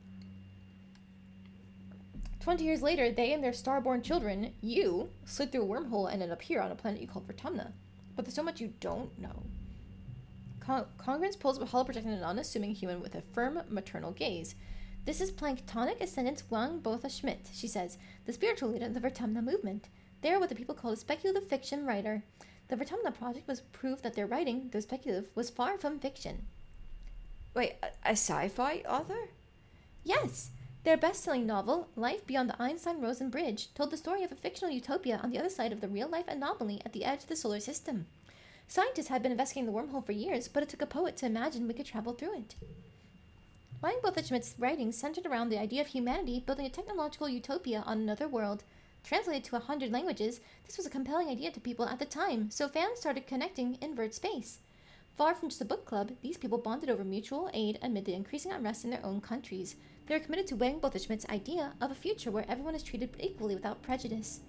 [SPEAKER 1] 20 years later, they and their star-born children, you, slid through a wormhole and ended up here on a planet you call Vertumna. But there's so much you don't know. Congruence pulls up a hollow-projecting and unassuming human with a firm maternal gaze. This is planktonic ascendant Wang Botha Schmidt, she says, the spiritual leader of the Vertumna movement. They are what the people call a speculative fiction writer. The Vertumna project was proof that their writing, though speculative, was far from fiction.
[SPEAKER 2] Wait, a sci-fi author?
[SPEAKER 3] Yes. Their best-selling novel, Life Beyond the Einstein-Rosen Bridge, told the story of a fictional utopia on the other side of the real-life anomaly at the edge of the solar system. Scientists had been investigating the wormhole for years, but it took a poet to imagine we could travel through it. Wang Botha Schmidt's writings centered around the idea of humanity building a technological utopia on another world. Translated to 100 languages, this was a compelling idea to people at the time, so fans started connecting in vert space. Far from just a book club, these people bonded over mutual aid amid the increasing unrest in their own countries. They were committed to Wang Botha Schmidt's idea of a future where everyone is treated equally without prejudice.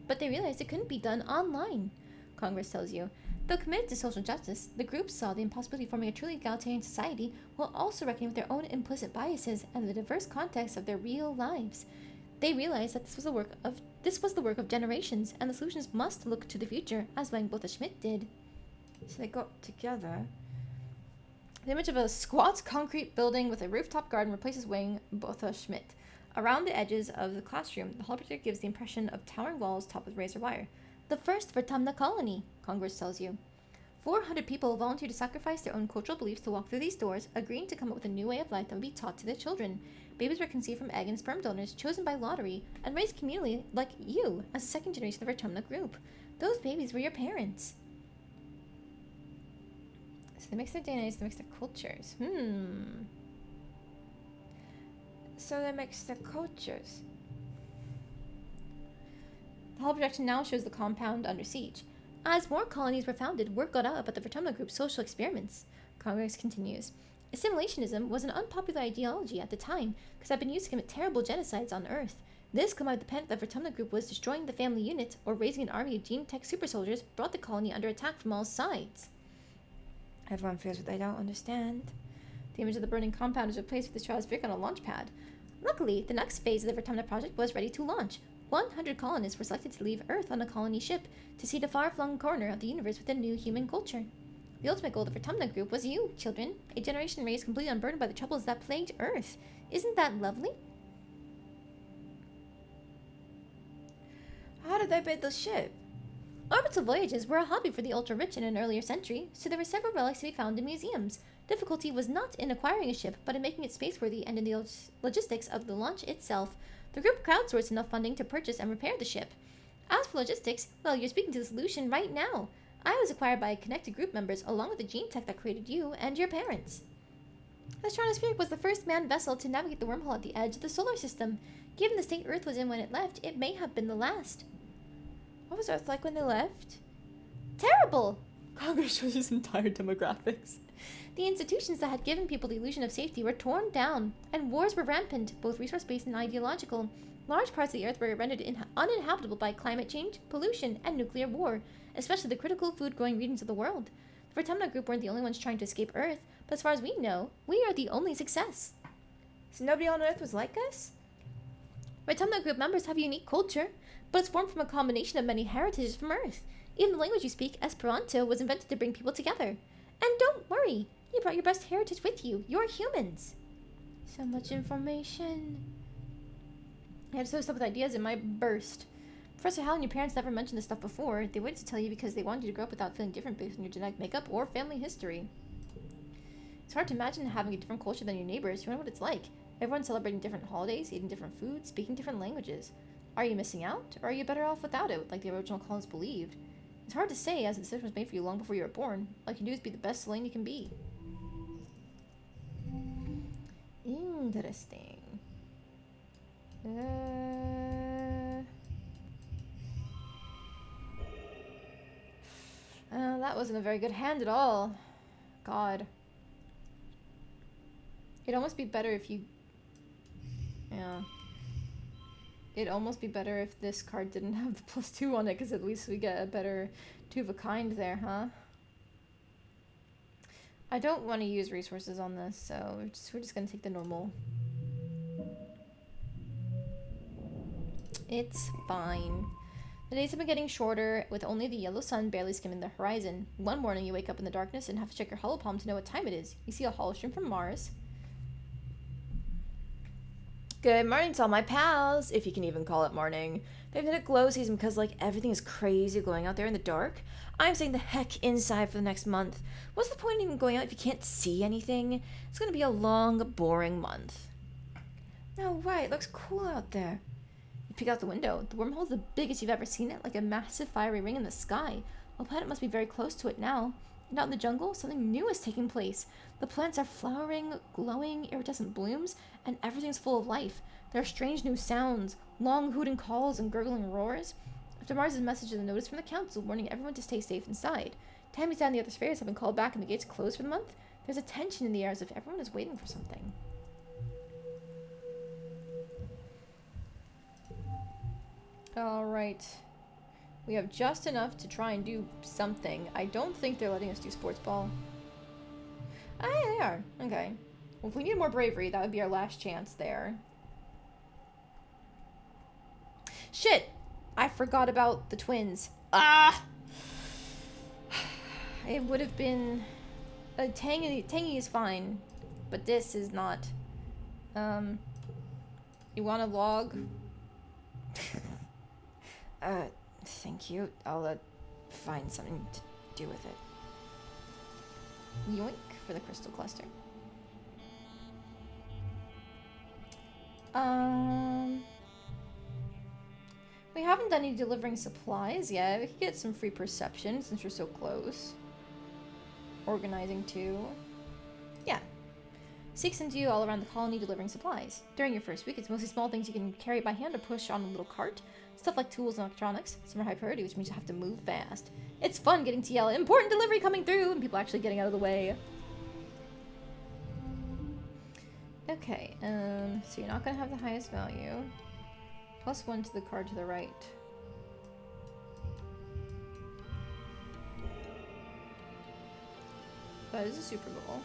[SPEAKER 3] But they realized it couldn't be done online, Congress tells you. Though committed to social justice, the group saw the impossibility of forming a truly egalitarian society while also reckoning with their own implicit biases and the diverse context of their real lives. They realized that this was the work of generations, and the solutions must look to the future, as Wang Botha Schmidt did.
[SPEAKER 2] So they got together.
[SPEAKER 1] The image of a squat concrete building with a rooftop garden replaces Wang Botha Schmidt. Around the edges of the classroom, the holoprojector gives the impression of towering walls topped with razor wire.
[SPEAKER 3] The first Vertumna colony, Congress tells you. 400 people volunteered to sacrifice their own cultural beliefs to walk through these doors, agreeing to come up with a new way of life that would be taught to their children. Babies were conceived from egg and sperm donors chosen by lottery and raised communally like you as a second generation of the Vertumna group. Those babies were your parents.
[SPEAKER 1] So they mix their DNAs, they mix their cultures.
[SPEAKER 2] So they mix their cultures.
[SPEAKER 1] The holo projection now shows the compound under siege.
[SPEAKER 3] As more colonies were founded, word got out about the Vertumna group's social experiments. Congress continues. Assimilationism was an unpopular ideology at the time because it had been used to commit terrible genocides on Earth. This, combined with the panic that the Vertumna group was destroying the family unit or raising an army of gene-tech super soldiers, brought the colony under attack from all sides.
[SPEAKER 2] Everyone fears what they don't understand.
[SPEAKER 1] The image of the burning compound is replaced with the stratospheric on a launch pad.
[SPEAKER 3] Luckily, the next phase of the Vertumna project was ready to launch. 100 colonists were selected to leave Earth on a colony ship to see the far-flung corner of the universe with a new human culture. The ultimate goal of the Vertumna group was you, children, a generation raised completely unburdened by the troubles that plagued Earth. Isn't that lovely?
[SPEAKER 2] How did they build the ship?
[SPEAKER 3] Orbital voyages were a hobby for the ultra-rich in an earlier century, so there were several relics to be found in museums. Difficulty was not in acquiring a ship, but in making it spaceworthy and in the logistics of the launch itself. The group crowdsourced enough funding to purchase and repair the ship. As for logistics, well, you're speaking to the solution right now. I was acquired by connected group members along with the gene tech that created you and your parents. The Stratospheric was the first manned vessel to navigate the wormhole at the edge of the solar system. Given the state Earth was in when it left, it may have been the last.
[SPEAKER 2] What was Earth like when they left?
[SPEAKER 3] Terrible!
[SPEAKER 1] Congress shows its entire demographics.
[SPEAKER 3] The institutions that had given people the illusion of safety were torn down, and wars were rampant, both resource-based and ideological. Large parts of the Earth were rendered uninhabitable by climate change, pollution, and nuclear war, especially the critical food-growing regions of the world. The Vertumna group weren't the only ones trying to escape Earth, but as far as we know, we are the only success.
[SPEAKER 2] So nobody on Earth was like us?
[SPEAKER 3] Vertumna group members have a unique culture, but it's formed from a combination of many heritages from Earth. Even the language you speak, Esperanto, was invented to bring people together. And don't worry, you brought your best heritage with you. You're humans.
[SPEAKER 1] So much information. I have so stuff with ideas in my burst. Professor Hal and your parents never mentioned this stuff before. They waited to tell you because they wanted you to grow up without feeling different based on your genetic makeup or family history. It's hard to imagine having a different culture than your neighbors. You wonder what it's like. Everyone celebrating different holidays, eating different foods, speaking different languages. Are you missing out, or are you better off without it, like the original colonists believed? It's hard to say, as the decision was made for you long before you were born. All you can do is be the best Selene you can be. Interesting. That wasn't a very good hand at all. God. It'd almost be better if you... Yeah. It'd almost be better if this card didn't have the +2 on it, because at least we get a better 2 of a kind there, huh? I don't want to use resources on this, so we're just gonna take the normal. It's fine. The days have been getting shorter, with only the yellow sun barely skimming the horizon. One morning you wake up in the darkness and have to check your hollow palm to know what time it is. You see a hollow stream from Mars.
[SPEAKER 2] Good morning to all my pals, if you can even call it morning. They've hit a glow season because, like, everything is crazy glowing out there in the dark. I'm staying the heck inside for the next month. What's the point in even going out if you can't see anything? It's gonna be a long, boring month. No, right, it looks cool out there.
[SPEAKER 1] You peek out the window. The wormhole's the biggest you've ever seen it, like a massive fiery ring in the sky. The planet must be very close to it now. And out in the jungle, something new is taking place. The plants are flowering, glowing, iridescent blooms, and everything's full of life. There are strange new sounds, long hooting calls and gurgling roars. After Mars' message and a notice from the council warning everyone to stay safe inside, Tammy's and the other spheres have been called back and the gates closed for the month. There's a tension in the air as if everyone is waiting for something. Alright. We have just enough to try and do something. I don't think they're letting us do sports ball. Oh, yeah, they are. Okay. Well, if we need more bravery, that would be our last chance there. Shit! I forgot about the twins. Ah! It would have been... Tangy is fine, but this is not. You want a log?
[SPEAKER 2] Thank you. I'll, find something to do with it.
[SPEAKER 1] Yoink for the crystal cluster. We haven't done any delivering supplies yet. We could get some free perception since we're so close. Organizing too. Yeah. Seek sends you all around the colony delivering supplies. During your first week, it's mostly small things you can carry by hand or push on a little cart. Stuff like tools and electronics. Some are high priority, which means you have to move fast. It's fun getting to yell, "Important delivery coming through!" and people actually getting out of the way. Okay, so you're not gonna have the highest value. +1 to the card to the right. That is a super goal.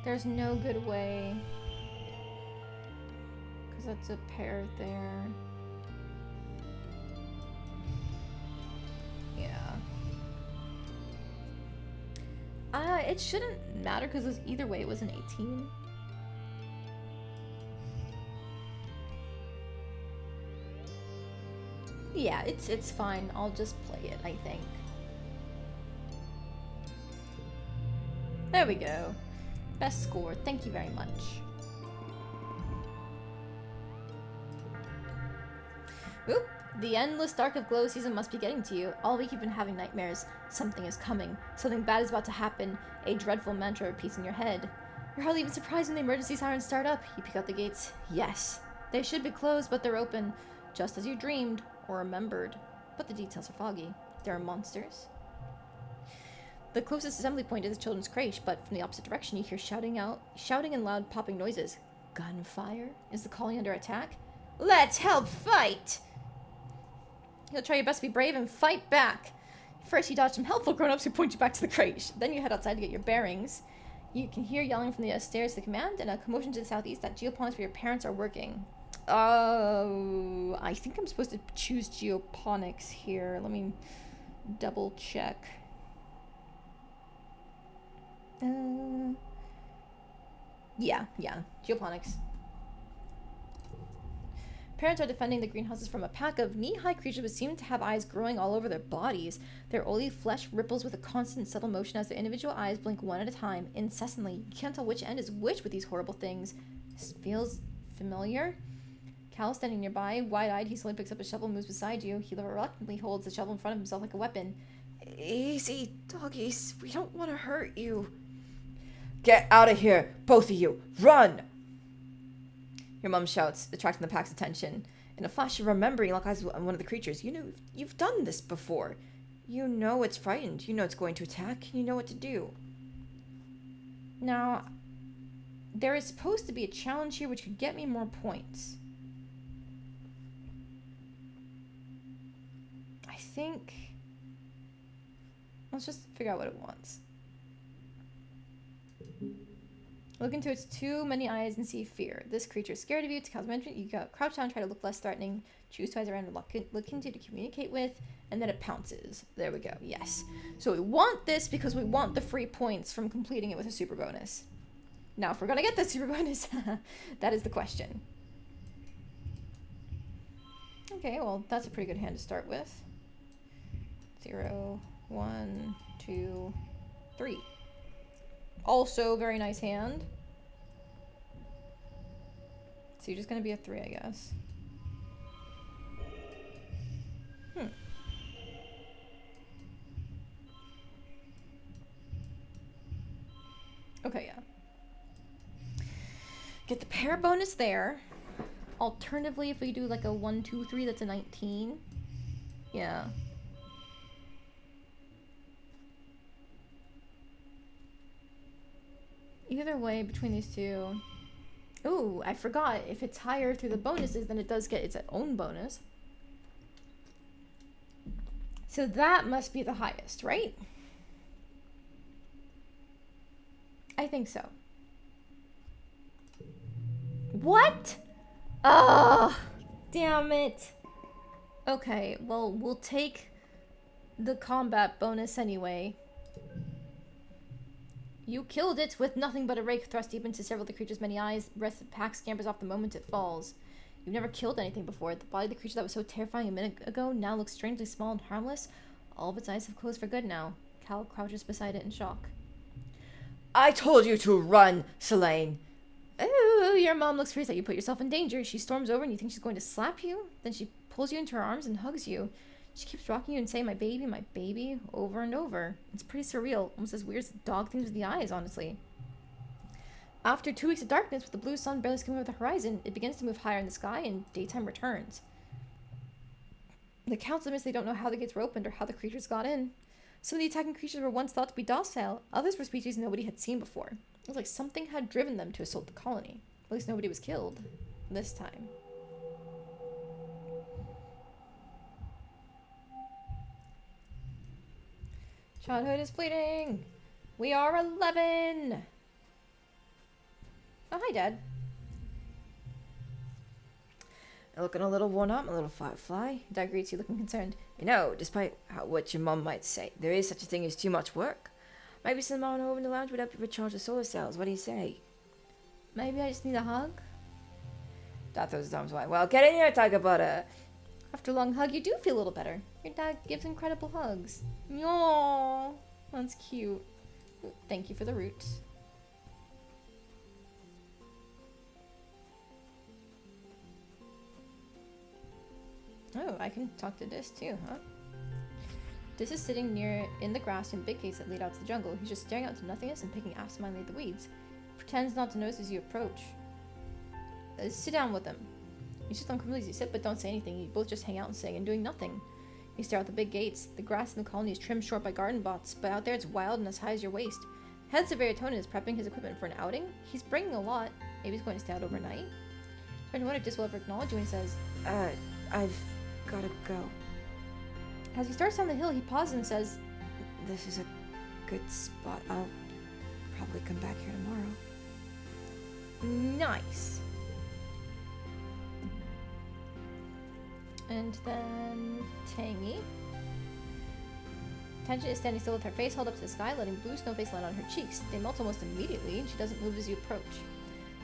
[SPEAKER 1] There's no good way. Because that's a pair there. Yeah. It shouldn't matter because either way it was an 18. Yeah, it's fine. I'll just play it, I think. There we go. Best score. Thank you very much. Oop! The endless dark of glow season must be getting to you. All week you've been having nightmares. Something is coming. Something bad is about to happen. A dreadful mantra repeats in your head. You're hardly even surprised when the emergency sirens start up. You pick out the gates. Yes. They should be closed, but they're open. Just as you dreamed. Or remembered. But the details are foggy. There are monsters. The closest assembly point is the children's crèche, but from the opposite direction you hear shouting and loud popping noises. Gunfire? Is the colony under attack? Let's help fight! You'll try your best to be brave and fight back. First, you dodge some helpful grown-ups who point you back to the crèche. Then you head outside to get your bearings. You can hear yelling from the stairs to the command and a commotion to the southeast that geoponics where your parents are working. Oh, I think I'm supposed to choose geoponics here. Let me double check. Yeah, geoponics. Parents are defending the greenhouses from a pack of knee-high creatures which seem to have eyes growing all over their bodies. Their oily flesh ripples with a constant, subtle motion as their individual eyes blink one at a time, incessantly. You can't tell which end is which with these horrible things. This feels familiar. Cal is standing nearby. Wide-eyed, he slowly picks up a shovel and moves beside you. He reluctantly holds the shovel in front of himself like a weapon.
[SPEAKER 2] Easy, doggies. We don't want to hurt you. Get out of here, both of you. Run! Your mom shouts, attracting the pack's attention. In a flash, you're remembering, like eyes on one of the creatures. You know, you've done this before. You know it's frightened. You know it's going to attack. You know what to do.
[SPEAKER 1] Now, there is supposed to be a challenge here which could get me more points. I think... Let's just figure out what it wants. Look into its too many eyes and see fear. This creature is scared of you. To Cal's mention, you go crouch down, try to look less threatening. Choose two eyes around and look into to communicate with, and then it pounces. There we go. Yes. So we want this because we want the free points from completing it with a super bonus. Now, if we're gonna get the super bonus, that is the question. Okay, well, that's a pretty good hand to start with. 0, 1, 2, 3. Also, very nice hand. So you're just gonna be a 3, I guess. Okay, yeah. Get the pair bonus there. Alternatively, if we do like a 1, 2, 3, that's a 19. Yeah. Either way, between these two... Ooh, I forgot. If it's higher through the bonuses, then it does get its own bonus. So that must be the highest, right? I think so. What? Ugh! Damn it. Okay, well, we'll take the combat bonus anyway. You killed it with nothing but a rake thrust deep into several of the creature's many eyes. The rest of the pack scampers off the moment it falls. You've never killed anything before. The body of the creature that was so terrifying a minute ago now looks strangely small and harmless. All of its eyes have closed for good now. Cal crouches beside it in shock.
[SPEAKER 2] I told you to run, Selene.
[SPEAKER 1] Oh, your mom looks fierce that you put yourself in danger. She storms over and you think she's going to slap you. Then she pulls you into her arms and hugs you. She keeps rocking you and saying, my baby, over and over. It's pretty surreal, almost as weird as the dog things with the eyes, honestly. After 2 weeks of darkness, with the blue sun barely skimming over the horizon, it begins to move higher in the sky and daytime returns. The council admits they don't know how the gates were opened or how the creatures got in. Some of the attacking creatures were once thought to be docile, others were species nobody had seen before. It was like something had driven them to assault the colony. At least nobody was killed. This time. Childhood is fleeting. We are 11. Oh, hi, Dad.
[SPEAKER 2] You're looking a little worn out, my little firefly.
[SPEAKER 1] Dad greets you, looking concerned.
[SPEAKER 2] You know, despite what your mom might say, there is such a thing as too much work. Maybe some on over in the lounge would help you recharge the solar cells. What do you say?
[SPEAKER 1] Maybe I just need a hug?
[SPEAKER 2] Dad throws his arms wide. Well, get in here, Tiger Butter.
[SPEAKER 1] After a long hug, you do feel a little better. Your dad gives incredible hugs. Aww, that's cute. Thank you for the roots. Oh, I can talk to Dis too, huh? Dis is sitting near in the grass in big gates that lead out to the jungle. He's just staring out into nothingness and picking absentmindly at the weeds. He pretends not to notice as you approach. Sit down with him. You sit uncomfortably as you sit, but don't say anything. You both just hang out and sing and doing nothing. You stare out the big gates. The grass in the colony is trimmed short by garden plots, but out there it's wild and as high as your waist. Head Severitonin is prepping his equipment for an outing. He's bringing a lot. Maybe he's going to stay out overnight. I wonder if Dis will ever acknowledge you when he says,
[SPEAKER 2] I've gotta go.
[SPEAKER 1] As he starts down the hill, he pauses and says,
[SPEAKER 2] This is a good spot. I'll probably come back here tomorrow.
[SPEAKER 1] nice. And then Tangy. Tangent is standing still with her face held up to the sky, letting blue snowflakes land on her cheeks. They melt almost immediately, and she doesn't move as you approach.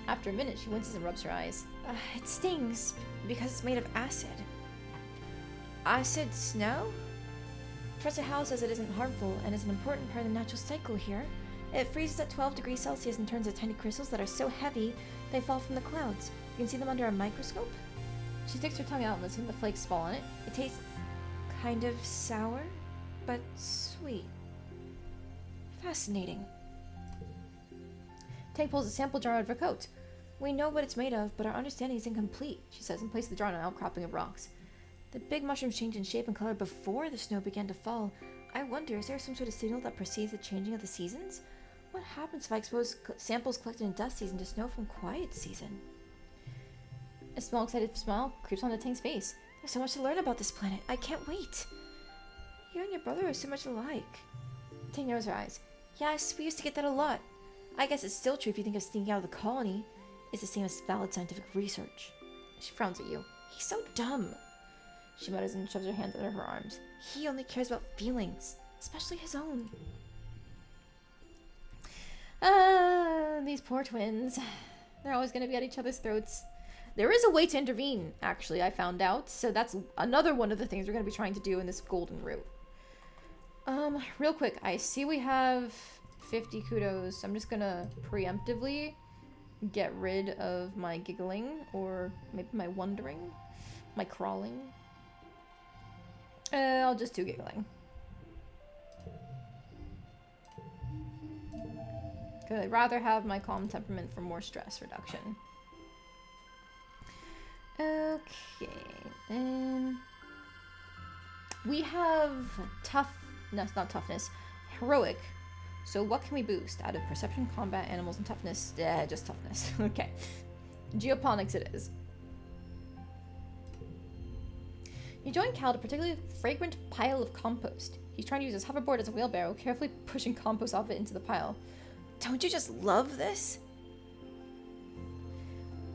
[SPEAKER 1] After a minute, she winces and rubs her eyes.
[SPEAKER 2] It stings because it's made of acid. Acid snow? Professor Howell says it isn't harmful and is an important part of the natural cycle here. It freezes at 12 degrees Celsius and turns into tiny crystals that are so heavy they fall from the clouds. You can see them under a microscope.
[SPEAKER 1] She sticks her tongue out and lets some of the flakes fall on it.
[SPEAKER 2] It tastes kind of sour, but sweet. Fascinating.
[SPEAKER 1] Tank pulls a sample jar out of her coat.
[SPEAKER 2] We know what it's made of, but our understanding is incomplete.
[SPEAKER 1] She says, and places the jar on an outcropping of rocks.
[SPEAKER 2] The big mushrooms changed in shape and color before the snow began to fall. I wonder, is there some sort of signal that precedes the changing of the seasons? What happens if I expose samples collected in dust season to snow from quiet season?
[SPEAKER 1] A small, excited smile creeps onto Tank's face.
[SPEAKER 2] There's so much to learn about this planet. I can't wait. You and your brother are so much alike.
[SPEAKER 1] Tank narrows her eyes.
[SPEAKER 2] Yes, we used to get that a lot. I guess it's still true if you think of sneaking out of the colony. It's the same as valid scientific research.
[SPEAKER 1] She frowns at you.
[SPEAKER 2] He's so dumb.
[SPEAKER 1] She mutters and shoves her hands under her arms.
[SPEAKER 2] He only cares about feelings, especially his own.
[SPEAKER 1] These poor twins. They're always going to be at each other's throats. There is a way to intervene, actually, I found out. So that's another one of the things we're going to be trying to do in this golden route. Real quick, I see we have 50 kudos. I'm just going to preemptively get rid of my giggling, or maybe my wondering, my crawling. I'll just do giggling. Because I'd rather have my calm temperament for more stress reduction. Okay. We have no, not toughness. Heroic. So what can we boost? Out of perception, combat, animals, and toughness? Yeah, just toughness. Okay. Geoponics it is. You join Cal at a particularly fragrant pile of compost. He's trying to use his hoverboard as a wheelbarrow, carefully pushing compost off it into the pile.
[SPEAKER 2] Don't you just love this?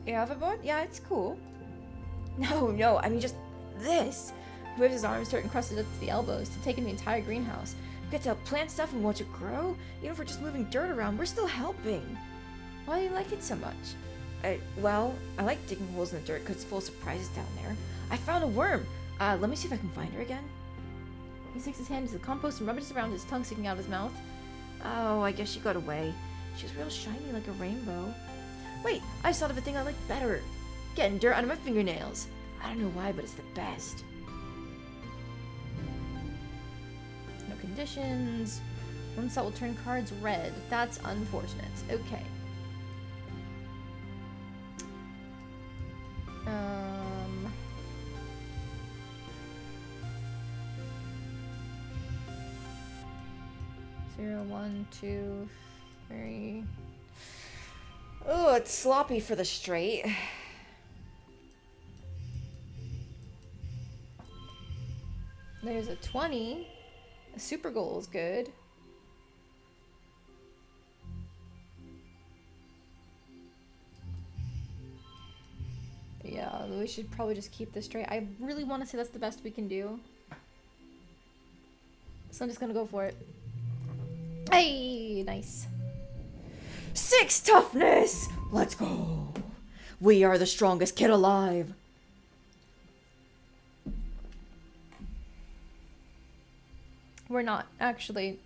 [SPEAKER 2] Your hoverboard? Yeah, it's cool. No, I mean just this.
[SPEAKER 1] He waves his arms, dirt encrusted up to the elbows, to take in the entire greenhouse.
[SPEAKER 2] We get to plant stuff and watch it grow. Even if we're just moving dirt around, we're still helping.
[SPEAKER 1] Why do you like it so much?
[SPEAKER 2] Well, I like digging holes in the dirt because it's full of surprises down there. I found a worm. Let me see if I can find her again.
[SPEAKER 1] He sticks his hand into the compost and rubs around his tongue sticking out of his mouth.
[SPEAKER 2] Oh, I guess she got away. She was real shiny like a rainbow. Wait, I just thought of a thing I like better. Getting dirt out of my fingernails. I don't know why, but it's the best.
[SPEAKER 1] No conditions. One set will turn cards red. That's unfortunate. Okay. Zero, 1, 2, 3.
[SPEAKER 2] Oh, it's sloppy for the straight.
[SPEAKER 1] There's a 20. A super goal is good. Yeah, we should probably just keep this straight. I really want to say that's the best we can do. So I'm just gonna go for it. Hey, nice.
[SPEAKER 2] 6 toughness! Let's go! We are the strongest kid alive!
[SPEAKER 1] We're not, actually.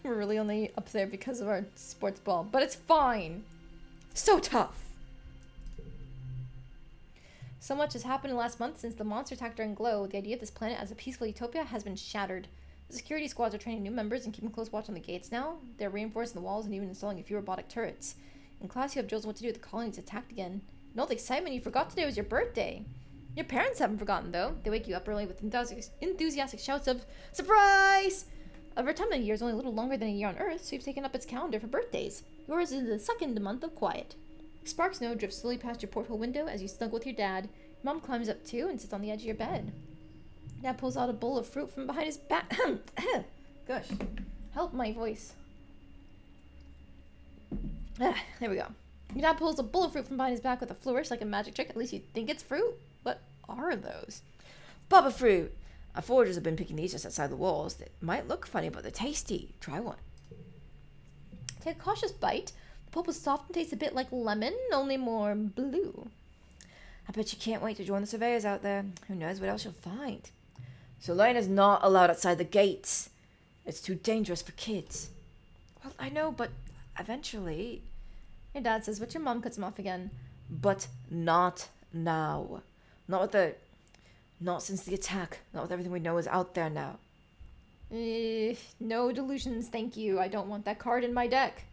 [SPEAKER 1] We're really only up there because of our sports ball. But it's fine!
[SPEAKER 2] So tough!
[SPEAKER 1] So much has happened in the last month since the monster attacked during Glow. The idea of this planet as a peaceful utopia has been shattered. The security squads are training new members and keeping close watch on the gates now. They're reinforcing the walls and even installing a few robotic turrets. In class, you have drills on what to do if the colony's attacked again. And all the excitement, you forgot today was your birthday. Your parents haven't forgotten, though. They wake you up early with enthusiastic shouts of "Surprise!" A retirement year is only a little longer than a year on Earth, so you've taken up its calendar for birthdays. Yours is the second month of quiet. Spark snow drifts slowly past your porthole window as you snuggle with your dad. Your mom climbs up too and sits on the edge of your bed. Dad pulls out a bowl of fruit from behind his back. Gosh, help my voice. There we go. Your dad pulls a bowl of fruit from behind his back with a flourish like a magic trick. At least you'd think it's fruit. What are those?
[SPEAKER 2] Baba fruit! Our foragers have been picking these just outside the walls. They might look funny, but they're tasty. Try one.
[SPEAKER 1] Take a cautious bite.
[SPEAKER 3] pulp is soft and tastes a bit like lemon, only more blue.
[SPEAKER 2] I bet you can't wait to join the surveyors out there. Who knows what else you'll find. Solane is not allowed outside the gates. It's too dangerous for kids. Well, I know, but eventually...
[SPEAKER 3] Your dad says, but your mom cuts him off again.
[SPEAKER 2] But not now. Not since the attack. Not with everything we know is out there now.
[SPEAKER 3] No delusions, thank you. I don't want that card in my deck.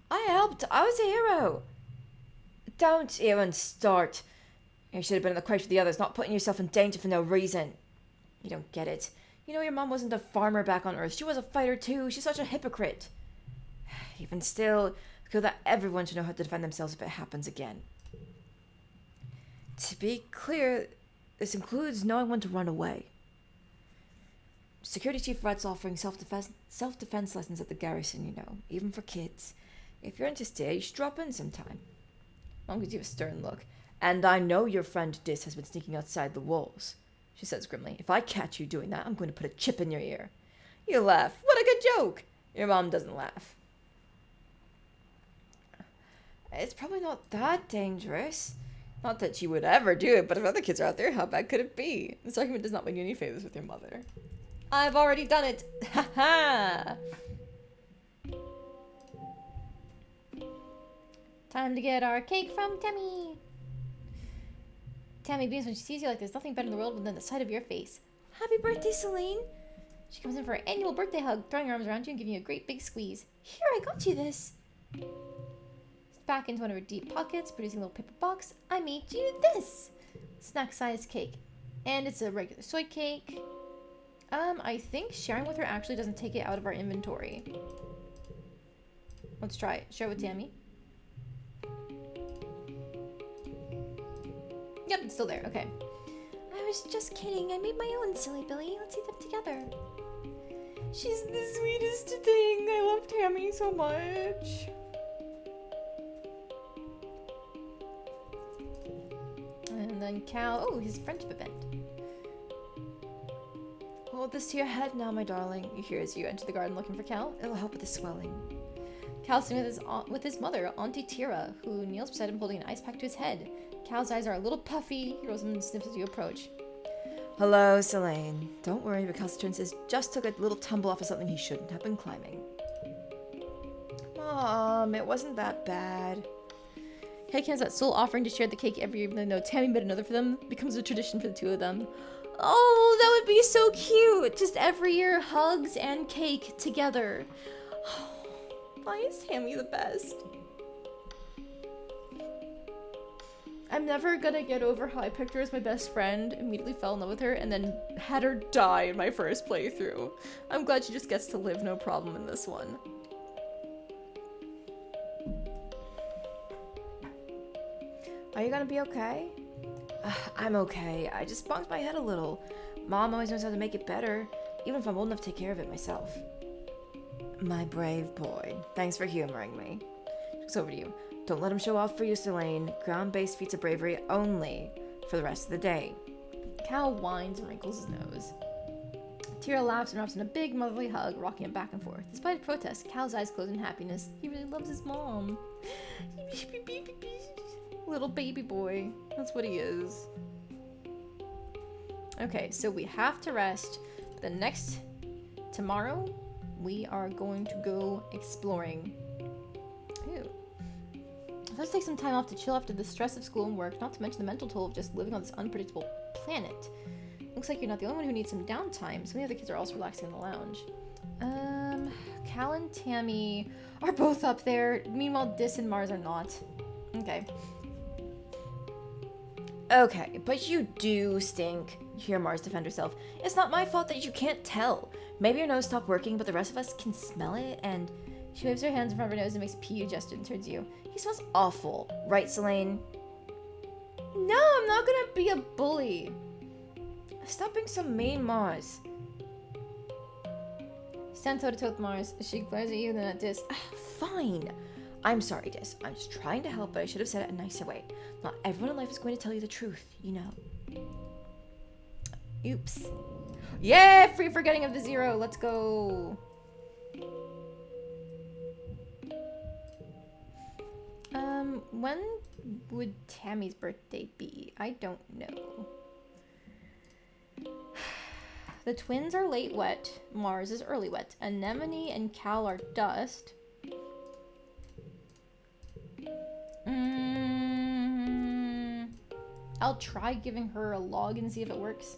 [SPEAKER 2] I helped. I was a hero. Don't even start. You should have been in the crowd with the others, not putting yourself in danger for no reason. You don't get it. You know your mom wasn't a farmer back on Earth. She was a fighter too. She's such a hypocrite. Even still, I feel that everyone should know how to defend themselves if it happens again. To be clear, this includes knowing when to run away. Security Chief Red's offering self-defense lessons at the garrison, you know, even for kids. If you're interested, you should drop in sometime. Mom gives you a stern look. And I know your friend Dis has been sneaking outside the walls, she says grimly. If I catch you doing that, I'm going to put a chip in your ear. You laugh. What a good joke. Your mom doesn't laugh. It's probably not that dangerous. Not that she would ever do it, but if other kids are out there, how bad could it be? This argument does not win you any favors with your mother. I've already done it. Ha ha!
[SPEAKER 3] Time to get our cake from Tammy. Tammy beams when she sees you like there's nothing better in the world than the sight of your face. Happy birthday, Selene! She comes in for her annual birthday hug, throwing her arms around you and giving you a great big squeeze. Here, I got you this. Back into one of her deep pockets, producing a little paper box. I made you this snack-sized cake, and it's a regular soy cake. I think sharing with her actually doesn't take it out of our inventory. Let's try it. Share with Tammy. Yep, it's still there. Okay. I was just kidding. I made my own, silly Billy. Let's eat them together.
[SPEAKER 1] She's the sweetest thing. I love Tammy so much.
[SPEAKER 3] And then Cal. Oh, his friendship event.
[SPEAKER 2] Hold this to your head now, my darling. You hear as you enter the garden looking for Cal. It'll help with the swelling.
[SPEAKER 3] Cal's sitting with his mother, Auntie Tira, who kneels beside him holding an ice pack to his head. Cal's eyes are a little puffy. He rolls them and sniffs as you approach.
[SPEAKER 2] Hello, Selene. Don't worry, Recalcitrance just took a little tumble off of something he shouldn't have been climbing. Mom, it wasn't that bad.
[SPEAKER 3] Cake hands that sole offering to share the cake every year, even though Tammy made another for them, becomes a tradition for the two of them. Oh, that would be so cute! Just every year, hugs and cake together.
[SPEAKER 1] Why is Tammy the best? I'm never gonna get over how I picked her as my best friend, immediately fell in love with her, and then had her die in my first playthrough. I'm glad she just gets to live no problem in this one.
[SPEAKER 2] Are you gonna be okay? I'm okay. I just bonked my head a little. Mom always knows how to make it better, even if I'm old enough to take care of it myself. My brave boy. Thanks for humoring me. It's over to you. Don't let him show off for you, Selene. Ground-based feats of bravery only for the rest of the day.
[SPEAKER 3] Cal whines and wrinkles his nose. Tira laughs and wraps in a big motherly hug, rocking him back and forth. Despite a protest, Cal's eyes close in happiness. He really loves his mom.
[SPEAKER 1] Little baby boy. That's what he is. Okay, so we have to rest. Tomorrow, we are going to go exploring. Ew.
[SPEAKER 3] Let's take some time off to chill after the stress of school and work, not to mention the mental toll of just living on this unpredictable planet. Looks like you're not the only one who needs some downtime. Some of the other kids are also relaxing in the lounge. Cal and Tammy are both up there. Meanwhile, Dis and Mars are not. Okay.
[SPEAKER 2] Okay, but you do stink. You hear Mars defend herself. It's not my fault that you can't tell. Maybe your nose stopped working, but the rest of us can smell it, and...
[SPEAKER 3] She waves her hands in front of her nose and makes a PU gesture towards you.
[SPEAKER 2] He smells awful. Right, Selene?
[SPEAKER 1] No, I'm not gonna be a bully.
[SPEAKER 2] Stop being so mean, Mars.
[SPEAKER 3] Stand toe to toe with Mars. She glares at you, then at Dis.
[SPEAKER 2] Fine. I'm sorry, Dis. I'm just trying to help, but I should have said it a nicer way. Not everyone in life is going to tell you the truth, you know.
[SPEAKER 1] Oops. Yeah, free forgetting of the zero. Let's go. When would Tammy's birthday be? I don't know. The twins are late wet. Mars is early wet. Anemone and Cal are dust. I'll try giving her a log and see if it works.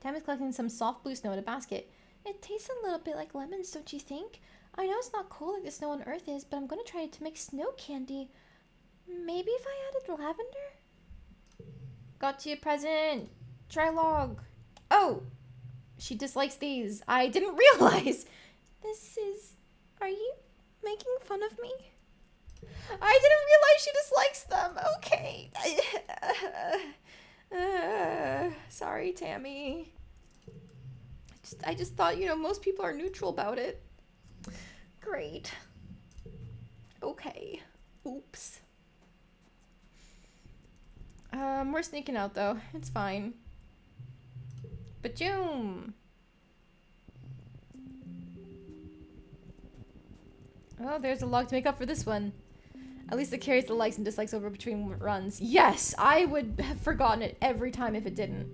[SPEAKER 1] Tammy's collecting some soft blue snow in a basket. It tastes a little bit like lemons, don't you think? I know it's not cold like the snow on Earth is, but I'm gonna try to make snow candy. Maybe if I added lavender? Got you a present. Try log. Oh! She dislikes these. I didn't realize. This is... Are you making fun of me? I didn't realize she dislikes them. Okay. Sorry, Tammy. I just thought, you know, most people are neutral about it. Great. Okay. Oops. We're sneaking out, though. It's fine. Bajoom! Oh, there's a log to make up for this one. At least it carries the likes and dislikes over between runs. Yes! I would have forgotten it every time if it didn't.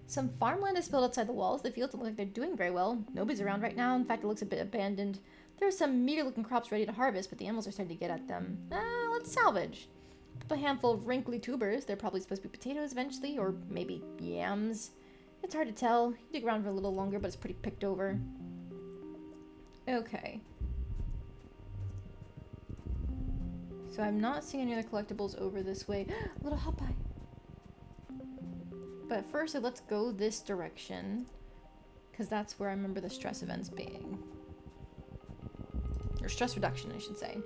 [SPEAKER 1] Some farmland is built outside the walls. The fields don't look like they're doing very well. Nobody's around right now. In fact, it looks a bit abandoned. There are some meager-looking crops ready to harvest, but the animals are starting to get at them. Let's salvage. Put a handful of wrinkly tubers. They're probably supposed to be potatoes eventually, or maybe yams. It's hard to tell. You dig around for a little longer, but it's pretty picked over. Okay. So I'm not seeing any other collectibles over this way. Little hot pie. But first, let's go this direction. Because that's where I remember the stress events being. Or stress reduction, I should say.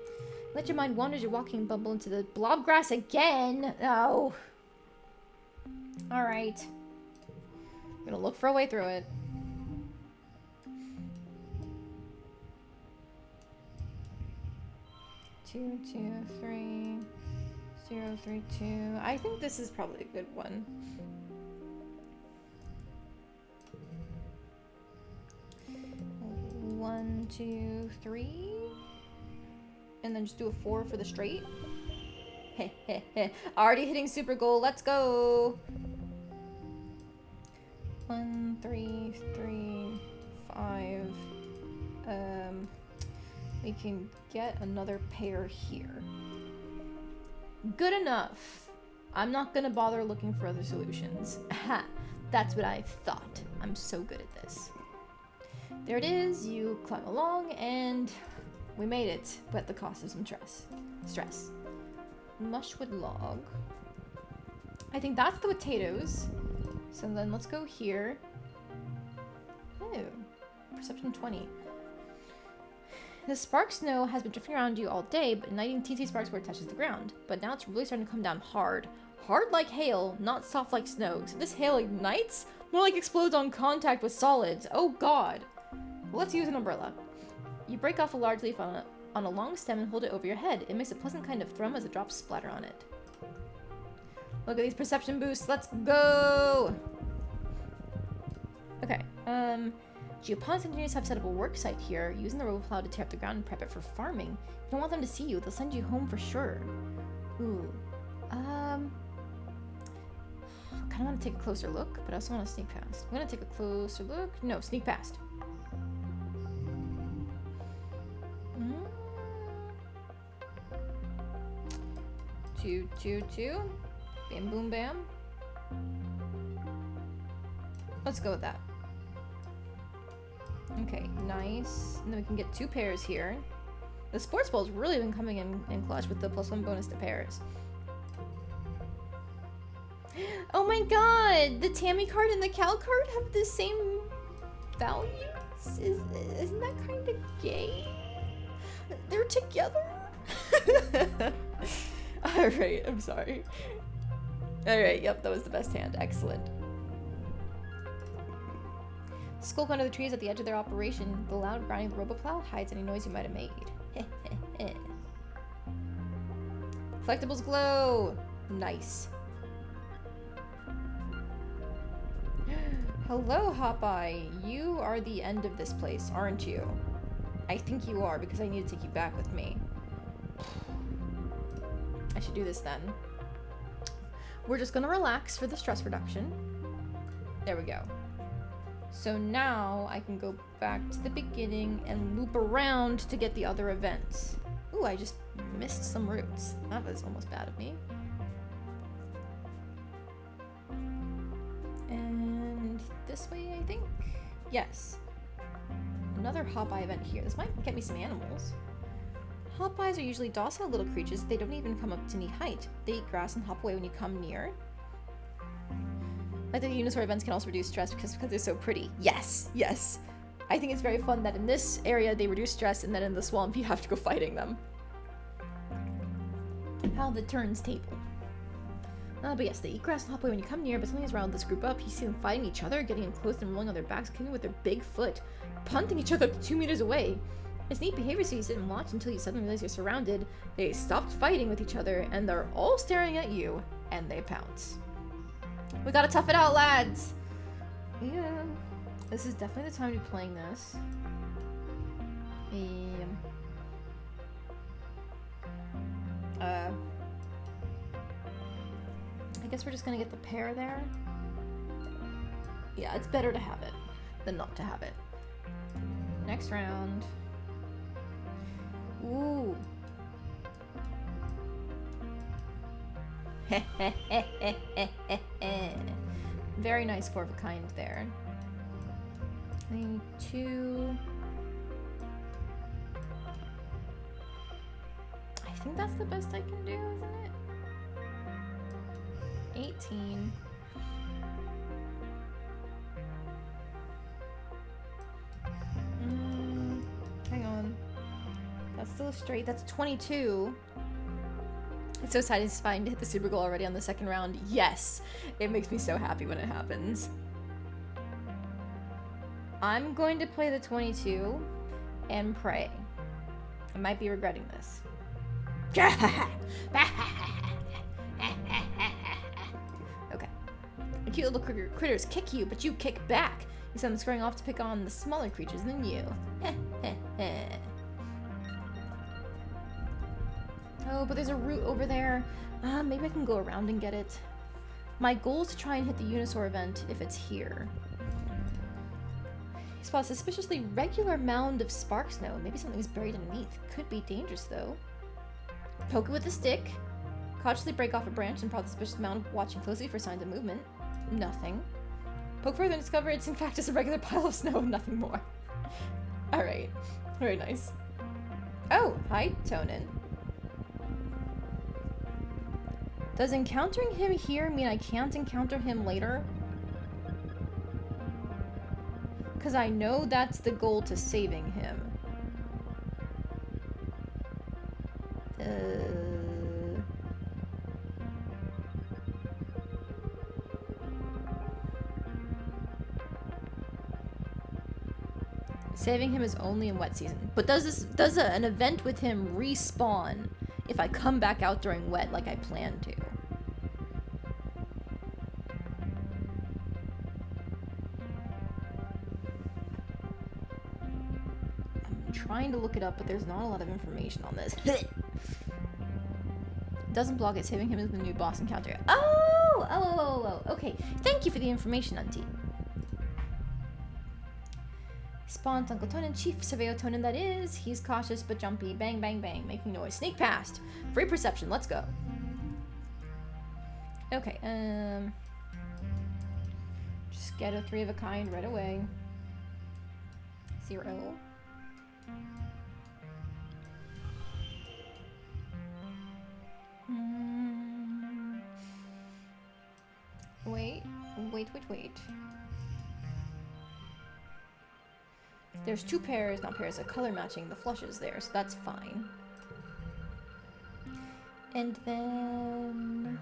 [SPEAKER 1] Let your mind wander as you're walking and bumble into the blob grass again. Oh. Alright. I'm gonna look for a way through it. Two, 3, 0, 3, 2. I think this is probably a good one. One, 2, 3. And then just do a 4 for the straight. Heh heh heh. Already hitting super goal. Let's go. 1, 3, 3, 5. We can get another pair here. Good enough. I'm not gonna bother looking for other solutions. Aha. That's what I thought. I'm so good at this. There it is. You climb along and we made it, but at the cost of some stress. Mushwood log. I think that's the potatoes. So then let's go here. Oh, perception 20. The spark snow has been drifting around you all day, but igniting teensy sparks where it touches the ground. But now it's really starting to come down hard. Hard like hail, not soft like snow. So this hail ignites? More like explodes on contact with solids. Oh god. Well, let's use an umbrella. You break off a large leaf on a long stem and hold it over your head. It makes a pleasant kind of thrum as the drops splatter on it. Look at these perception boosts. Let's go! Okay, Geoponics engineers have set up a work site here, using the roboplow to tear up the ground and prep it for farming. You don't want them to see you. They'll send you home for sure. Ooh. I kind of want to take a closer look, but I also want to sneak past. I'm going to take a closer look. No, sneak past. Two, two, two. Bam, boom, bam. Let's go with that. Okay, nice. And then we can get 2 pairs here. The sports ball's really been coming in clutch with the +1 bonus to pairs. Oh my god! The Tammy card and the Cal card have the same values? Isn't that kind of gay? They're together? Alright, I'm sorry. Alright, yep, that was the best hand. Excellent. Skulk under the trees at the edge of their operation. The loud grinding of the roboplow hides any noise you might have made. Collectibles glow! Nice. Hello, Hopeye. You are the end of this place, aren't you? I think you are, because I need to take you back with me. I should do this then. We're just gonna relax for the stress reduction. There we go. So now I can go back to the beginning and loop around to get the other events. Ooh, I just missed some routes. That was almost bad of me. And this way, I think? Yes. Another Hop-Eye event here. This might get me some animals. Hop-Eyes are usually docile little creatures. They don't even come up to knee height. They eat grass and hop away when you come near. I think the Unisaur events can also reduce stress because they're so pretty. Yes, yes. I think it's very fun that in this area they reduce stress, and then in the swamp you have to go fighting them. How the turns table. But yes, they eat grass and hop away when you come near, but something is wrong with this group up. You see them fighting each other, getting enclosed and rolling on their backs, kicking with their big foot, punting each other up to 2 meters away. It's neat behavior, so you sit and watch until you suddenly realize you're surrounded. They stopped fighting with each other, and they're all staring at you, and they pounce. We gotta tough it out, lads! Yeah. This is definitely the time to be playing this. I guess we're just gonna get the pair there. Yeah, it's better to have it than not to have it. Next round. Ooh. Very nice four of a kind there. I need 2. I think that's the best I can do, isn't it? 18. Hang on. That's still straight. That's 22. It's so satisfying to hit the super goal already on the second round. Yes! It makes me so happy when it happens. I'm going to play the 22 and pray. I might be regretting this. Okay. The cute little critters kick you, but you kick back. You send them scurrying off to pick on the smaller creatures than you. Oh, but there's a route over there. Maybe I can go around and get it. My goal is to try and hit the Unisaur event if it's here. You spot a suspiciously regular mound of spark snow. Maybe something's buried underneath. Could be dangerous, though. Poke it with a stick. Cautiously break off a branch and prod the suspicious mound, watching closely for signs of movement. Nothing. Poke further and discover it's in fact just a regular pile of snow and nothing more. Alright. Very nice. Oh, hi, Tonin. Does encountering him here mean I can't encounter him later? Because I know that's the goal to saving him. Saving him is only in wet season. But does an event with him respawn if I come back out during wet like I plan to? I'm trying to look it up, but there's not a lot of information on this. Doesn't block it. Saving him is the new boss encounter. Oh, okay. Thank you for the information, Auntie. Spawned Uncle Tonin, Chief Surveyor Tonin that is. He's cautious but jumpy. Bang, bang, bang. Making noise. Sneak past. Free perception. Let's go. Okay, just get a 3 of a kind right away. 0. Wait. There's 2 pairs, not pairs, of color matching the flushes there, so that's fine. And then...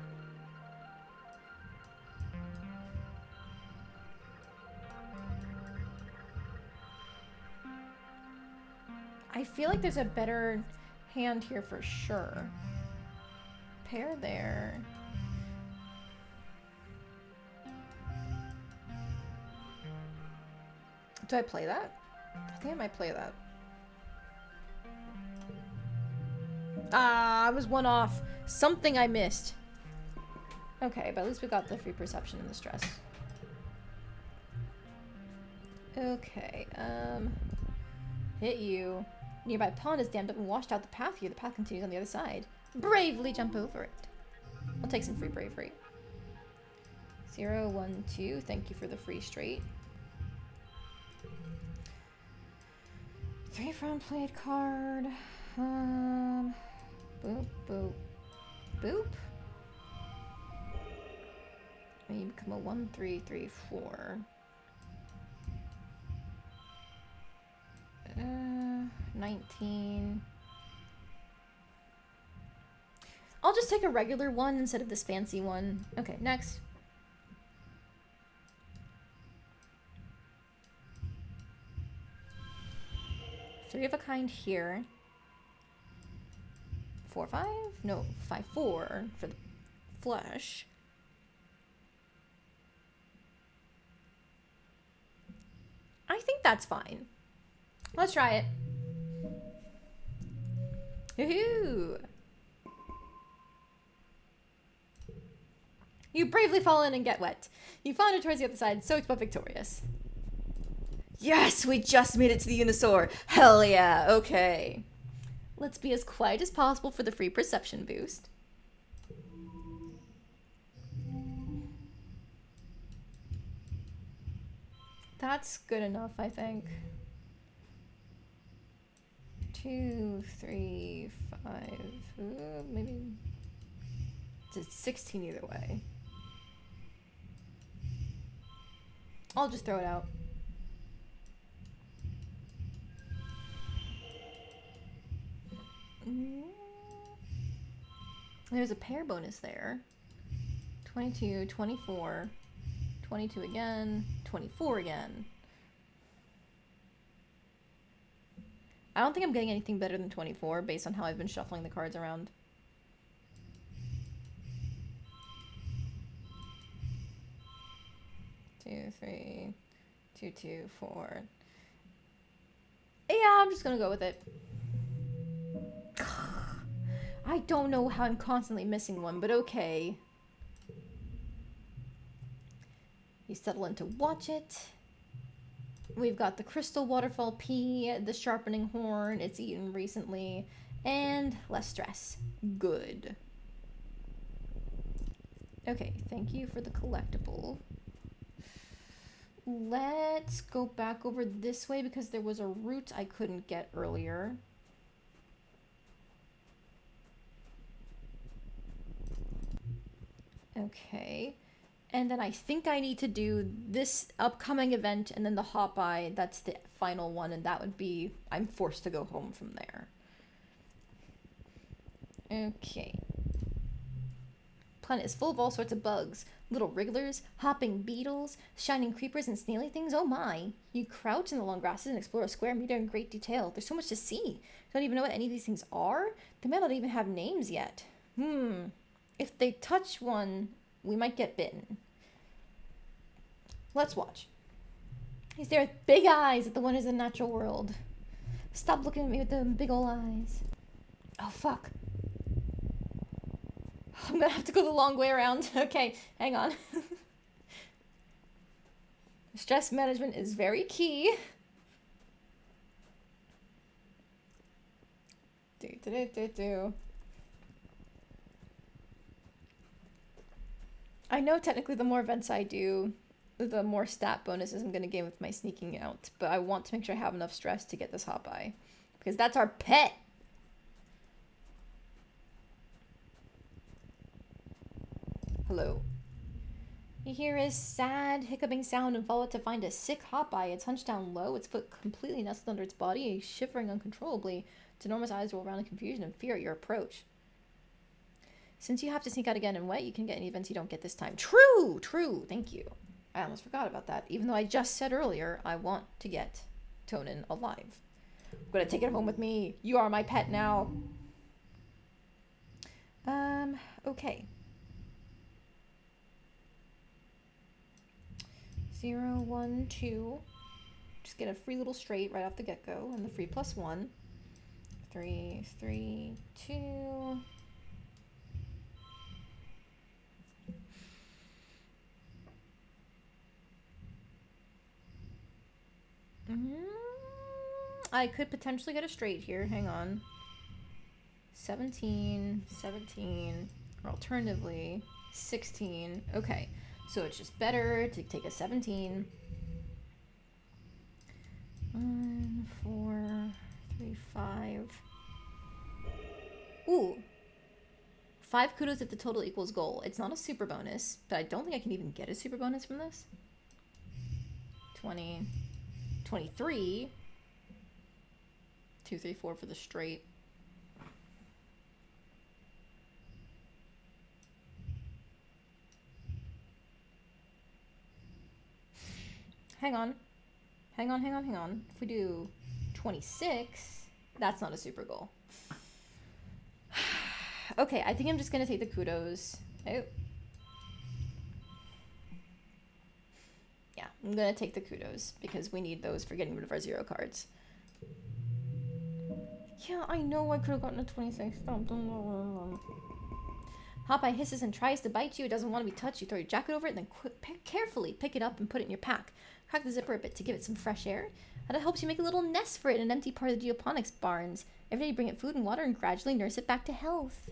[SPEAKER 1] I feel like there's a better hand here for sure. Pair there. Do I play that? I think I might play that. Ah, I was one off. Something I missed. Okay, but at least we got the free perception and the stress. Okay, hit you. Nearby pond is dammed up and washed out the path here. The path continues on the other side. Bravely jump over it. I'll take some free bravery. 0, 1, 2. Thank you for the free straight. 3 front played card. Boop, boop, boop. And you become a 1, 3, 3, 4. 19. I'll just take a regular one instead of this fancy one. Okay, next. Three of a kind here. 4, 5? No, 5, 4 for the flesh. I think that's fine. Let's try it. Woohoo! You bravely fall in and get wet. You flounder towards the other side, soaked but victorious.
[SPEAKER 2] Yes, we just made it to the Unisaur. Hell yeah, okay.
[SPEAKER 1] Let's be as quiet as possible for the free perception boost. That's good enough, I think. 2, 3, 5. Maybe it's 16 either way. I'll just throw it out. There's a pair bonus there. 22, 24, 22 again, 24 again. I don't think I'm getting anything better than 24 based on how I've been shuffling the cards around. Two, 3, 2, 2, 4. Yeah, I'm just gonna go with it. I don't know how I'm constantly missing one, but okay. You settle in to watch it. We've got the Crystal Waterfall Pea, the Sharpening Horn, it's eaten recently, and less stress. Good. Okay, thank you for the collectible. Let's go back over this way because there was a route I couldn't get earlier. Okay. And then I think I need to do this upcoming event and then the hop eye. That's the final one, and that would be I'm forced to go home from there. Okay. Planet is full of all sorts of bugs. Little wrigglers, hopping beetles, shining creepers, and snaily things. Oh my. You crouch in the long grasses and explore a square meter in great detail. There's so much to see. Don't even know what any of these things are? They might not even have names yet. If they touch one, we might get bitten. Let's watch. He stares with big eyes at the wonders of the natural world. Stop looking at me with them big ol' eyes. Oh, fuck. I'm gonna have to go the long way around. Okay, hang on. Stress management is very key. I know technically the more events I do, the more stat bonuses I'm gonna gain with my sneaking out, but I want to make sure I have enough stress to get this hop eye. Because that's our pet! Hello. You hear a sad, hiccuping sound and follow it to find a sick hop eye. It's hunched down low, its foot completely nestled under its body, shivering uncontrollably. Its enormous eyes roll around in confusion and fear at your approach. Since you have to sneak out again and wet, you can get any events you don't get this time. True! True! Thank you. I almost forgot about that. Even though I just said earlier, I want to get Tonin alive. I'm gonna take it home with me. You are my pet now. Okay. 0, 1, 2. Just get a free little straight right off the get-go, and the free +1. 3, 3, 2. I could potentially get a straight here. Hang on. 17, 17, or alternatively 16. Okay, so it's just better to take a 17. 1, 4, 3, 5. Ooh. 5 kudos if the total equals goal. It's not a super bonus, but I don't think I can even get a super bonus from this. 20. 23. 2, 3, 4 for the straight. Hang on. Hang on. If we do 26, that's not a super goal. Okay, I think I'm just gonna take the kudos. Oh. Yeah, I'm gonna take the kudos because we need those for getting rid of our 0 cards. Yeah, I know I could have gotten a 26. Hopeye hisses and tries to bite you. It doesn't want to be touched. You throw your jacket over it and then carefully pick it up and put it in your pack. Crack the zipper a bit to give it some fresh air. And it helps you make a little nest for it in an empty part of the geoponics barns. Every day you bring it food and water and gradually nurse it back to health.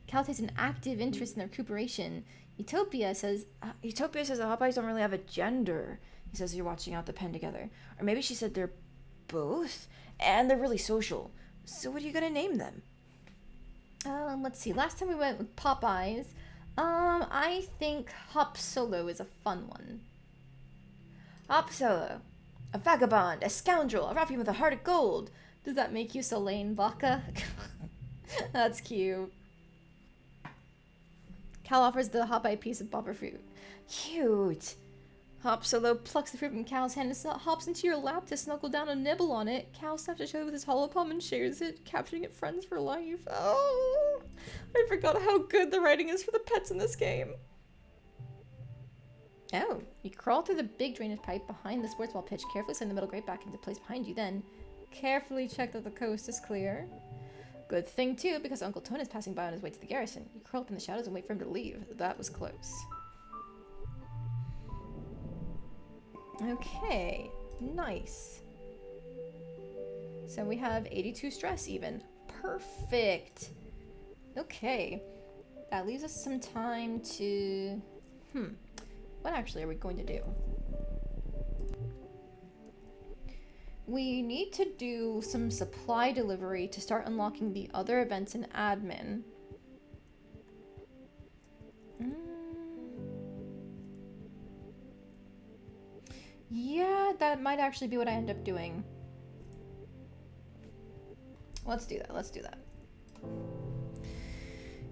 [SPEAKER 1] Cal takes an active interest in their recuperation. Utopia says that Hopeyes don't really have a gender. He says you're watching out the pen together. Or maybe she said they're both. And they're really social. So what are you going to name them? Let's see. Last time we went with Popeyes. I think Hop Solo is a fun one.
[SPEAKER 2] Hop Solo. A vagabond, a scoundrel, a ruffian with a heart of gold.
[SPEAKER 1] Does that make you Selene Baca? That's cute. Cal offers the Hopeye piece of bopper fruit.
[SPEAKER 2] Cute.
[SPEAKER 1] Hop Solo plucks the fruit from Cal's hand and hops into your lap to snuggle down and nibble on it. Cal snaps a show with his hollow palm and shares it, capturing it friends for life. Oh, I forgot how good the writing is for the pets in this game. Oh, you crawl through the big drainage pipe behind the sports ball pitch, carefully sliding the metal grate back into place behind you, then carefully check that the coast is clear. Good thing, too, because Uncle Tone is passing by on his way to the garrison. You curl up in the shadows and wait for him to leave. That was close. Okay, nice. So we have 82 stress even. Perfect. Okay, that leaves us some time to... What actually are we going to do? We need to do some supply delivery to start unlocking the other events in admin. Yeah, that might actually be what I end up doing. Let's do that.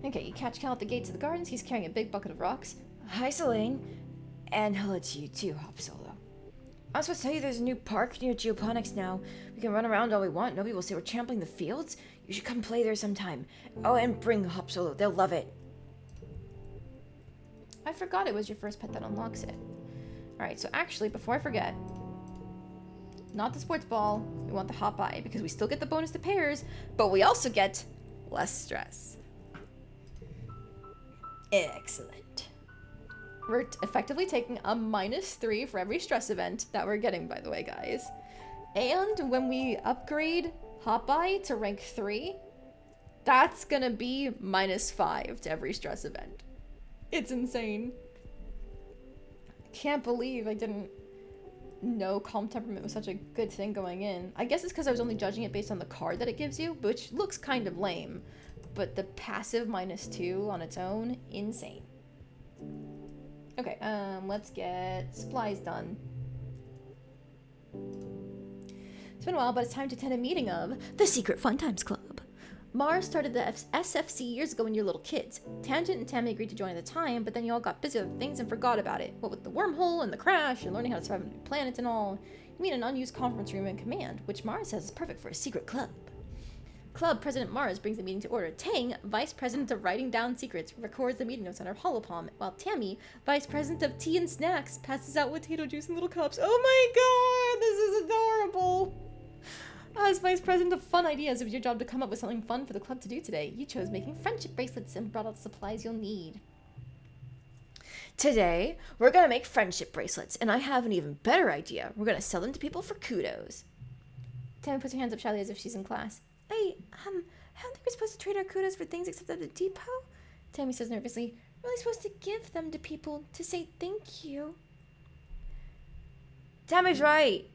[SPEAKER 1] Okay, you catch Cal at the gates of the gardens. He's carrying a big bucket of rocks.
[SPEAKER 2] Hi, Selene. And hello to you too, Hop Solo. I'm supposed to tell you there's a new park near Geoponics now. We can run around all we want. Nobody will say we're trampling the fields. You should come play there sometime. Oh, and bring Hop Solo. They'll love it.
[SPEAKER 1] I forgot it was your first pet that unlocks it. Alright, so actually, before I forget, not the sports ball, we want the Hopeye, because we still get the bonus to pairs, but we also get less stress. Excellent. We're effectively taking a -3 for every stress event that we're getting, by the way, guys. And when we upgrade Hopeye to rank 3, that's gonna be -5 to every stress event. It's insane. Can't believe I didn't know Calm Temperament was such a good thing going in. I guess it's because I was only judging it based on the card that it gives you, which looks kind of lame. But the passive -2 on its own, insane. Okay, let's get supplies done. It's been a while, but it's time to attend a meeting of the Secret Fun Times Club. Mars started the SFC years ago when you were little kids. Tangent and Tammy agreed to join at the time, but then you all got busy with things and forgot about it. What with the wormhole and the crash and learning how to survive on new planets and all, you meet an unused conference room in command, which Mars says is perfect for a secret club. Club President Mars brings the meeting to order. Tang, Vice President of Writing Down Secrets, records the meeting notes on her holopalm, while Tammy, Vice President of Tea and Snacks, passes out potato juice in little cups. Oh my god, this is adorable! As vice president of fun ideas, it was your job to come up with something fun for the club to do today. You chose making friendship bracelets and brought out the supplies you'll need.
[SPEAKER 2] Today, we're gonna make friendship bracelets, and I have an even better idea. We're gonna sell them to people for kudos.
[SPEAKER 3] Tammy puts her hands up shyly as if she's in class. I don't think we're supposed to trade our kudos for things except at the depot. Tammy says nervously. We're really supposed to give them to people to say thank you.
[SPEAKER 2] Tammy's right.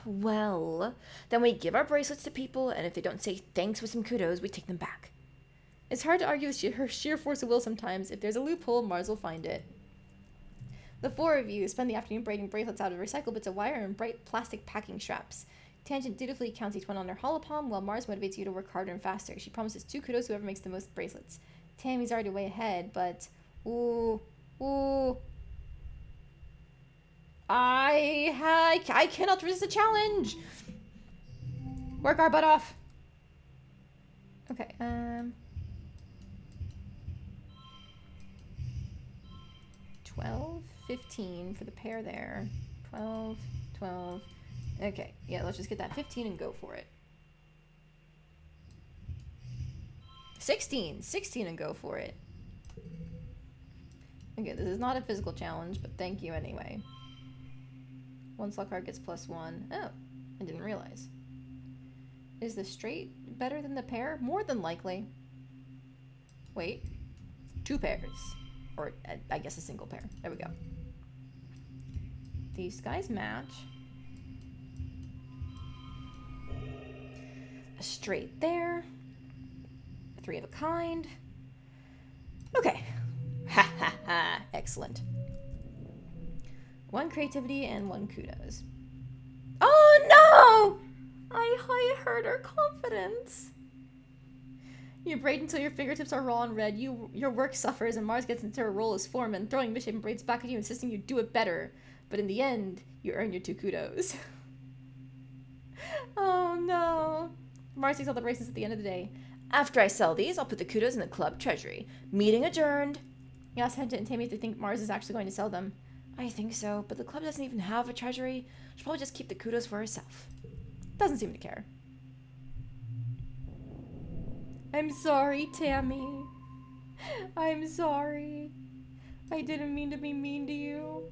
[SPEAKER 2] Well, then we give our bracelets to people, and if they don't say thanks with some kudos, we take them back.
[SPEAKER 1] It's hard to argue with her sheer force of will sometimes. If there's a loophole, Mars will find it. The four of you spend the afternoon braiding bracelets out of recycled bits of wire and bright plastic packing straps. Tangent dutifully counts each one on her holopalm, while Mars motivates you to work harder and faster. She promises 2 kudos whoever makes the most bracelets. Tammy's already way ahead, but... Ooh. I cannot resist a challenge! Work our butt off! Okay, 12, 15 for the pair there. 12, 12. Okay, yeah, let's just get that 15 and go for it. 16 and go for it. Okay, this is not a physical challenge, but thank you anyway. One slot card gets +1. Oh, I didn't realize. Is the straight better than the pair? More than likely. Wait. 2 pairs. Or, I guess a single pair. There we go. These guys match. A straight there. A 3 of a kind. Okay. Ha ha ha. Excellent. 1 creativity and 1 kudos. Oh no! I hurt her confidence. You braid until your fingertips are raw and red. Your work suffers, and Mars gets into her role as foreman, throwing misshapen braids back at you, insisting you do it better. But in the end, you earn your 2 kudos. Oh no. Mars takes all the bracelets at the end of the day.
[SPEAKER 2] After I sell these, I'll put the kudos in the club treasury. Meeting adjourned.
[SPEAKER 1] You ask Henta and Tammy if they think Mars is actually going to sell them.
[SPEAKER 2] I think so, but the club doesn't even have a treasury. She'll probably just keep the kudos for herself.
[SPEAKER 1] Doesn't seem to care. I'm sorry, Tammy. I'm sorry. I didn't mean to be mean to you.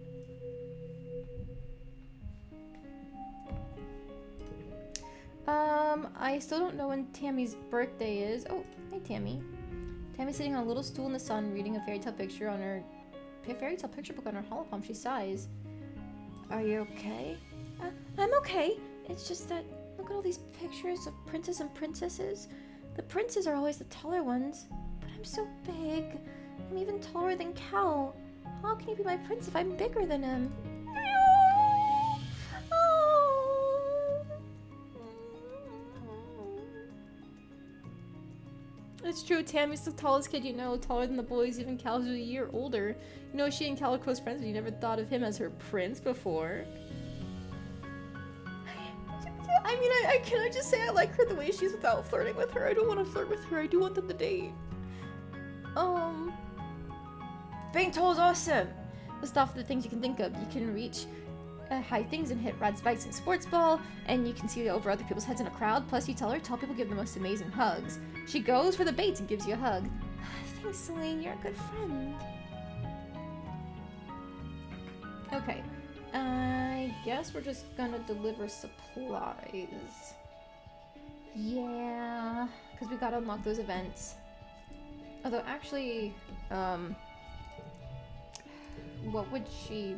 [SPEAKER 1] I still don't know when Tammy's birthday is. Oh, hi, Tammy. Tammy's sitting on a little stool in the sun, reading a fairy tale picture book on her holopalm. She sighs.
[SPEAKER 2] Are you okay?
[SPEAKER 3] I'm okay. It's just that, look at all these pictures of princes and princesses. The princes are always the taller ones, but I'm so big. I'm even taller than Cal. How can he be my prince if I'm bigger than him?
[SPEAKER 1] It's true, Tammy's the tallest kid you know, taller than the boys, even Cal's a year older. You know, she and Cal are close friends, but you never thought of him as her prince before. I mean, can I just say I like her the way she's without flirting with her? I don't want to flirt with her, I do want them to date.
[SPEAKER 2] Being tall is awesome.
[SPEAKER 1] List off the things you can think of. You can reach high things and hit rad spikes in sports ball, and you can see over other people's heads in a crowd. Plus, you tell her tall people give the most amazing hugs. She goes for the baits and gives you a hug.
[SPEAKER 3] Thanks, Celine. You're a good friend.
[SPEAKER 1] Okay. I guess we're just gonna deliver supplies. Yeah, because we gotta unlock those events. Although, actually, what would she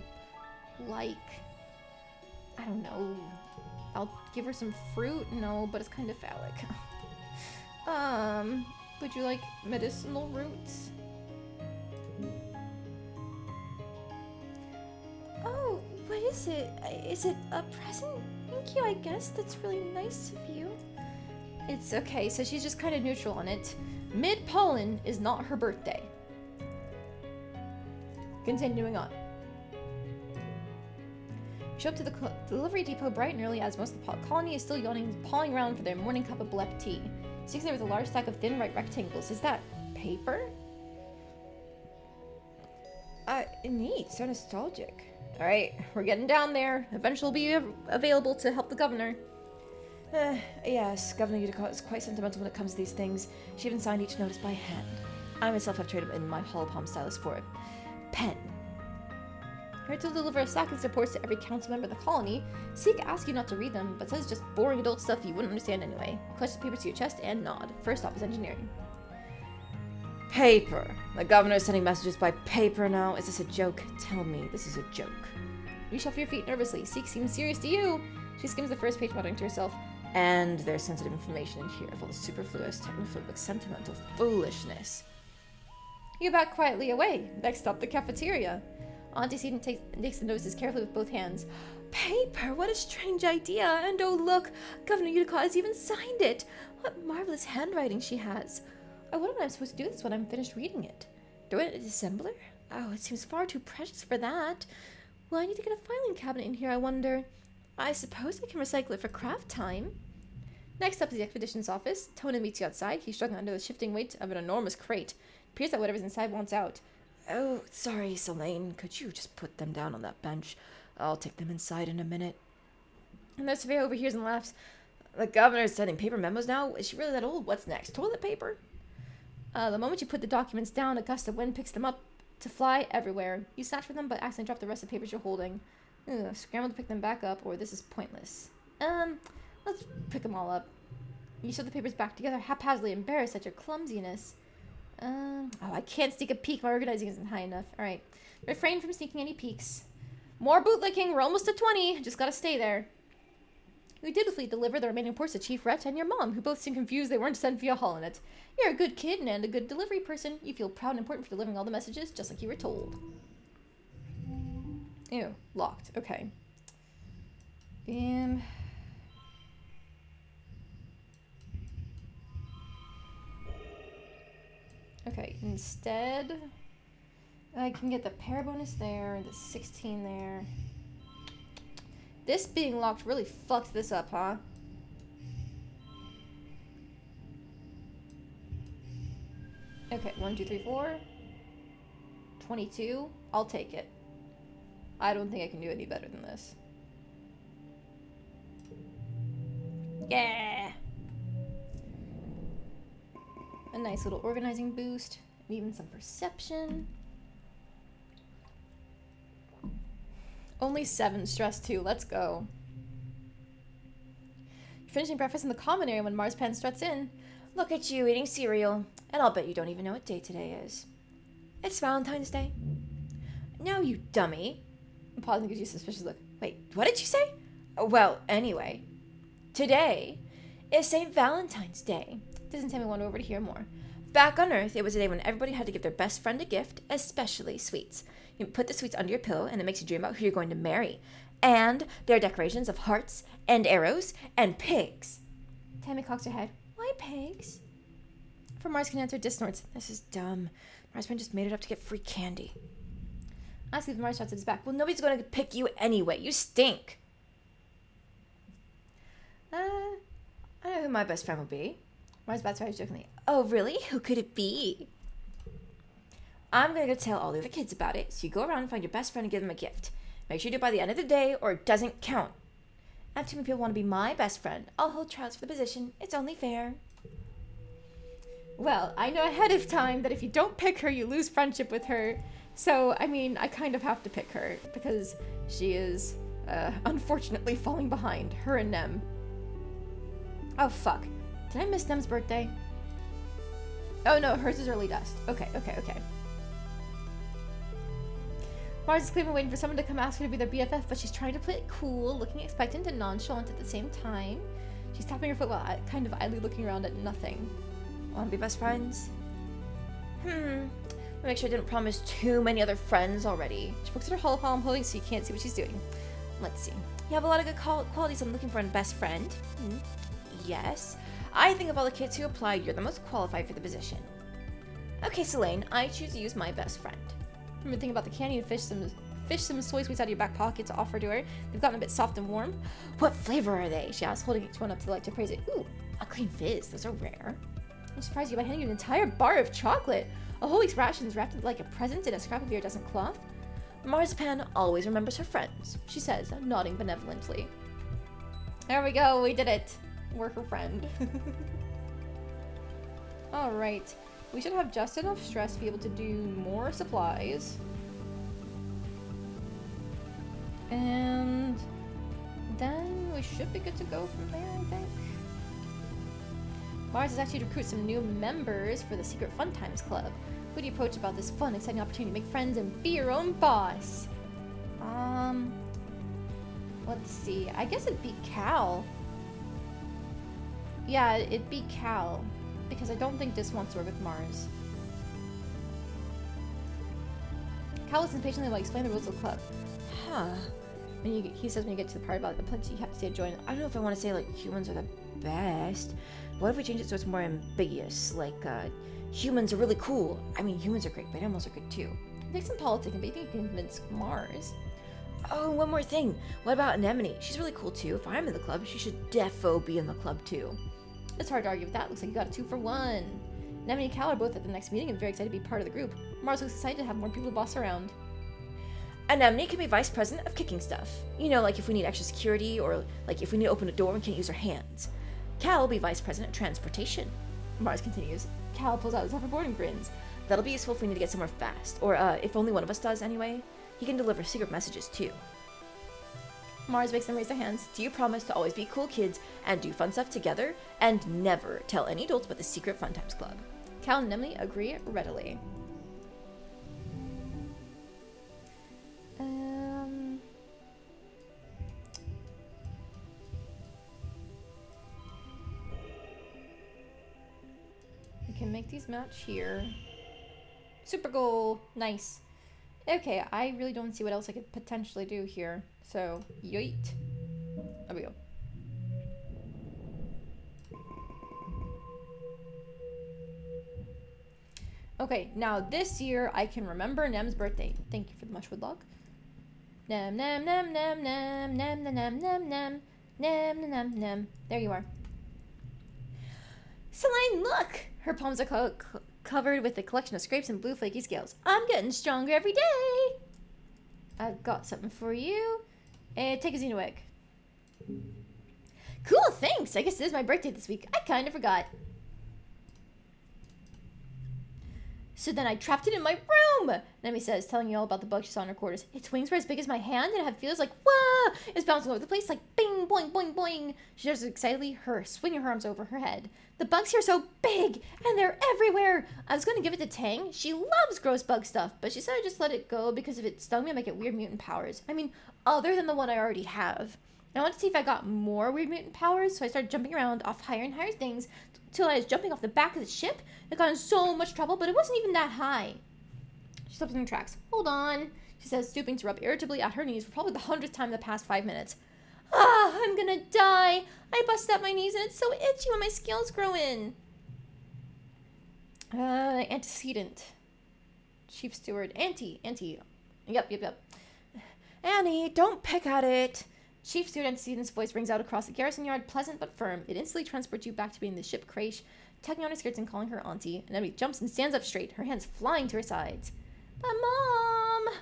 [SPEAKER 1] like? I don't know. I'll give her some fruit? No, but it's kind of phallic. Would you like medicinal roots?
[SPEAKER 3] Oh, what is it? Is it a present? Thank you, I guess. That's really nice of you.
[SPEAKER 1] It's okay, so she's just kind of neutral on it. Mid-pollen is not her birthday. Continuing on. Show up to the delivery depot bright and early as most of the colony is still yawning, pawing around for their morning cup of black tea. Sitting there with a large stack of thin white rectangles. Is that paper?
[SPEAKER 2] Neat. So nostalgic.
[SPEAKER 1] Alright, we're getting down there. Eventually we'll be available to help the governor.
[SPEAKER 2] Yes, Governor Utica is quite sentimental when it comes to these things. She even signed each notice by hand. I myself have traded in my hollow palm stylus for a pen.
[SPEAKER 3] Her to deliver a stack of reports to every council member of the colony. Seek asks you not to read them, but says just boring adult stuff you wouldn't understand anyway. Clutch the paper to your chest and nod. First stop is engineering.
[SPEAKER 2] Paper. The governor is sending messages by paper now. Is this a joke? Tell me this is a joke.
[SPEAKER 3] You shuffle your feet nervously. Seek seems serious to you. She skims the first page, muttering to herself.
[SPEAKER 2] And there's sensitive information in here full of superfluous, technophobic, sentimental foolishness.
[SPEAKER 3] You back quietly away. Next stop, the cafeteria. Auntie Seton takes the notices carefully with both hands.
[SPEAKER 1] Paper, what a strange idea. And oh look, Governor Utica has even signed it. What marvelous handwriting she has.
[SPEAKER 3] I wonder when I'm supposed to do this when I'm finished reading it.
[SPEAKER 1] Do it in a dissembler? Oh, it seems far too precious for that. Well, I need to get a filing cabinet in here, I wonder. I suppose I can recycle it for craft time.
[SPEAKER 3] Next up is the expedition's office. Tona meets you outside. He's struggling under the shifting weight of an enormous crate. It appears that whatever's inside wants out.
[SPEAKER 2] Oh, sorry, Selene. Could you just put them down on that bench? I'll take them inside in a minute.
[SPEAKER 3] And the surveyor overhears and laughs.
[SPEAKER 2] The governor's sending paper memos now? Is she really that old? What's next? Toilet paper?
[SPEAKER 3] The moment you put the documents down, a gust of wind picks them up to fly everywhere. You snatch for them, but accidentally drop the rest of the papers you're holding. Ugh, scramble to pick them back up, or this is pointless. Let's pick them all up. You shove the papers back together, haphazardly embarrassed at your clumsiness. Oh, I can't sneak a peek. My organizing isn't high enough. Alright. Refrain from sneaking any peeks. More bootlicking. We're almost at 20. Just gotta stay there. We dutifully deliver the remaining reports to Chief Rhett and your mom, who both seem confused they weren't sent via holonet. You're a good kid and a good delivery person. You feel proud and important for delivering all the messages, just like you were told. Ew. Locked. Okay. Okay, instead, I can get the pair bonus there, the 16 there. This being locked really fucked this up, huh? Okay, 1, 2, 3, 4. 22. I'll take it. I don't think I can do any better than this. Yeah! A nice little organizing boost, and even some perception. Only 7, stress 2, let's go. You're finishing breakfast in the common area when Marspan struts in.
[SPEAKER 2] Look at you eating cereal, and I'll bet you don't even know what day today is. It's Valentine's Day. No, you dummy.
[SPEAKER 3] And pausing gives you a suspicious look.
[SPEAKER 2] Wait, what did you say? Well, anyway, today is St. Valentine's Day.
[SPEAKER 3] Doesn't Tammy want over to hear more?
[SPEAKER 2] Back on Earth, it was a day when everybody had to give their best friend a gift, especially sweets. You put the sweets under your pillow, and it makes you dream about who you're going to marry. And there are decorations of hearts, and arrows, and pigs.
[SPEAKER 3] Tammy cocks her head. Why pigs?
[SPEAKER 2] For Mars can answer disnorts. This is dumb. Marsman just made it up to get free candy.
[SPEAKER 3] I see if Mars shouts at his back.
[SPEAKER 2] Well, nobody's going to pick you anyway. You stink. I know who my best friend will be.
[SPEAKER 3] Mars bats her eyes jokingly.
[SPEAKER 2] Oh, really? Who could it be? I'm going to go tell all the other kids about it, so you go around and find your best friend and give them a gift. Make sure you do it by the end of the day, or it doesn't count. And if too many people want to be my best friend, I'll hold trials for the position. It's only fair.
[SPEAKER 3] Well, I know ahead of time that if you don't pick her, you lose friendship with her. So, I mean, I kind of have to pick her, because she is, unfortunately falling behind. Her and Nem. Oh, fuck. Did I miss Nem's birthday? Oh, no, hers is early dust. Okay. Mars is clearly waiting for someone to come ask her to be their BFF, but she's trying to play it cool, looking expectant and nonchalant at the same time. She's tapping her foot while kind of idly looking around at nothing.
[SPEAKER 2] Want to be best friends? Make sure I didn't promise too many other friends already.
[SPEAKER 3] She pokes at her holopalm holding so you can't see what she's doing.
[SPEAKER 2] Let's see. You have a lot of good qualities I'm looking for in a best friend. Yes. I think of all the kids who applied, you're the most qualified for the position. Okay, Selene, I choose to use my best friend.
[SPEAKER 3] Remember thinking about the candy and fish some soy sweets out of your back pocket to offer to her. They've gotten a bit soft and warm.
[SPEAKER 2] What flavor are they?
[SPEAKER 3] She asks, holding each one up to the light to praise it. Ooh,
[SPEAKER 2] a clean fizz. Those are rare.
[SPEAKER 3] I surprise you by handing you an entire bar of chocolate. A whole week's rations wrapped like a present in a scrap of iridescent cloth.
[SPEAKER 2] Marzipan always remembers her friends,
[SPEAKER 3] she says, nodding benevolently. There we go, we did it.
[SPEAKER 1] We're her friend. Alright. We should have just enough stress to be able to do more supplies. And then we should be good to go from there, I think. Mars is actually to recruit some new members for the Secret Fun Times Club. Who do you approach about this fun, exciting opportunity to make friends and be your own boss? Let's see. I guess it'd be Cal. Yeah, it'd be Cal. Because I don't think this wants to work with Mars. Cal listens patiently while I explain the rules of the club.
[SPEAKER 2] Huh.
[SPEAKER 1] He says when you get to the part about the plenty, you have to say join.
[SPEAKER 2] I don't know if I want to say, like, humans are the best. What if we change it so it's more ambiguous? Like, humans are really cool. I mean, humans are great, but animals are good too.
[SPEAKER 1] Take some politics, but you think you can convince Mars.
[SPEAKER 2] Oh, one more thing. What about Anemone? She's really cool too. If I'm in the club, she should defo be in the club too.
[SPEAKER 1] It's hard to argue with that. Looks like you got a 2 for 1. Anemone and Cal are both at the next meeting and very excited to be part of the group. Mars looks excited to have more people to boss around.
[SPEAKER 2] Anemone can be vice president of kicking stuff. You know, like if we need extra security or like if we need to open a door and can't use our hands. Cal will be vice president of transportation.
[SPEAKER 1] Mars continues. Cal pulls out his hoverboard and grins.
[SPEAKER 2] That'll be useful if we need to get somewhere fast. Or if only one of us does anyway. He can deliver secret messages too.
[SPEAKER 1] Mars makes them raise their hands.
[SPEAKER 2] Do you promise to always be cool kids and do fun stuff together and never tell any adults about the Secret Fun Times Club?
[SPEAKER 1] Cal and Anemone agree readily. We can make these match here. Super goal! Nice. Okay, I really don't see what else I could potentially do here. So, yeet. There we go. Okay, now this year I can remember Nem's birthday. Thank you for the mushwood log. Nem nem nem nem nem nem nem nem nem nem nem nem nem. There you are. Selene, look! Her palms are covered with a collection of scrapes and blue flaky scales. I'm getting stronger every day. I've got something for you. Take a Xeno egg. Cool, thanks. I guess it is my birthday this week. I kind of forgot. So then I trapped it in my room, Nemi says, telling you all about the bug she saw in her quarters. Its wings were as big as my hand, and it had feels like, wah! It's bouncing over the place like bing, boing, boing, boing. She does excitedly, swinging her arms over her head. The bugs here are so big, and they're everywhere. I was going to give it to Tang. She loves gross bug stuff, but she said I just let it go because if it stung me, I might get weird mutant powers. I mean, other than the one I already have. I wanted to see if I got more weird mutant powers, so I started jumping around off higher and higher things till I was jumping off the back of the ship. I got in so much trouble, but it wasn't even that high. She stops in her tracks. Hold on, she says, stooping to rub irritably at her knees for probably the 100th time in the past 5 minutes. Ah, I'm gonna die. I busted up my knees and it's so itchy when my scales grow in. Antecedent. Chief Steward. Auntie. Yep.
[SPEAKER 2] Annie, don't pick at it.
[SPEAKER 1] Chief Steward Antecedent's voice rings out across the garrison yard, pleasant but firm. It instantly transports you back to being the ship Crash, tugging on her skirts and calling her auntie. Anemone jumps and stands up straight, her hands flying to her sides. But Mom!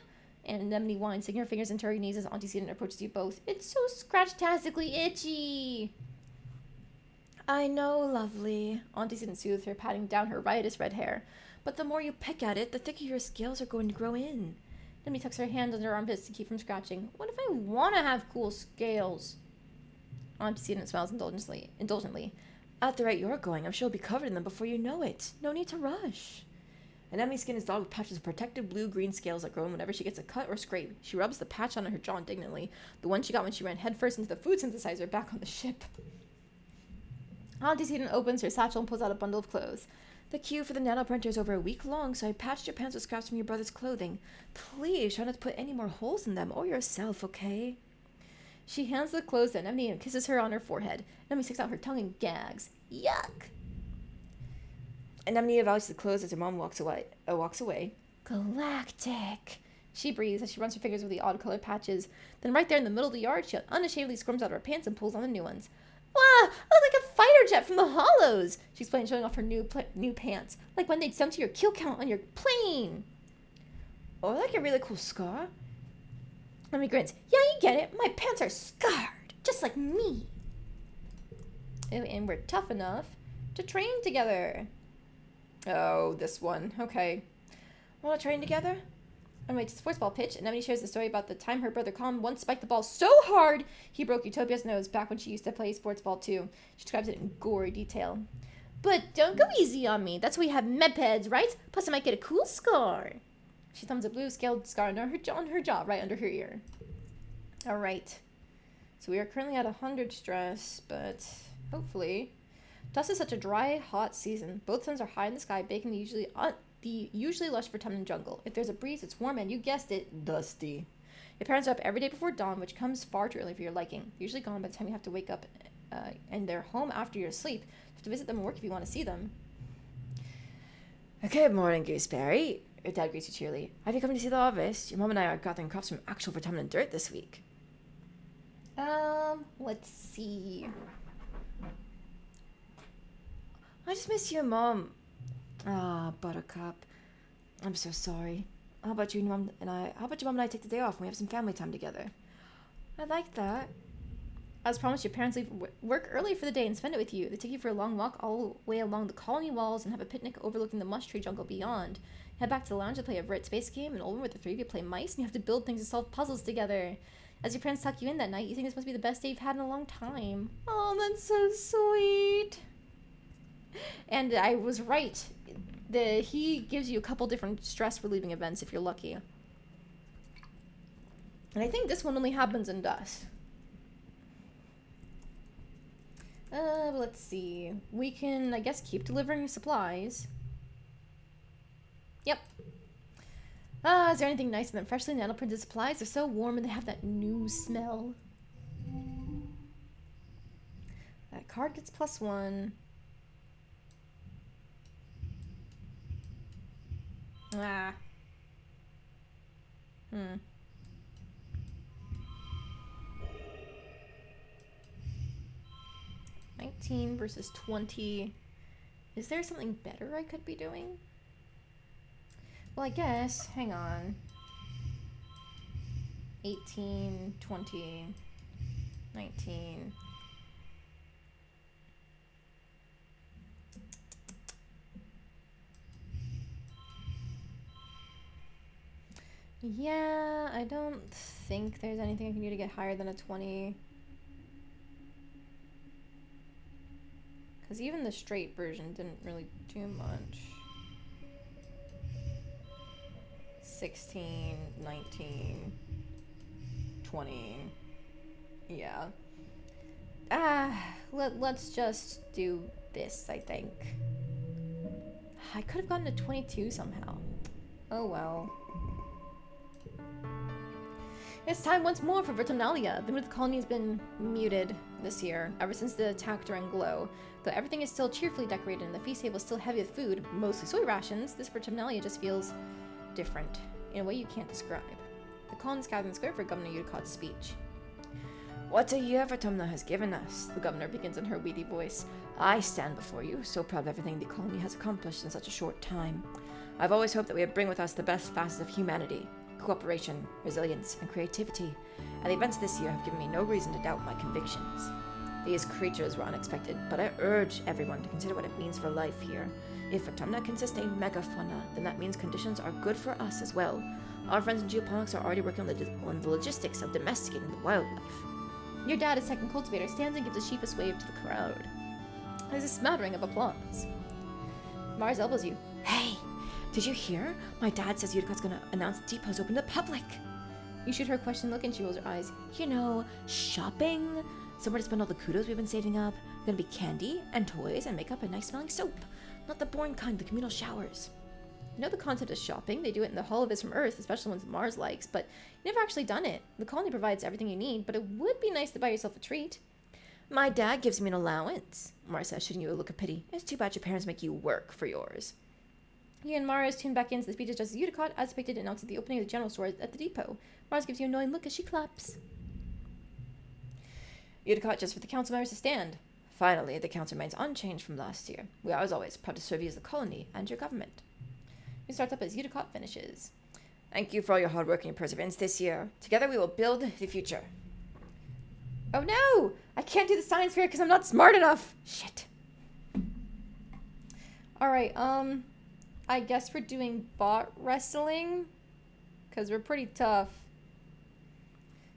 [SPEAKER 1] And Anemone whines, sticking her fingers into her knees as Antecedent approaches you both. It's so scratch-tastically itchy!
[SPEAKER 2] I know, lovely.
[SPEAKER 1] Antecedent soothes her, patting down her riotous red hair.
[SPEAKER 2] But the more you pick at it, the thicker your scales are going to grow in.
[SPEAKER 1] Anemone tucks her hand under her armpits to keep from scratching. What if I want to have cool scales? Antecedent smiles indulgently.
[SPEAKER 2] At the rate you're going, I'm sure you'll be covered in them before you know it. No need to rush. Anemone's skin is dotted with patches of protective blue-green scales that grow in whenever she gets a cut or scrape. She rubs the patch on her jaw indignantly, the one she got when she ran headfirst into the food synthesizer back on the ship. Antecedent opens her satchel and pulls out a bundle of clothes. The queue for the nanoprinter is over a week long, so I patched your pants with scraps from your brother's clothing. Please try not to put any more holes in them, or yourself, okay?
[SPEAKER 1] She hands the clothes to Anemone and kisses her on her forehead. Anemone sticks out her tongue and gags. Yuck!
[SPEAKER 2] Anemone evaluates the clothes as her mom walks away.
[SPEAKER 1] Galactic! She breathes as she runs her fingers over the odd-colored patches. Then right there in the middle of the yard, she unashamedly squirms out of her pants and pulls on the new ones. Wow, I look like a fighter jet from the Hollows, she explained, showing off her new pants. Like when they'd sum to your kill count on your plane.
[SPEAKER 2] Or like a really cool scar.
[SPEAKER 1] Anemone grins. Yeah, you get it. My pants are scarred, just like me. And we're tough enough to train together. Oh, this one. Okay. Want to train together? On my sports ball pitch, and Emily shares the story about the time her brother Colin once spiked the ball so hard he broke Utopia's nose back when she used to play sports ball too. She describes it in gory detail. But don't go easy on me. That's why you have med-peds, right? Plus I might get a cool scar. She thumbs a blue scaled scar on her jaw, right under her ear. Alright. So we are currently at 100 stress, but hopefully. Dust is such a dry, hot season. Both suns are high in the sky, baking the usually lush Vertumnan jungle. If there's a breeze, it's warm and, you guessed it, dusty. Your parents are up every day before dawn, which comes far too early for your liking. Usually gone by the time you have to wake up, and they're home after you're asleep. You have to visit them and work if you want to see them.
[SPEAKER 2] Good morning, Gooseberry. Your dad greets you cheerily. Have you come to see the harvest? Your mom and I are gathering crops from actual Vertumnan dirt this week.
[SPEAKER 1] Let's see.
[SPEAKER 2] I just miss your mom. Ah, Buttercup. I'm so sorry. How about your mom and I take the day off and we have some family time together? I like that.
[SPEAKER 1] As promised, your parents leave work early for the day and spend it with you. They take you for a long walk all the way along the colony walls and have a picnic overlooking the mush tree jungle beyond. Head back to the lounge to play a Brit space game, and over with the three of you play mice, and you have to build things and solve puzzles together. As your parents tuck you in that night, you think this must be the best day you've had in a long time. Oh, that's so sweet. And I was right. He gives you a couple different stress relieving events if you're lucky. And I think this one only happens in dust. Let's see. We can, I guess, keep delivering supplies. Yep. Is there anything nicer than freshly nano-printed supplies? They're so warm and they have that new smell. That card gets +1. Ah. 19 versus 20. Is there something better I could be doing? Well, I guess. Hang on. 18, 20, 19. Yeah, I don't think there's anything I can do to get higher than a 20. Because even the straight version didn't really do much. 16, 19, 20. Yeah. Let's just do this, I think. I could have gotten a 22 somehow. Oh well. It's time once more for Vertumnalia. The mood of the colony has been muted this year, ever since the attack during Glow. Though everything is still cheerfully decorated and the feast table is still heavy with food, mostly soy rations, this Vertumnalia just feels different, in a way you can't describe. The colonists gather in the square for Governor Udicott's speech.
[SPEAKER 2] What a year Vertumna has given us, the governor begins in her weedy voice. I stand before you, so proud of everything the colony has accomplished in such a short time. I've always hoped that we would bring with us the best facets of humanity. Cooperation, resilience, and creativity, and the events this year have given me no reason to doubt my convictions. These creatures were unexpected, but I urge everyone to consider what it means for life here. If Vertumna can sustain megafauna, then that means conditions are good for us as well. Our friends in geoponics are already working on the logistics of domesticating the wildlife.
[SPEAKER 1] Your dad, a second cultivator, stands and gives a sheepish wave to the crowd. There's a smattering of applause. Mars elbows you.
[SPEAKER 2] Hey! Did you hear? My dad says Udicott's gonna announce the depot's open to the public.
[SPEAKER 1] You shoot her a question look and she rolls her eyes.
[SPEAKER 2] You know, shopping? Somewhere to spend all the kudos we've been saving up. Gonna be candy and toys and makeup and nice smelling soap. Not the boring kind, the communal showers.
[SPEAKER 1] You know the concept of shopping? They do it in the Hall of Vis from Earth, especially ones Mars likes, but you've never actually done it. The colony provides everything you need, but it would be nice to buy yourself a treat.
[SPEAKER 2] My dad gives me an allowance, Mars says, shooting you a look of pity. It's too bad your parents make you work for yours.
[SPEAKER 1] He and Mars tune back into the speech as Justice Udicott, as expected, announces the opening of the general store at the depot. Mars gives you a knowing look as she claps. Udicott just for the council members to stand.
[SPEAKER 2] Finally, the council remains unchanged from last year. We are, as always, proud to serve you as the colony and your government.
[SPEAKER 1] He starts up as Udicott finishes.
[SPEAKER 2] Thank you for all your hard work and your perseverance this year. Together we will build the future.
[SPEAKER 1] Oh no! I can't do the science fair because I'm not smart enough! Shit. Alright, I guess we're doing bot wrestling. Because we're pretty tough.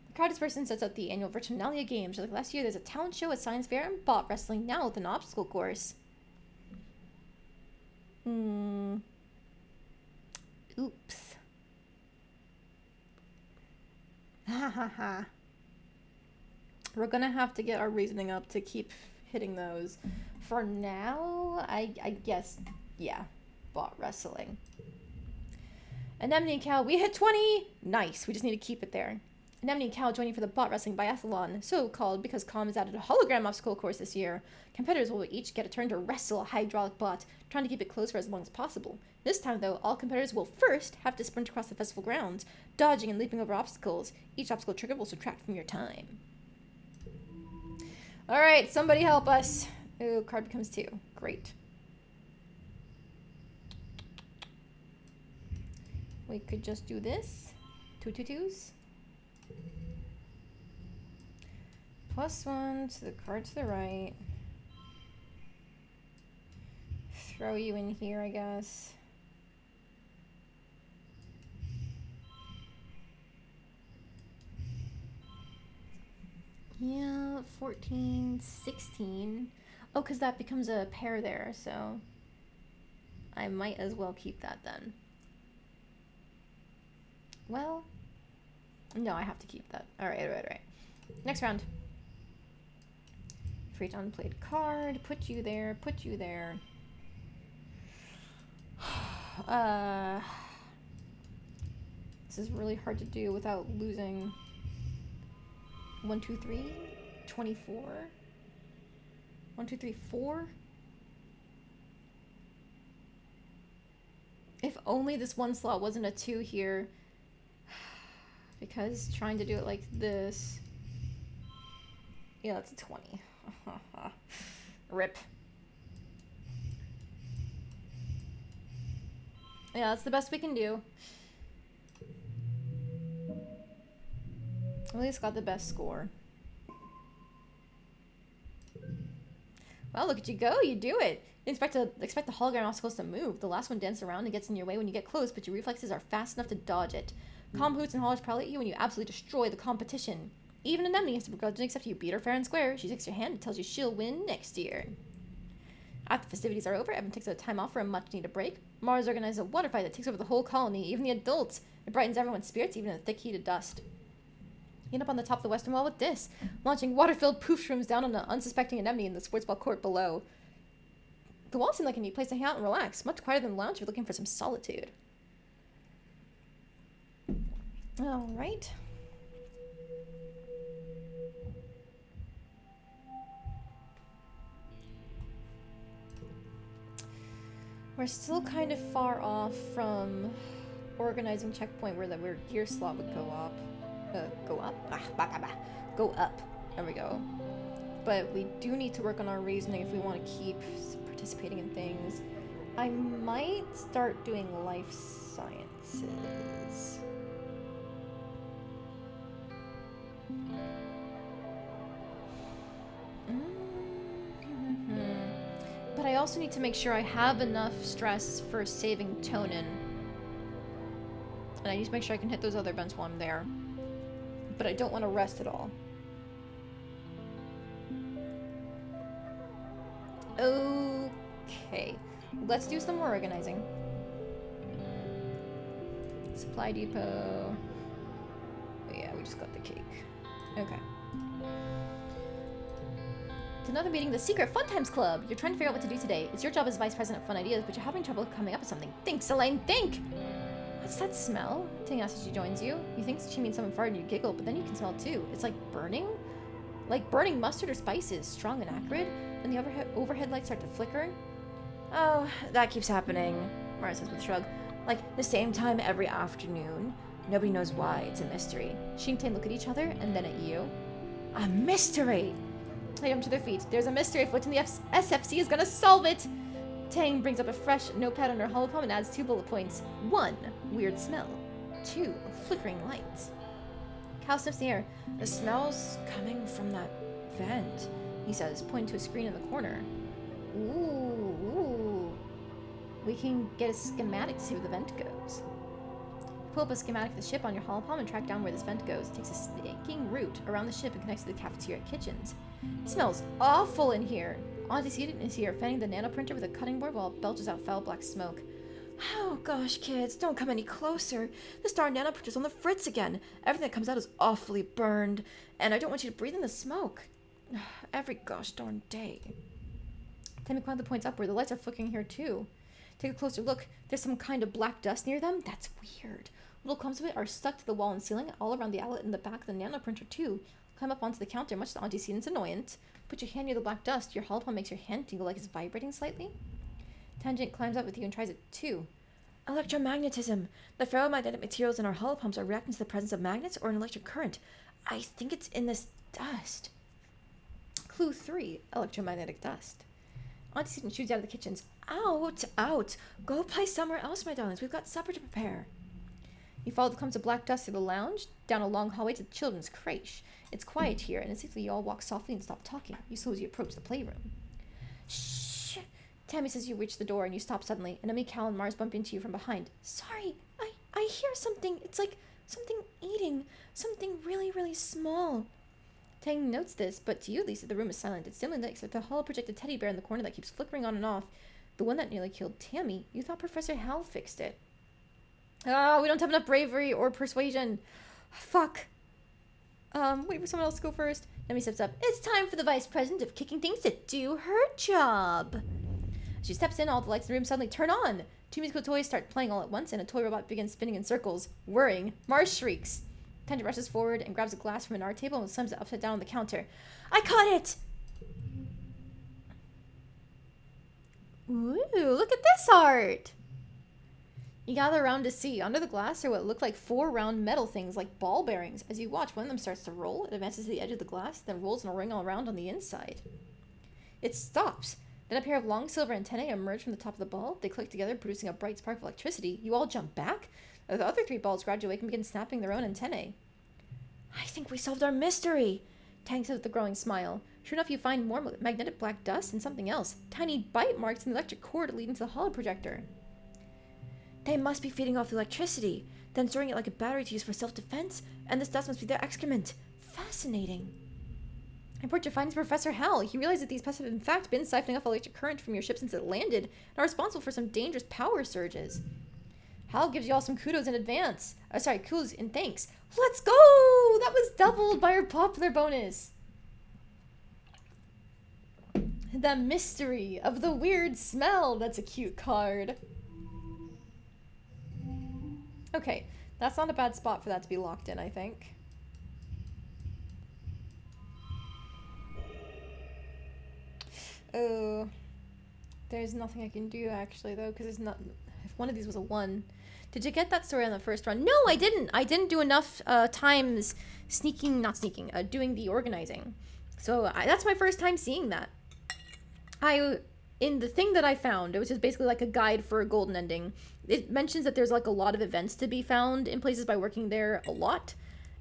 [SPEAKER 1] The crowd person sets up the annual Virtualia Games. Like last year, there's a talent show, a science fair, and bot wrestling now with an obstacle course. Oops. Ha ha ha. We're gonna have to get our reasoning up to keep hitting those. For now, I guess, yeah, bot wrestling. Anemone and Cal, we hit 20! Nice, we just need to keep it there. Anemone and Cal joining for the bot wrestling biathlon, so called because Com has added a hologram obstacle course this year. Competitors will each get a turn to wrestle a hydraulic bot, trying to keep it closed for as long as possible. This time, though, all competitors will first have to sprint across the festival grounds, dodging and leaping over obstacles. Each obstacle trigger will subtract from your time. Alright, somebody help us. Ooh, card becomes 2. Great. We could just do this. 2 2s. +1 to the card to the right. Throw you in here, I guess. Yeah, 14, 16. Oh, because that becomes a pair there, so I might as well keep that then. Well, no, I have to keep that. All right. Next round. For each unplayed card, put you there, put you there. This is really hard to do without losing 1, 2, 3, 24. 1, 2, 3, 4. If only this one slot wasn't a 2 here. Because trying to do it like this. Yeah, that's a 20. Rip. Yeah, that's the best we can do. At least got the best score. Well, look at you go. You do it. You expect the hologram obstacles to move. The last one dances around and gets in your way when you get close, but your reflexes are fast enough to dodge it. Com hoots and hollers proudly at you when you absolutely destroy the competition. Even Anemone has to begrudgingly accept you beat her fair and square. She takes your hand and tells you she'll win next year. After the festivities are over, Evan takes a time off for a much-needed break. Mars organizes a water fight that takes over the whole colony, even the adults. It brightens everyone's spirits, even in the thick heat of dust. You end up on the top of the western wall with this, launching water-filled poof shrooms down on an unsuspecting Anemone in the sports ball court below. The wall seemed like a neat place to hang out and relax, much quieter than the lounge if you're looking for some solitude. Alright. We're still kind of far off from organizing checkpoint where the weird gear slot would go up. Go up? Go up. There we go. But we do need to work on our reasoning if we want to keep participating in things. I might start doing life sciences. But I also need to make sure I have enough stress for saving Tonin. And I need to make sure I can hit those other events while I'm there. But I don't want to rest at all. Okay. Let's do some more organizing. Supply depot. Oh, yeah, we just got the cake. Okay. It's another meeting of the Secret Fun Times Club. You're trying to figure out what to do today. It's your job as Vice President of Fun Ideas, but you're having trouble coming up with something. Think, Selene, think! What's that smell? Ting asks as she joins you. You think she means something farted and you giggle, but then you can smell it too. It's like burning? Like burning mustard or spices, strong and acrid. And the overhead lights start to flicker.
[SPEAKER 2] Oh, that keeps happening, Mara says with a shrug. Like, the same time every afternoon. Nobody knows why. It's a mystery.
[SPEAKER 1] She and Tang look at each other, and then at you.
[SPEAKER 2] A mystery!
[SPEAKER 1] They jump to their feet. There's a mystery afoot, and the SFC is gonna solve it! Tang brings up a fresh notepad on her holocom and adds 2 bullet points. 1, weird smell. 2, flickering lights.
[SPEAKER 3] Cal sniffs the air.
[SPEAKER 2] The smell's coming from that vent, he says, pointing to a screen in the corner.
[SPEAKER 3] Ooh. We can get a schematic to see where the vent goes. Pull up a schematic of the ship on your holopalm and track down where this vent goes. It takes a snaking route around the ship and connects to the cafeteria kitchens. It smells awful in here. Auntie Seaton is here, fanning the nanoprinter with a cutting board while it belches out foul black smoke.
[SPEAKER 2] Oh gosh, kids, don't come any closer. This darn nanoprinter's on the fritz again. Everything that comes out is awfully burned, and I don't want you to breathe in the smoke. Every gosh darn day.
[SPEAKER 3] Tammy quietly points upward. The lights are flickering here too. Take a closer look. There's some kind of black dust near them. That's weird. Little clumps of it are stuck to the wall and ceiling, all around the outlet in the back of the nanoprinter too. Climb up onto the counter, much to Auntie Seaton's annoyance. Put your hand near the black dust. Your holopalm makes your hand tingle like it's vibrating slightly. Tangent climbs up with you and tries it too.
[SPEAKER 2] Electromagnetism. The ferromagnetic materials in our holopalms are reacting to the presence of magnets or an electric current. I think it's in this dust.
[SPEAKER 3] Clue 3. Electromagnetic dust. Auntie Seaton shoots out of the kitchens.
[SPEAKER 2] Out. Go play somewhere else, my darlings. We've got supper to prepare.
[SPEAKER 3] You follow the clumps of black dust through the lounge, down a long hallway to the children's creche. It's quiet here, and instinctively you all walk softly and stop talking. You slowly approach the playroom. Shh! Tammy says you reach the door, and you stop suddenly. Enemy Cal and Mars bump into you from behind.
[SPEAKER 2] Sorry, I hear something. It's like something eating. Something really, really small.
[SPEAKER 3] Tang notes this, but to you at least, the room is silent. It's dimly lit except the hollow-projected teddy bear in the corner that keeps flickering on and off. The one that nearly killed Tammy. You thought Professor Hal fixed it. We don't have enough bravery or persuasion. Fuck. Wait for someone else to go first. Tammy steps up. It's time for the Vice President of Kicking Things to do her job. As she steps in, all the lights in the room suddenly turn on. 2 musical toys start playing all at once, and a toy robot begins spinning in circles, whirring. Mars shrieks. Tangent rushes forward and grabs a glass from an art table and slams it upside down on the counter. I caught it! Ooh, look at this art! You gather around to see. Under the glass are what look like 4 round metal things like ball bearings. As you watch, one of them starts to roll. It advances to the edge of the glass, then rolls in a ring all around on the inside. It stops. Then a pair of long silver antennae emerge from the top of the ball. They click together, producing a bright spark of electricity. You all jump back. The other 3 balls graduate and begin snapping their own antennae.
[SPEAKER 2] I think we solved our mystery,
[SPEAKER 3] Tang says with a growing smile. Sure enough, you find more magnetic black dust and something else. Tiny bite marks in the electric cord leading to the holo projector.
[SPEAKER 2] They must be feeding off the electricity, then storing it like a battery to use for self-defense, and this dust must be their excrement. Fascinating.
[SPEAKER 3] Report your findings to Professor Hal. He realized that these pests have in fact been siphoning off electric current from your ship since it landed, and are responsible for some dangerous power surges. Hal gives you all some kudos in advance. Kudos in thanks. Let's go! That was doubled by our popular bonus. The mystery of the weird smell. That's a cute card. Okay, that's not a bad spot for that to be locked in, I think. Oh, there's nothing I can do actually though, because it's not. If one of these was a 1, did you get that story on the first run? No, I didn't. I didn't do enough times doing the organizing. So that's my first time seeing that. In the thing that I found, which is basically like a guide for a golden ending, it mentions that there's like a lot of events to be found in places by working there a lot.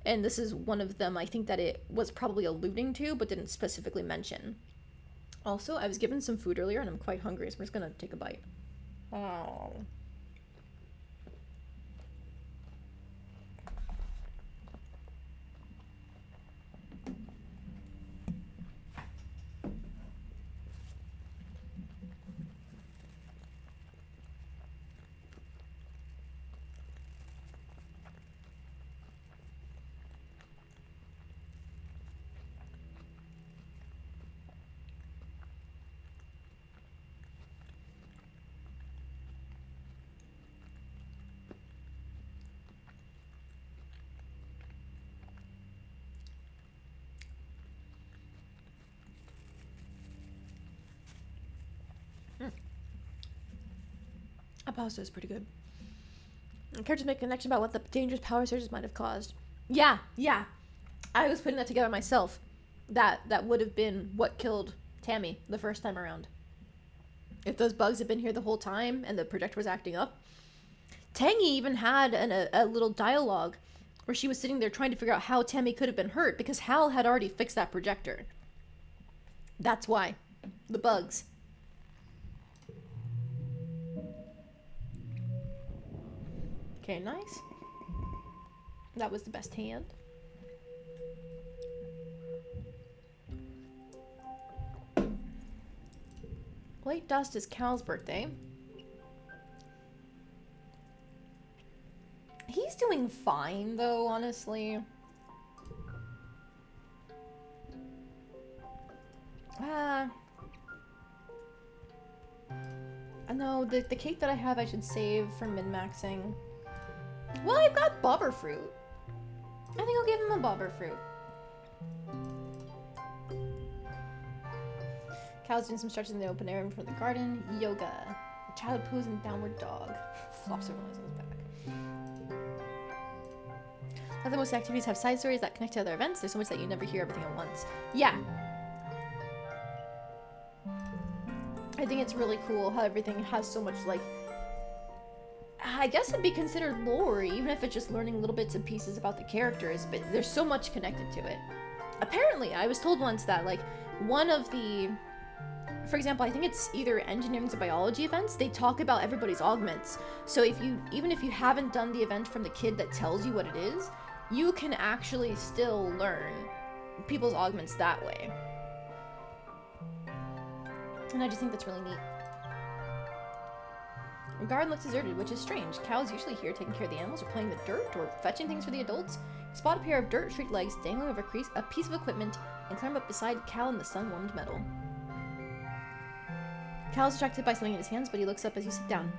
[SPEAKER 3] And this is one of them I think that it was probably alluding to, but didn't specifically mention. Also, I was given some food earlier and I'm quite hungry, so I'm just gonna take a bite. Oh. That pasta is pretty good. Characters make a connection about what the dangerous power surges might have caused. Yeah. I was putting that together myself. That would have been what killed Tammy the first time around. If those bugs had been here the whole time and the projector was acting up. Tangy even had a little dialogue
[SPEAKER 1] where she was sitting there trying to figure out how Tammy could have been hurt because Hal had already fixed that projector. That's why. The bugs. Okay, nice. That was the best hand. Late Dust is Cal's birthday. He's doing fine, though, honestly. No, the cake that I have I should save for min-maxing. Well, I've got bobber fruit. I think I'll give him a bobber fruit. Cal's doing some stretches in the open air in front of the garden. Yoga. The child poos in downward dog. Flops over on his back. Other most activities have side stories that connect to other events. There's so much that you never hear everything at once. Yeah. I think it's really cool how everything has so much, like, I guess it'd be considered lore, even if it's just learning little bits and pieces about the characters, but there's so much connected to it. Apparently, I was told once that, like, one of the, for example, I think it's either engineering or biology events, they talk about everybody's augments. So even if you haven't done the event from the kid that tells you what it is, you can actually still learn people's augments that way. And I just think that's really neat. The garden looks deserted, which is strange. Cal's usually here taking care of the animals or playing the dirt or fetching things for the adults. You spot a pair of dirt-streaked legs dangling over a piece of equipment and climb up beside Cal in the sun-warmed metal. Cal's distracted by something in his hands, but he looks up as you sit down.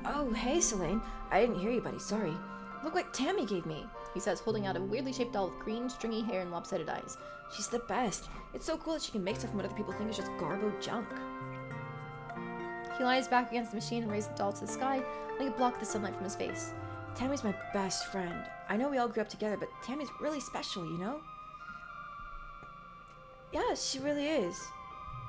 [SPEAKER 2] Oh, hey, Selene. I didn't hear you, buddy. Sorry. Look what Tammy gave me,
[SPEAKER 1] he says, holding out a weirdly shaped doll with green, stringy hair and lopsided eyes.
[SPEAKER 2] She's the best. It's so cool that she can make stuff from what other people think is just garbo junk.
[SPEAKER 1] He lies back against the machine and raises the doll to the sky, like it blocked the sunlight from his face.
[SPEAKER 2] Tammy's my best friend. I know we all grew up together, but Tammy's really special, you know? Yeah, she really is.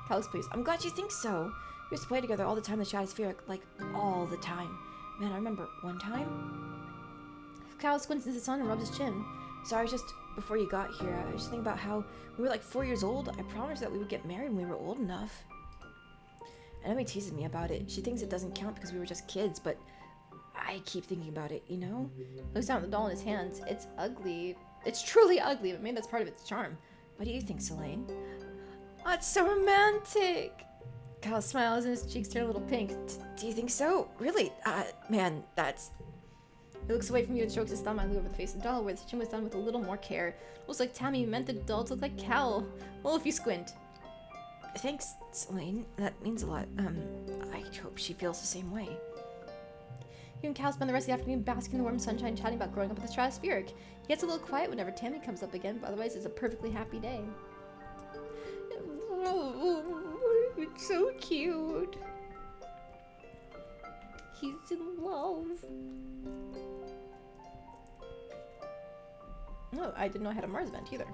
[SPEAKER 1] Cal is pleased.
[SPEAKER 2] I'm glad you think so. We used to play together all the time in the Stratosphere, like, all the time. Man, I remember one time.
[SPEAKER 1] Cal squints into the sun and rubs his chin.
[SPEAKER 2] Sorry, just before you got here, I was just thinking about how we were like 4 years old. I promised that we would get married when we were old enough. And Emmy teases me about it. She thinks it doesn't count because we were just kids, but I keep thinking about it, you know?
[SPEAKER 1] Looks down at the doll in his hands. It's ugly. It's truly ugly, but maybe that's part of its charm.
[SPEAKER 2] What do you think, Selene?
[SPEAKER 1] Oh, it's so romantic. Cal smiles and his cheeks turn a little pink.
[SPEAKER 2] Do you think so? Really? Man, that's...
[SPEAKER 1] He looks away from you and strokes his thumb over the face of the doll, where the stitching was done with a little more care. Looks like Tammy meant the doll to look like Cal. Well, if you squint.
[SPEAKER 2] Thanks, Selene. That means a lot. I hope she feels the same way.
[SPEAKER 1] You and Cal spend the rest of the afternoon basking in the warm sunshine, chatting about growing up in the Stratospheric. He gets a little quiet whenever Tammy comes up again, but otherwise it's a perfectly happy day. Oh, it's so cute. He's in love. Oh, I didn't know I had a Mars event either.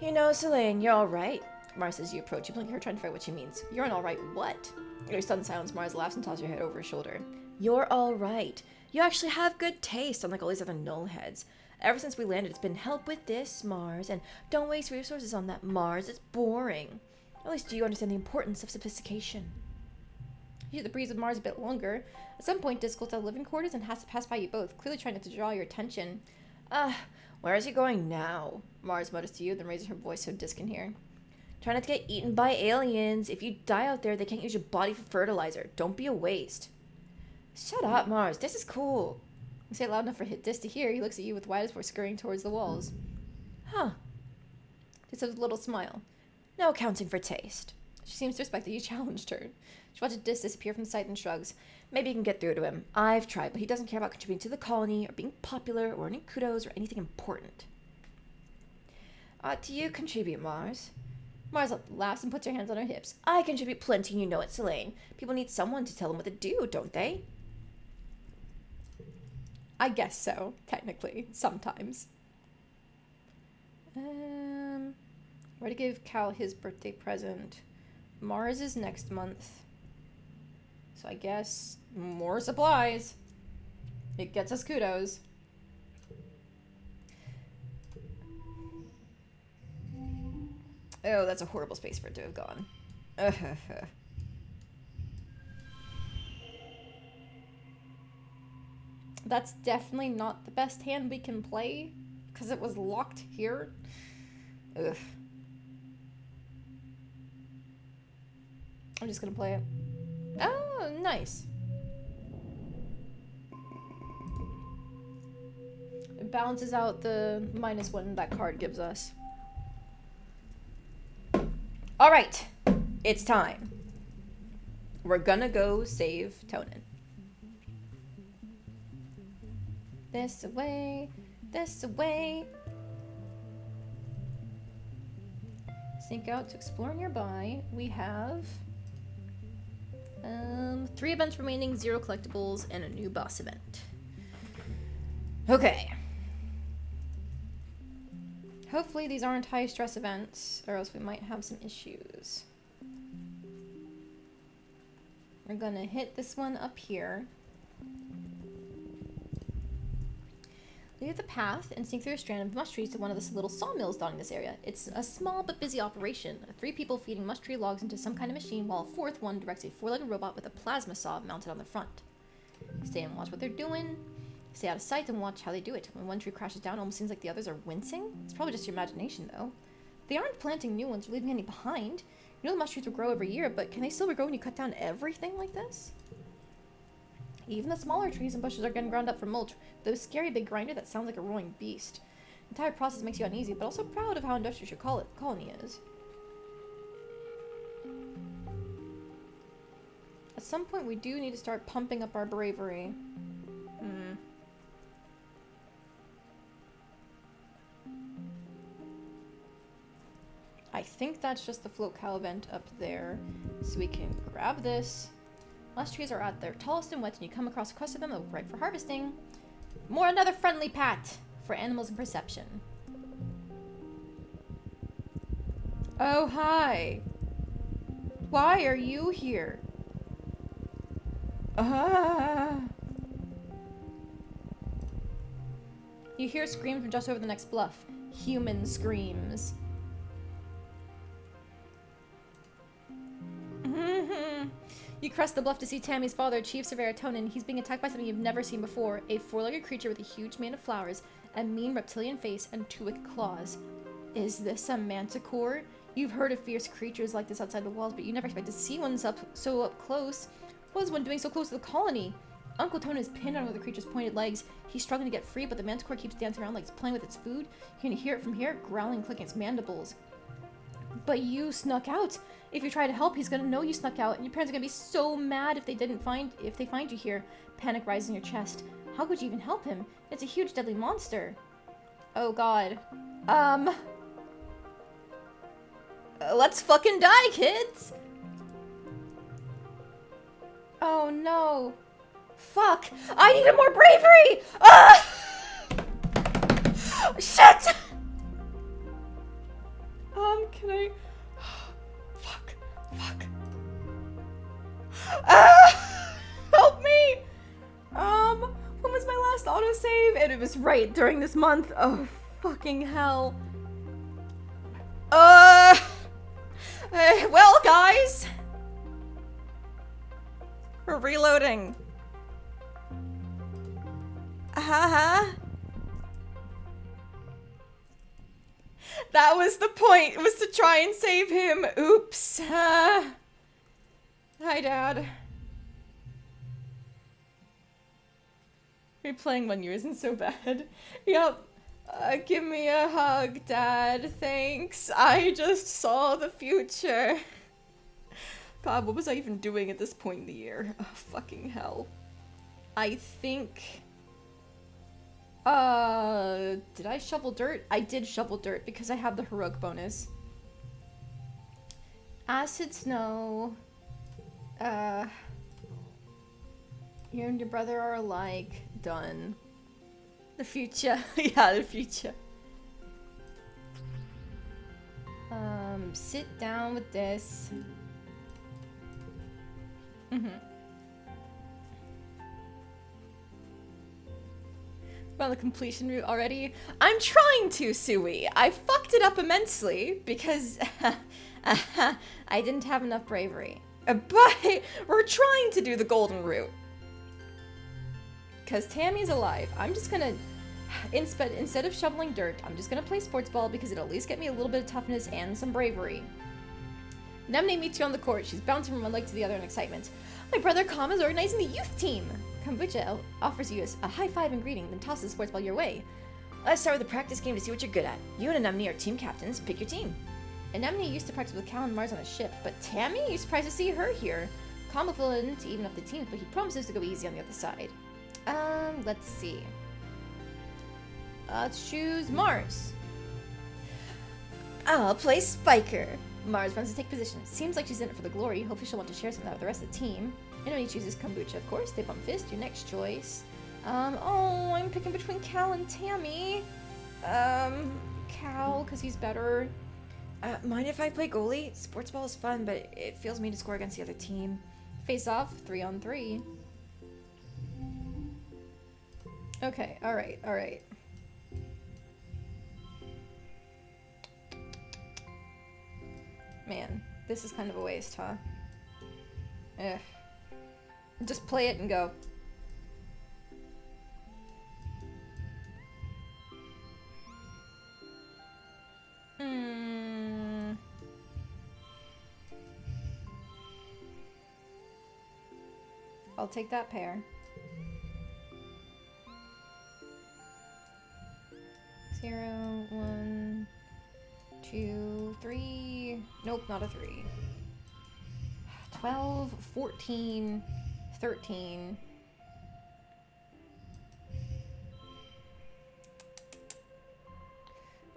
[SPEAKER 2] You know, Selene, you're alright.
[SPEAKER 1] Mars says you approach. You blink at her, trying to figure out what she means. You're an alright what? Your sudden silence, Mars laughs and tosses her head over her shoulder.
[SPEAKER 2] You're alright. You actually have good taste, unlike all these other nullheads. Ever since we landed, it's been help with this, Mars, and don't waste resources on that, Mars. It's boring. At least you understand the importance of sophistication.
[SPEAKER 1] You hit the breeze of Mars a bit longer. At some point, Disc goes out of living quarters and has to pass by you both, clearly trying not to draw your attention.
[SPEAKER 2] Where is he going now?
[SPEAKER 1] Mars mutters to you, then raises her voice so Disc can hear.
[SPEAKER 2] Try not to get eaten by aliens. If you die out there, they can't use your body for fertilizer. Don't be a waste. Shut up, Mars. This is cool.
[SPEAKER 1] You say it loud enough for Disc to hear. He looks at you with wide eyes before scurrying towards the walls.
[SPEAKER 2] Huh.
[SPEAKER 1] Disc has a little smile.
[SPEAKER 2] No accounting for taste.
[SPEAKER 1] She seems to respect that you challenged her. She watches Disc disappear from sight and shrugs.
[SPEAKER 2] Maybe you can get through to him. I've tried, but he doesn't care about contributing to the colony or being popular or earning kudos or anything important. Do you contribute, Mars?
[SPEAKER 1] Mars laughs and puts her hands on her hips.
[SPEAKER 2] I contribute plenty, and you know it, Selene. People need someone to tell them what to do, don't they?
[SPEAKER 1] I guess so, technically. Sometimes. Where to give Cal his birthday present? Mars is next month. So I guess more supplies. It gets us kudos.
[SPEAKER 2] Oh, that's a horrible space for it to have gone.
[SPEAKER 1] That's definitely not the best hand we can play, because it was locked here.
[SPEAKER 2] Ugh.
[SPEAKER 1] I'm just gonna play it. Oh, nice. It balances out the -1 that card gives us.
[SPEAKER 2] Alright, it's time. We're gonna go save Tonin.
[SPEAKER 1] This away, this away. Sneak out to explore nearby. We have 3 events remaining, 0 collectibles, and a new boss event.
[SPEAKER 2] Okay.
[SPEAKER 1] Hopefully these aren't high stress events, or else we might have some issues. We're gonna hit this one up here. Leave the path and sneak through a strand of mush trees to one of the little sawmills dotting this area. It's a small but busy operation. 3 people feeding mush tree logs into some kind of machine, while a 4th one directs a 4-legged robot with a plasma saw mounted on the front. Stay and watch what they're doing. Stay out of sight and watch how they do it. When one tree crashes down, it almost seems like the others are wincing. It's probably just your imagination, though. They aren't planting new ones or leaving any behind. You know the mush trees will grow every year, but can they still regrow when you cut down everything like this? Even the smaller trees and bushes are getting ground up for mulch, with a scary big grinder that sounds like a roaring beast. The entire process makes you uneasy, but also proud of how industrious your colony is. At some point, we do need to start pumping up our bravery. I think that's just the float cow event up there. So we can grab this. Lush trees are at their tallest and wet, and you come across a cluster of them that look ripe for harvesting. Another friendly pat for animals and perception. Oh, hi. Why are you here? You hear screams from just over the next bluff. Human screams. You crest the bluff to see Tammy's father, Chief Surveyor Tonin. He's being attacked by something you've never seen before. A 4-legged creature with a huge mane of flowers, a mean reptilian face, and 2 wicked claws. Is this a manticore? You've heard of fierce creatures like this outside the walls, but you never expect to see one so up close. What is one doing so close to the colony? Uncle Tonin is pinned on one of the creature's pointed legs. He's struggling to get free, but the manticore keeps dancing around like it's playing with its food. You can hear it from here, growling, clicking its mandibles. But you snuck out. If you try to help, he's gonna know you snuck out, and your parents are gonna be so mad if they find you here. Panic rises in your chest. How could you even help him? It's a huge, deadly monster. Oh God.
[SPEAKER 2] Let's fucking die, kids!
[SPEAKER 1] Oh no. Fuck! I needed more bravery! Ah! Shit! Can I... Fuck. Help me! When was my last autosave? And it was right during this month. Oh, fucking hell. Well, guys. We're reloading. That was the point, was to try and save him. Oops. Hi, Dad. Replaying 1 year isn't so bad. Yup. Give me a hug, Dad. Thanks. I just saw the future. God, what was I even doing at this point in the year? Oh, fucking hell. I think... did I shovel dirt? I did shovel dirt because I have the heroic bonus. Acid snow. You and your brother are alike. Done. The future. Yeah, the future. Sit down with this. On the completion route already? I'm trying to, Sui. I fucked it up immensely because I didn't have enough bravery. But we're trying to do the golden route. Because Tammy's alive. I'm just gonna, instead of shoveling dirt, I'm just gonna play sports ball because it'll at least get me a little bit of toughness and some bravery. Nemne meets you on the court. She's bouncing from one leg to the other in excitement. My brother Kam is organizing the youth team. Kombucha offers you a high five and greeting, then tosses the sports ball your way.
[SPEAKER 2] Let's start with the practice game to see what you're good at. You and Anemone are team captains. Pick your team.
[SPEAKER 1] Anemone used to practice with Cal and Mars on a ship, but Tammy? You're surprised to see her here. Kam will in to even up the teams, but he promises to go easy on the other side. Let's see. Let's choose Mars.
[SPEAKER 2] I'll play Spiker.
[SPEAKER 1] Mars runs to take position. Seems like she's in it for the glory. Hopefully she'll want to share some of that with the rest of the team. Anemone chooses Kombucha, of course. They bump fist. Your next choice. Oh, I'm picking between Cal and Tammy. Cal, because he's better.
[SPEAKER 2] Mind if I play goalie? Sports ball is fun, but it feels mean to score against the other team.
[SPEAKER 1] Face off, 3-on-3. Okay, alright. Man, this is kind of a waste, huh? Ugh. Just play it and go. I'll take that pair. 0, 1, 2, 3. Nope, not a 3. 12, 14, 13.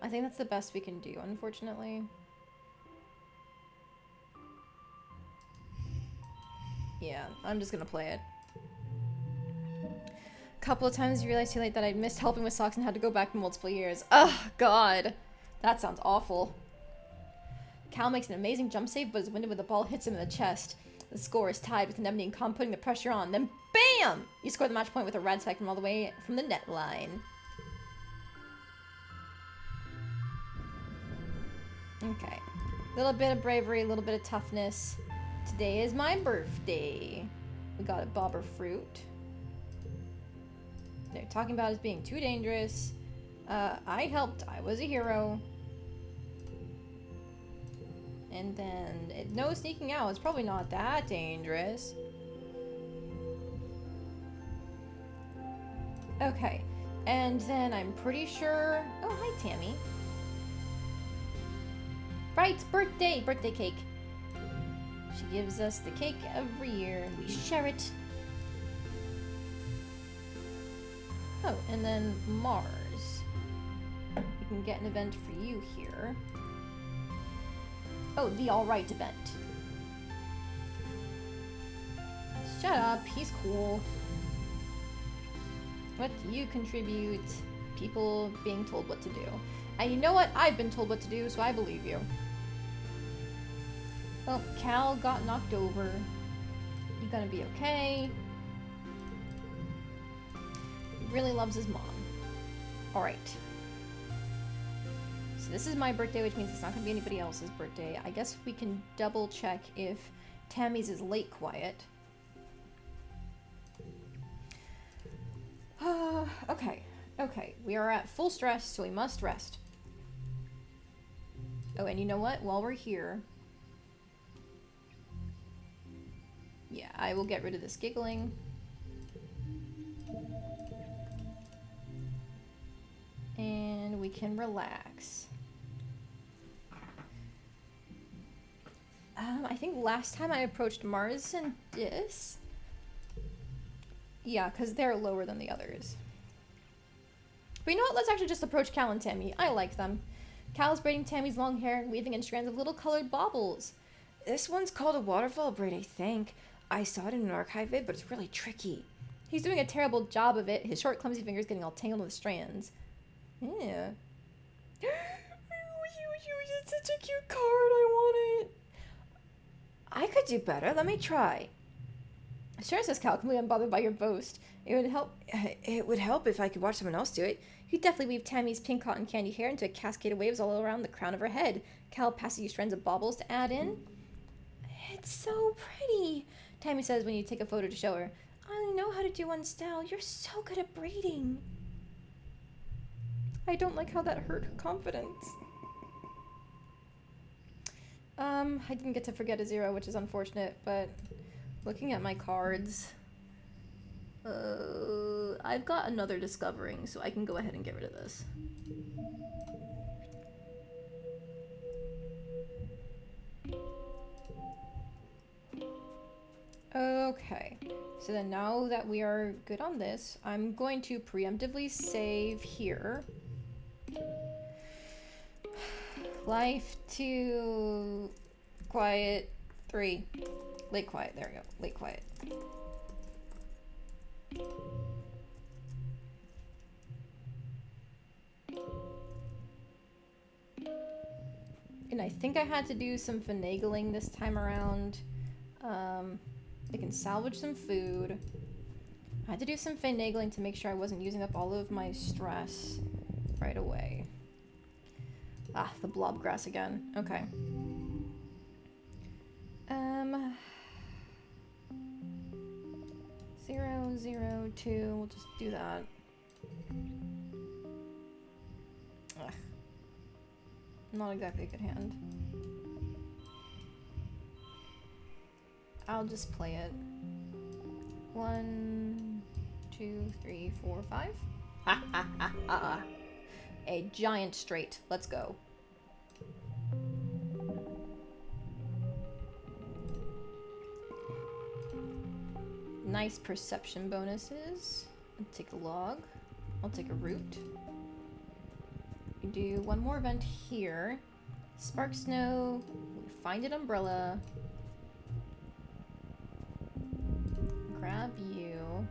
[SPEAKER 1] I think that's the best we can do, unfortunately. Yeah, I'm just gonna play it. Couple of times you realized too late that I missed helping with socks and had to go back multiple years. Ugh, God. That sounds awful. Cal makes an amazing jump save, but is winded when the ball hits him in the chest. The score is tied with Anemone and Calm putting the pressure on. Then BAM! You score the match point with a rad spike from all the way from the net line. Okay. A little bit of bravery, a little bit of toughness. Today is my birthday. We got a bobber fruit. They're talking about us being too dangerous. I helped. I was a hero. And then, no sneaking out. It's probably not that dangerous. Okay. And then I'm pretty sure... Oh, hi, Tammy. Right, birthday! Birthday cake. She gives us the cake every year, and we share it. Oh, and then Mars. We can get an event for you here. Oh, the alright event. Shut up, he's cool. What do you contribute? People being told what to do. And you know what? I've been told what to do, so I believe you. Oh, Cal got knocked over. You gonna be okay? He really loves his mom. Alright. So this is my birthday, which means it's not gonna be anybody else's birthday. I guess we can double check if Tammy's is late quiet. Okay. We are at full stress, so we must rest. Oh, and you know what? While we're here... Yeah, I will get rid of this giggling. And we can relax. I think last time I approached Mars and Dis. Yeah, because they're lower than the others. But you know what? Let's actually just approach Cal and Tammy. I like them. Cal is braiding Tammy's long hair and weaving in strands of little colored baubles.
[SPEAKER 2] This one's called a waterfall braid, I think. I saw it in an archive vid, but it's really tricky.
[SPEAKER 1] He's doing a terrible job of it, his short, clumsy fingers getting all tangled in the strands. Yeah. It's such a cute card, I want it.
[SPEAKER 2] I could do better, let me try.
[SPEAKER 1] Sure, says Cal, completely unbothered by your boast. It would help.
[SPEAKER 2] It would help if I could watch someone else do it.
[SPEAKER 1] You definitely weave Tammy's pink cotton candy hair into a cascade of waves all around the crown of her head. Cal passes you strands of baubles to add in. It's so pretty, Tammy says when you take a photo to show her. I only know how to do one style. You're so good at braiding. I don't like how that hurt her confidence. I didn't get to forget a 0, which is unfortunate, but looking at my cards, I've got another discovering, so I can go ahead and get rid of this. Okay, so then now that we are good on this, I'm going to preemptively save here. Life 2, quiet 3, late quiet, there we go, late quiet. And I think I had to do some finagling this time around. I can salvage some food. I had to do some finagling to make sure I wasn't using up all of my stress right away. Ah, the blob grass again. Okay. 0, 0, 2. We'll just do that. Ugh. Not exactly a good hand. I'll just play it. 1, 2, 3, 4, 5. Ha ha ha ha. A giant straight. Let's go. Nice perception bonuses. I'll take a log. I'll take a root. We do one more event here. Spark snow. We find an umbrella. Grab you.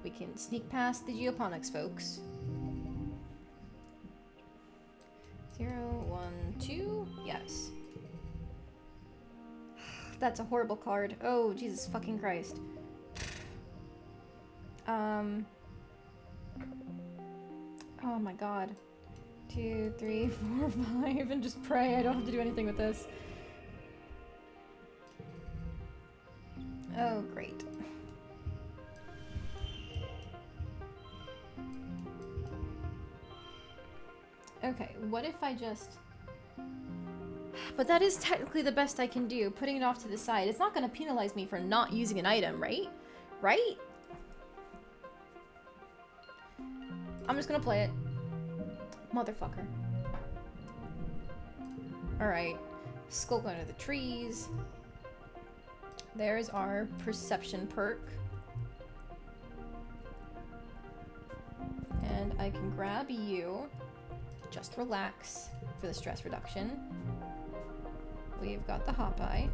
[SPEAKER 1] We can sneak past the geoponics folks. 0, 1, 2. Yes. That's a horrible card. Oh, Jesus fucking Christ. Oh my god. 2, 3, 4, 5, and just pray I don't have to do anything with this. Oh, great. Okay, what if I just... But that is technically the best I can do, putting it off to the side. It's not going to penalize me for not using an item, right? Right? I'm just going to play it. Motherfucker. Alright. Skulk under the trees. There's our perception perk. And I can grab you. Just relax for the stress reduction. We've got the hop eye.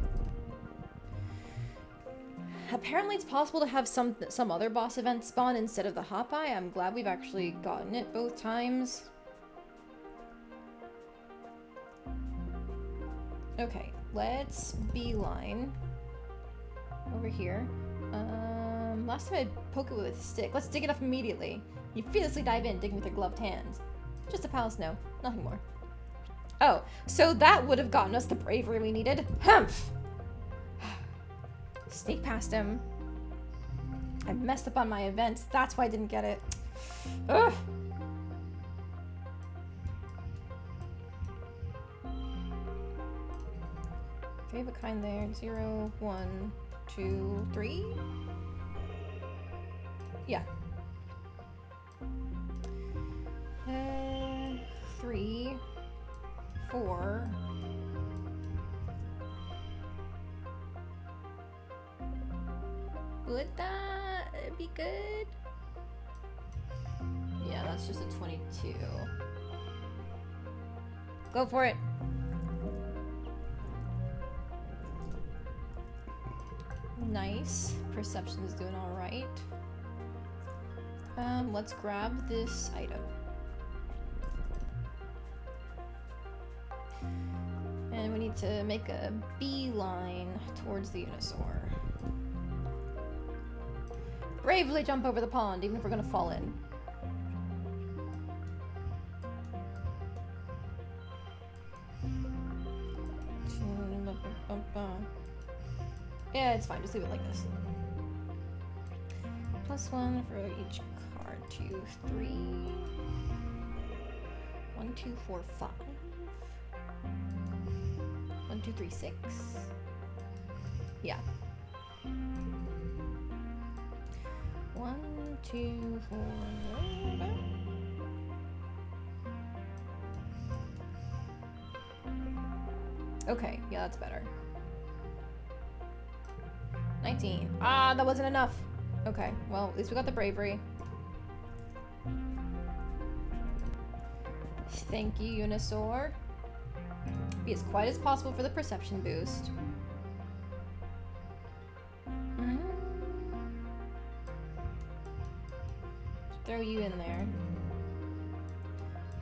[SPEAKER 1] Apparently it's possible to have some other boss event spawn instead of the hop eye. I'm glad we've actually gotten it both times. Okay, let's beeline over here. Last time I poke it with a stick. Let's dig it up immediately. You fearlessly dive in, digging with your gloved hands. Just a pile of snow, nothing more. Oh, so that would have gotten us the bravery we needed. Humph! Sneak past him. I messed up on my events. That's why I didn't get it. Ugh! Three of a kind there. 0, 1, 2, 3. Yeah. 3, 4. Would that be good? Yeah, that's just a 22. Go for it. Nice. Perception is doing all right. Let's grab this item. And we need to make a beeline towards the Unisaur. bravely jump over the pond, even if we're gonna fall in. Yeah, it's fine. Just leave it like this. +1 for each card. 2, 3. 1, 2, 4, 5. 1, 2, 3, 6. Yeah. 1, 2, 4. Okay, yeah, that's better. 19. Ah, that wasn't enough. Okay, well, at least we got the bravery. Thank you, Unisaur. Be as quiet as possible for the perception boost. Throw you in there.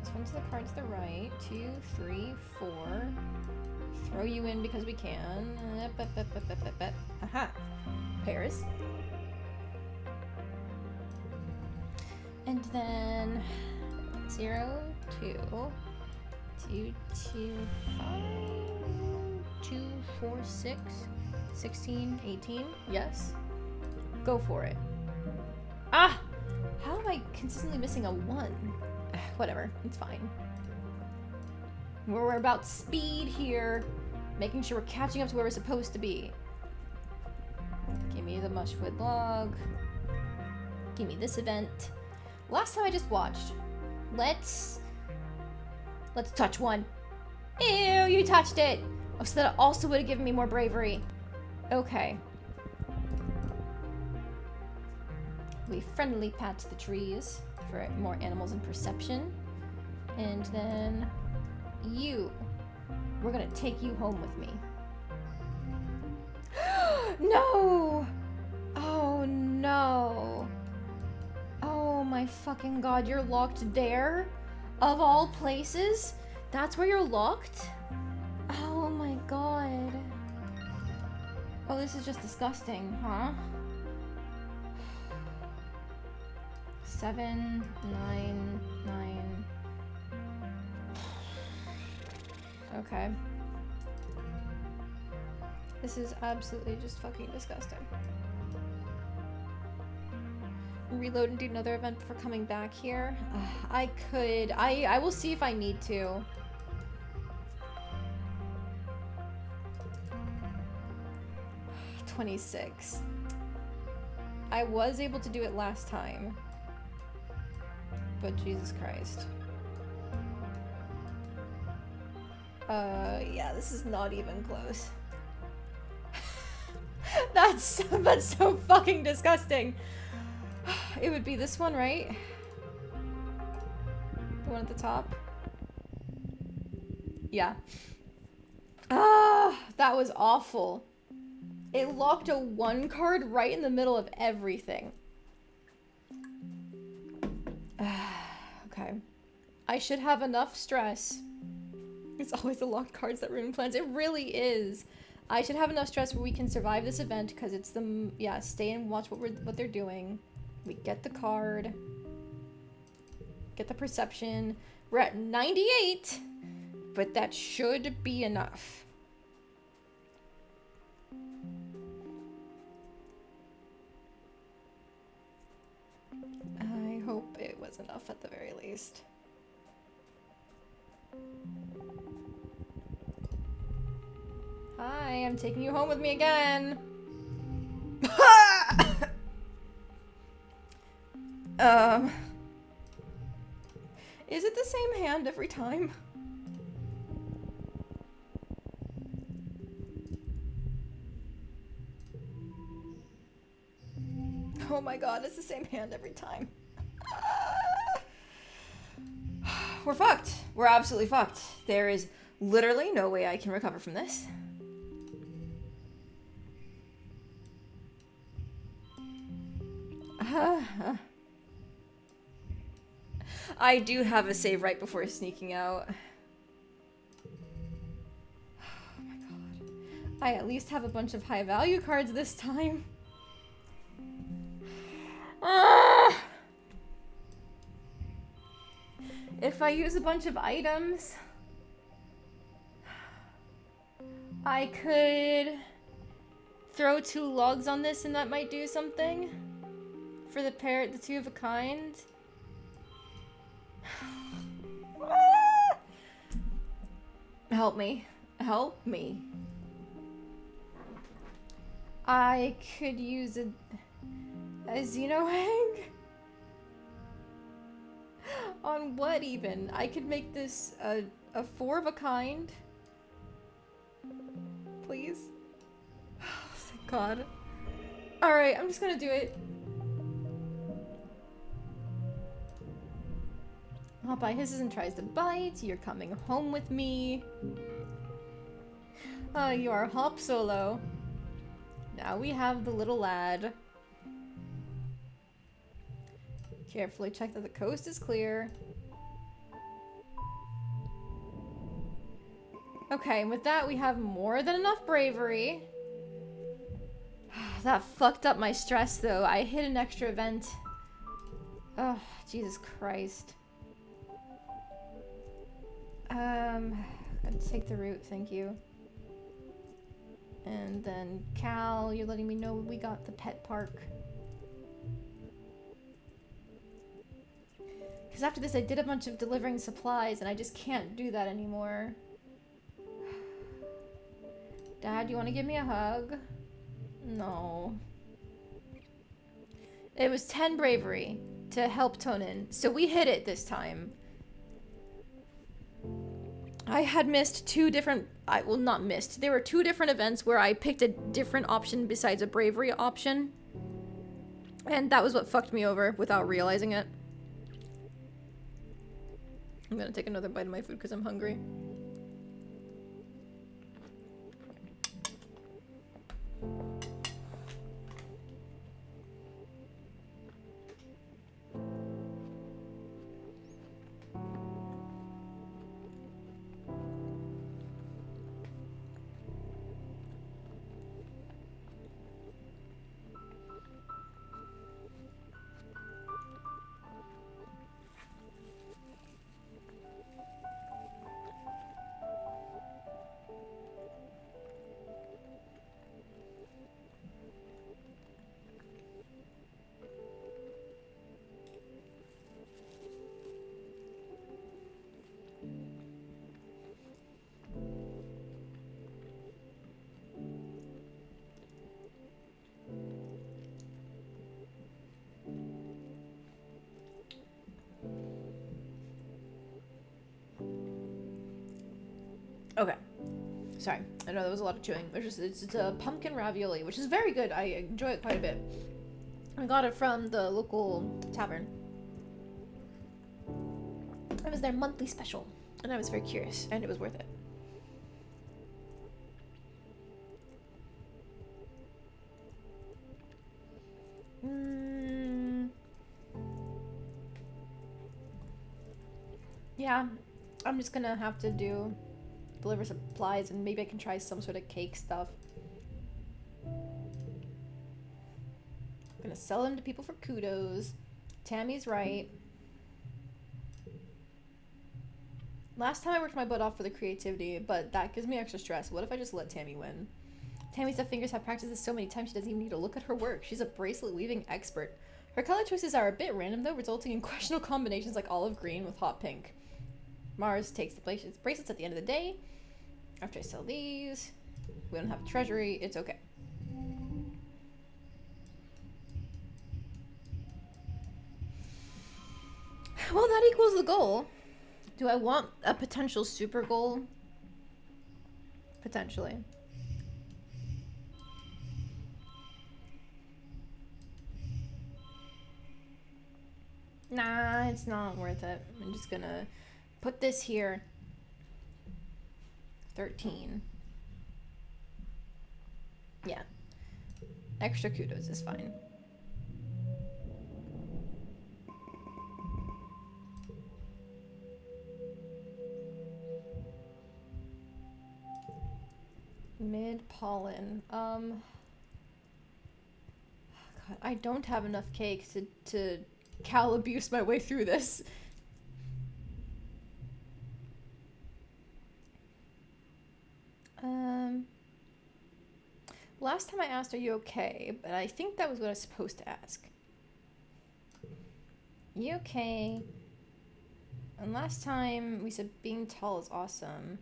[SPEAKER 1] This one's the card to the right. 2, 3, 4. Throw you in because we can. Aha. Pairs. And then 0, 2, 2, 2, 5, 2, 4, 6, 16, 18. Yes. Go for it. Ah! How am I consistently missing a 1? Whatever, it's fine. We're about speed here, making sure we're catching up to where we're supposed to be. Give me the mushwood log. Give me this event. Last time I just watched. Let's touch one. Ew, you touched it. Oh, so that also would have given me more bravery. Okay. We friendly pat the trees for more animals and perception. And then you. We're gonna take you home with me. No! Oh no. Oh my fucking god, you're locked there? Of all places? That's where you're locked? Oh my god. Oh, this is just disgusting, huh? 7, 9, 9. Okay. This is absolutely just fucking disgusting. Reload and do another event before coming back here. I could. I will see if I need to. $26. I was able to do it last time. But Jesus Christ. Yeah, this is not even close. That's so fucking disgusting. It would be this one, right? The one at the top? Yeah. Ah, that was awful. It locked a 1 card right in the middle of everything. Okay. I should have enough stress. It's always the locked cards that ruin plans. It really is. I should have enough stress where we can survive this event because it's the yeah. Stay and watch what they're doing. We get the card. Get the perception. We're at 98, but that should be enough. I hope it was enough at the very least. Hi, I'm taking you home with me again. Is it the same hand every time? Oh my god, it's the same hand every time. We're fucked. We're absolutely fucked. There is literally no way I can recover from this. I do have a save right before sneaking out. Oh my god. I at least have a bunch of high value cards this time. If I use a bunch of items, I could throw 2 logs on this and that might do something. For the parrot, the 2 of a kind. Help me. Help me. I could use a Xenohang? On what even? I could make this a 4 of a kind. Please? Thank God. Alright, I'm just gonna do it. Hop hisses and tries to bite. You're coming home with me. You are Hop Solo. Now we have the little lad. Carefully check that the coast is clear. Okay, and with that we have more than enough bravery. That fucked up my stress though. I hit an extra event. Oh, Jesus Christ. Gotta take the route, thank you. And then Cal, you're letting me know we got the pet park. Because after this I did a bunch of delivering supplies and I just can't do that anymore. Dad, you want to give me a hug? No. It was 10 bravery to help Tonin, so we hit it this time. I had missed 2 different, well, not missed. There were 2 different events where I picked a different option besides a bravery option. And that was what fucked me over without realizing it. I'm gonna take another bite of my food because I'm hungry. Okay. Sorry. I know that was a lot of chewing. It's a pumpkin ravioli, which is very good. I enjoy it quite a bit. I got it from the local tavern. It was their monthly special, and I was very curious, and it was worth it. Yeah, I'm just gonna have to deliver supplies, and maybe I can try some sort of cake stuff. I'm gonna sell them to people for kudos. Tammy's right. Last time I worked my butt off for the creativity, but that gives me extra stress. What if I just let Tammy win? Tammy's Tough Fingers have practiced this so many times she doesn't even need to look at her work. She's a bracelet weaving expert. Her color choices are a bit random though, resulting in questionable combinations like olive green with hot pink. Mars takes the bracelets at the end of the day. After I sell these, we don't have a treasury, it's okay. Well, that equals the goal. Do I want a potential super goal? Potentially. Nah, it's not worth it. I'm just gonna put this here. 13. Yeah. Extra kudos is fine. Mid pollen. God, I don't have enough cake to Cal abuse my way through this. Last time I asked, are you okay? But I think that was what I was supposed to ask. You okay? And last time we said being tall is awesome.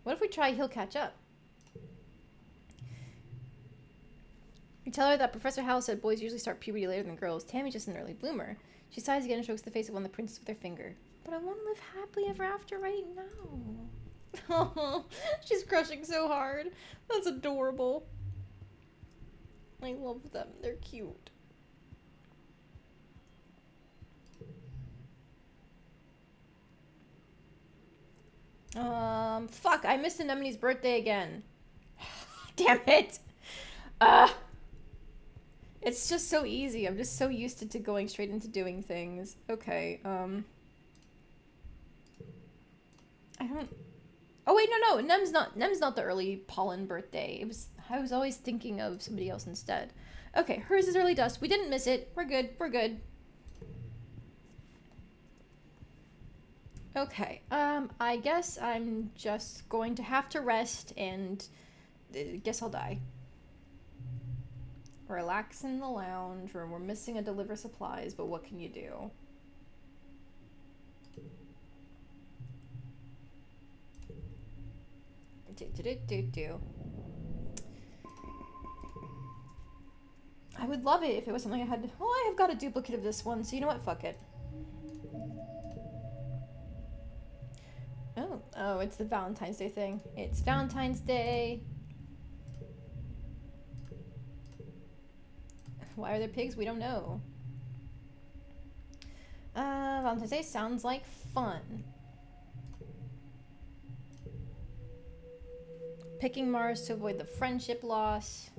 [SPEAKER 1] What if we try he'll catch up? We tell her that Professor Howell said boys usually start puberty later than girls. Tammy's just an early bloomer. She sighs again and strokes the face of one of the princes with her finger. But I want to live happily ever after right now. Oh, she's crushing so hard. That's adorable. I love them. They're cute. Fuck, I missed Anemone's birthday again. Damn it. It's just so easy. I'm just so used to going straight into doing things. Okay, I don't... Oh wait, no, Nem's not the early pollen birthday. I was always thinking of somebody else instead. Okay, hers is early dusk. We didn't miss it. We're good. Okay, I guess I'm just going to have to rest and guess I'll die. Relax in the lounge room. We're missing a deliver supplies, but what can you do? I would love it if it was something I had to... Well, I have got a duplicate of this one, so you know what? Fuck it. Oh, it's the Valentine's Day thing. It's Valentine's Day. Why are there pigs? We don't know. Valentine's Day sounds like fun. Picking Mars to avoid the friendship loss.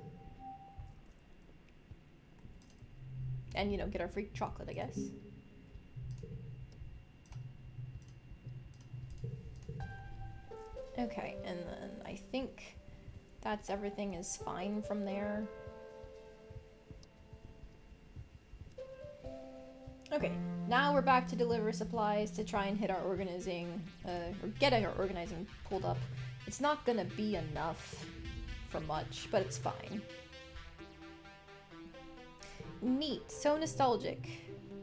[SPEAKER 1] And, you know, get our free chocolate, I guess. Okay, and then I think that's everything is fine from there. Okay, now we're back to deliver supplies to try and hit our organizing, or get our organizing pulled up. It's not gonna be enough for much, but it's fine. Neat, so nostalgic.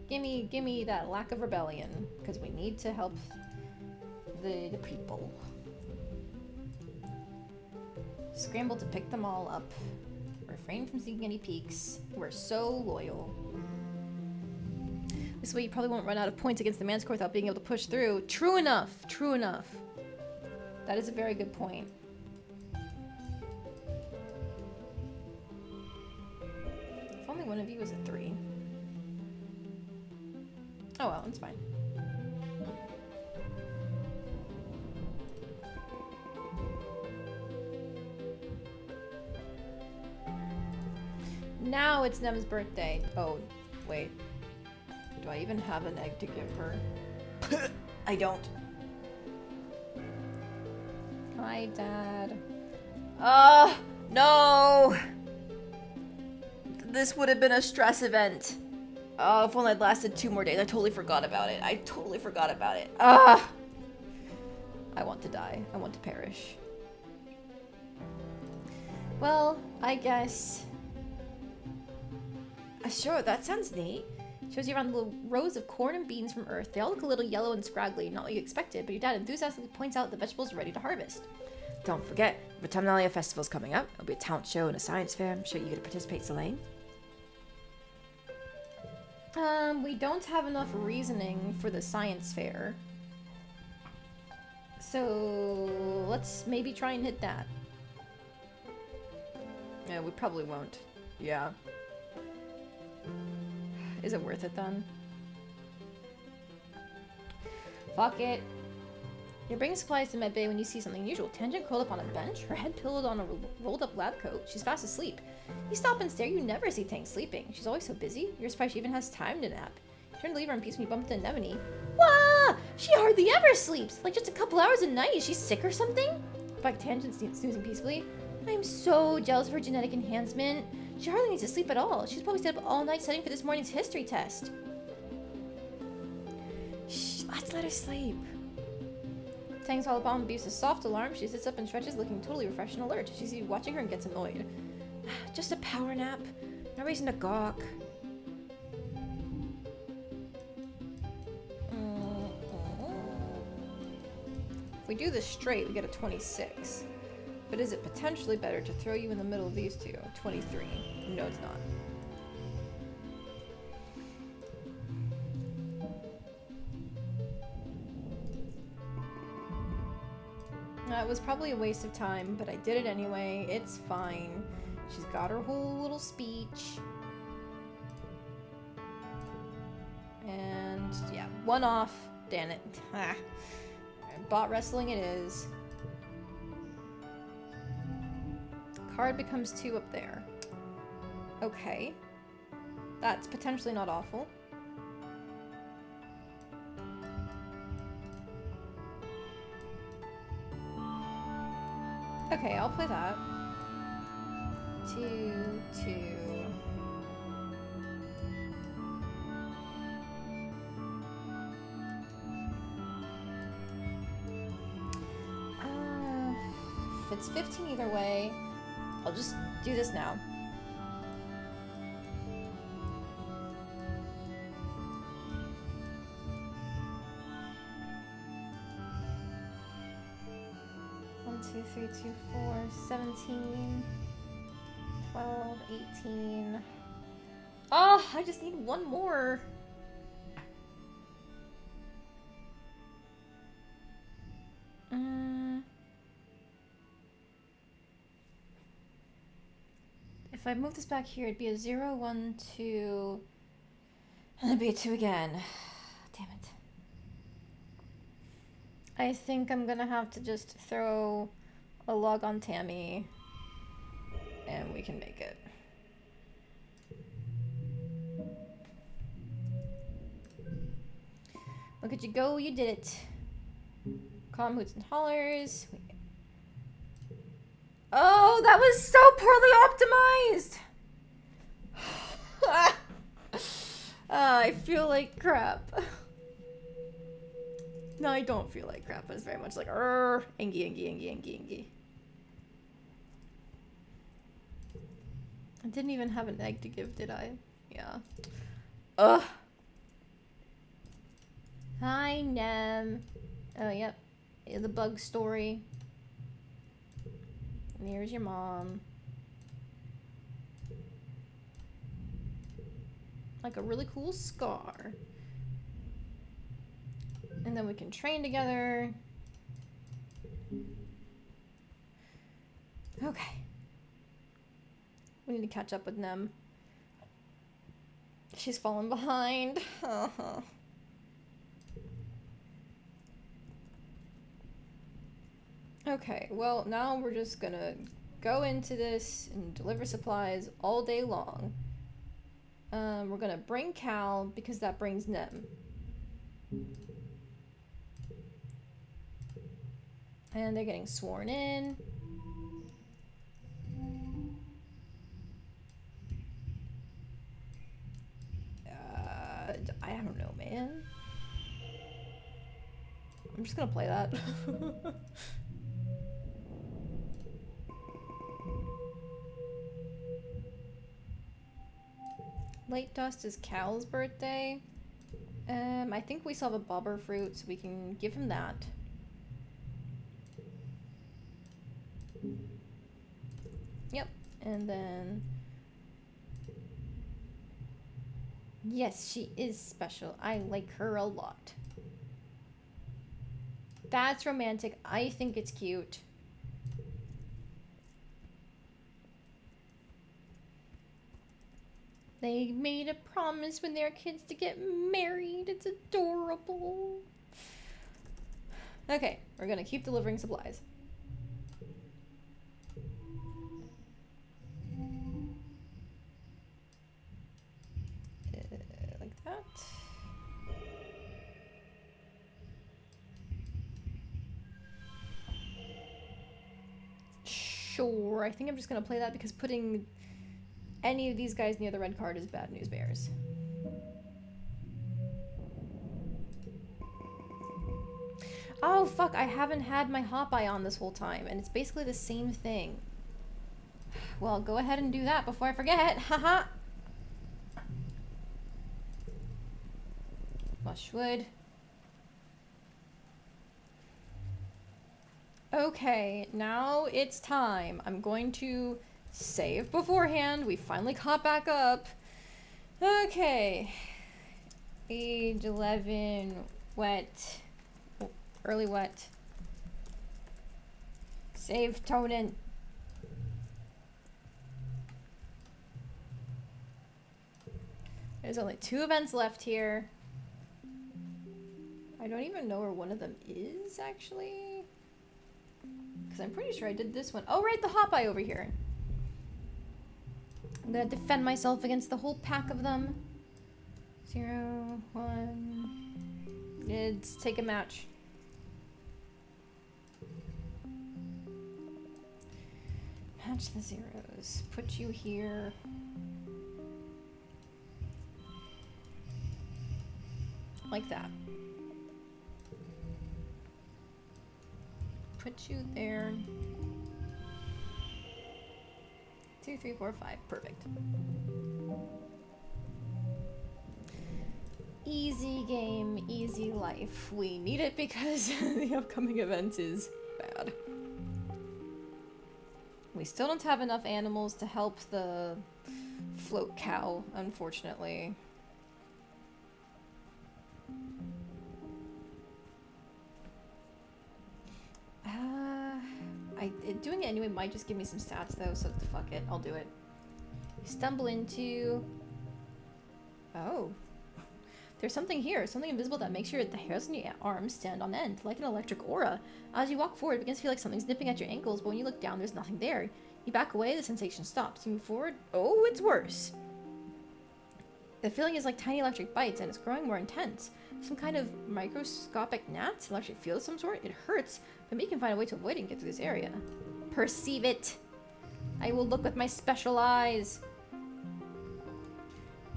[SPEAKER 1] Gimme that lack of rebellion, because we need to help the people. Scramble to pick them all up. Refrain from seeking any peaks. We're so loyal. This way you probably won't run out of points against the Manticore without being able to push through. True enough. That is a very good point. If only one of you was a 3. Oh well, it's fine. Now it's Nem's birthday. Oh, wait. Do I even have an egg to give her? I don't. Hi, Dad.
[SPEAKER 2] No! This would have been a stress event. Oh, if only I'd lasted 2 more days. I totally forgot about it. I
[SPEAKER 1] want to die. I want to perish. Well, I guess...
[SPEAKER 2] Sure, that sounds neat.
[SPEAKER 1] Shows you around little rows of corn and beans from Earth. They all look a little yellow and scraggly, not what you expected, but your dad enthusiastically points out the vegetables are ready to harvest.
[SPEAKER 2] Don't forget, the Autumnalia Festival's coming up. There'll be a talent show and a science fair. I'm sure you get to participate, Selene.
[SPEAKER 1] We don't have enough reasoning for the science fair. So, let's maybe try and hit that. Yeah, we probably won't. Yeah. Is it worth it then? Fuck it. You're bringing supplies to Medbay when you see something unusual. Tangent curled up on a bench, her head pillowed on a rolled up lab coat. She's fast asleep. You stop and stare. You never see Tang sleeping. She's always so busy. You're surprised she even has time to nap. You turn to leave her in peace when you bump into Anemone. Wah! She hardly ever sleeps. Like just a couple hours a night. Is she sick or something? Back Tangent snoozing peacefully. I'm so jealous of her genetic enhancement. She hardly needs to sleep at all. She's probably stayed up all night studying for this morning's history test. Shh, let's let her sleep. Thanks all upon Beef's soft alarm, she sits up and stretches, looking totally refreshed and alert. She sees you watching her and gets annoyed. Just a power nap. No reason to gawk. If we do this straight, we get a 26. But is it potentially better to throw you in the middle of these two? 23. No, it's not. That was probably a waste of time, but I did it anyway. It's fine. She's got her whole little speech. And yeah, one off. Damn it. Bot wrestling it is. Card becomes 2 up there. Okay. That's potentially not awful. Okay, I'll play that. 2, 2. If it's 15 either way, I'll just do this now. One, 2, 3, 2, 4, 17, 12, 18. Oh, I just need one more. If I move this back here, it'd be a 0, 1, 2, and it'd be a 2 again. Damn it. I think I'm gonna have to just throw a log on Tammy, and we can make it. Look at you go, you did it. Calm hoots and hollers. Oh, that was so poorly optimized! I feel like crap. No, I don't feel like crap, but it's very much like, Engie. I didn't even have an egg to give, did I? Yeah. Ugh. Hi, Nem. Oh, yep. The bug story. And here's your mom. Like a really cool scar. And then we can train together. Okay. We need to catch up with Nem. She's fallen behind. Okay, well, now we're just gonna go into this and deliver supplies all day long. We're gonna bring Cal because that brings Nem. And they're getting sworn in. I don't know, man. I'm just gonna play that. Late dust is Cal's birthday. I think we still have a bobber fruit, so we can give him that. Yep, and then... Yes, she is special. I like her a lot. That's romantic. I think it's cute. They made a promise when they were kids to get married. It's adorable. Okay, we're gonna keep delivering supplies. Like that. Sure, I think I'm just gonna play that because putting any of these guys near the red card is bad news bears. Oh, fuck, I haven't had my hop eye on this whole time, and it's basically the same thing. Well, go ahead and do that before I forget. Haha. Mushwood. Okay, now it's time. I'm going to save beforehand. We finally caught back up. Okay. Age 11, wet. Early wet. Save Tonin. There's only 2 events left here. I don't even know where one of them is, actually. Because I'm pretty sure I did this one. Oh, right, the hop eye over here. I'm gonna defend myself against the whole pack of them. 0, 1. Let's take a match. Match the zeros. Put you here. Like that. Put you there. 2, 3, 4, 5. Perfect. Easy game, easy life. We need it because the upcoming event is bad. We still don't have enough animals to help the float cow, unfortunately. Doing it anyway might just give me some stats though, so fuck it, I'll do it. Stumble into... Oh. There's something here, something invisible that makes the hairs on your arms stand on end, like an electric aura. As you walk forward, it begins to feel like something's nipping at your ankles, but when you look down, there's nothing there. You back away, the sensation stops. You move forward, oh, it's worse. The feeling is like tiny electric bites, and it's growing more intense. Some kind of microscopic gnat, electric field of some sort. It hurts, but me can find a way to avoid it and get through this area. Perceive it. I will look with my special eyes.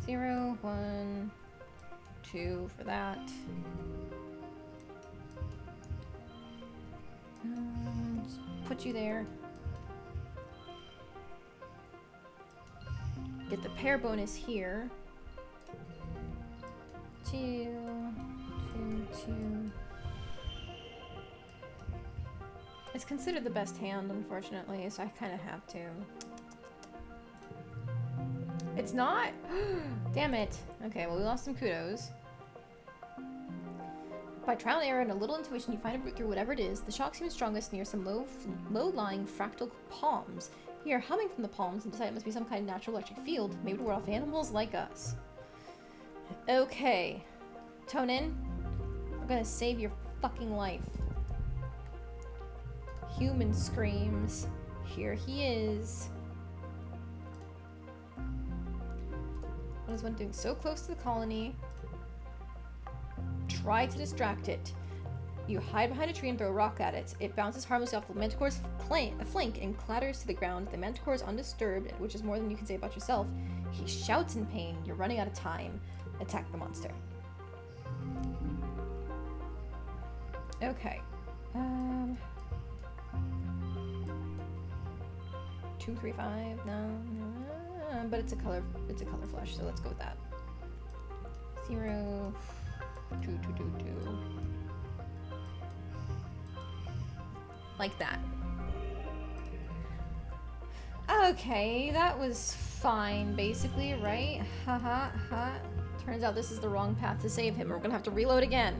[SPEAKER 1] 0, 1, 2 for that. Just put you there. Get the pair bonus here. 2, 2, 2. It's considered the best hand, unfortunately, so I kind of have to. It's not? Damn it. Okay, well, we lost some kudos. By trial and error and a little intuition, you find a route through whatever it is. The shock seems strongest near some low-lying fractal palms. You hear humming from the palms and decide it must be some kind of natural electric field, maybe to ward off animals like us. Okay. Tonin, I'm gonna save your fucking life. Human screams. Here he is. What is one doing so close to the colony? Try to distract it. You hide behind a tree and throw a rock at it. It bounces harmlessly off the manticore's flank and clatters to the ground. The manticore is undisturbed, which is more than you can say about yourself. He shouts in pain. You're running out of time. Attack the monster. Okay. 2, 3, 5. No, but it's a color flush, so let's go with that. 0, 2, 2, 2, 2. Like that. Okay, that was fine, basically, right? Haha, ha. Turns out this is the wrong path to save him. We're gonna have to reload again.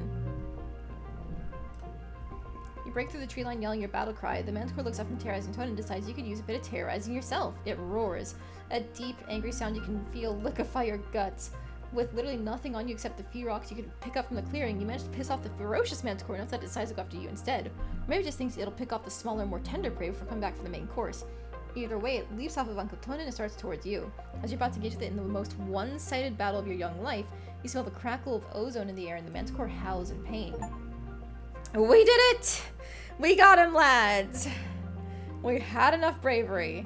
[SPEAKER 1] You break through the tree line yelling your battle cry. The manticore looks up from terrorizing Tone and decides you could use a bit of terrorizing yourself. It roars. A deep, angry sound you can feel liquefy your guts. With literally nothing on you except the few rocks you could pick up from the clearing, you manage to piss off the ferocious manticore enough that it decides to go after you instead. Or maybe it just thinks it'll pick off the smaller, more tender prey before coming back for the main course. Either way, it leaps off of Uncle Tonin and starts towards you. As you're about to engage with it in the most one-sided battle of your young life, you smell the crackle of ozone in the air and the manticore howls in pain. We did it! We got him, lads! We had enough bravery.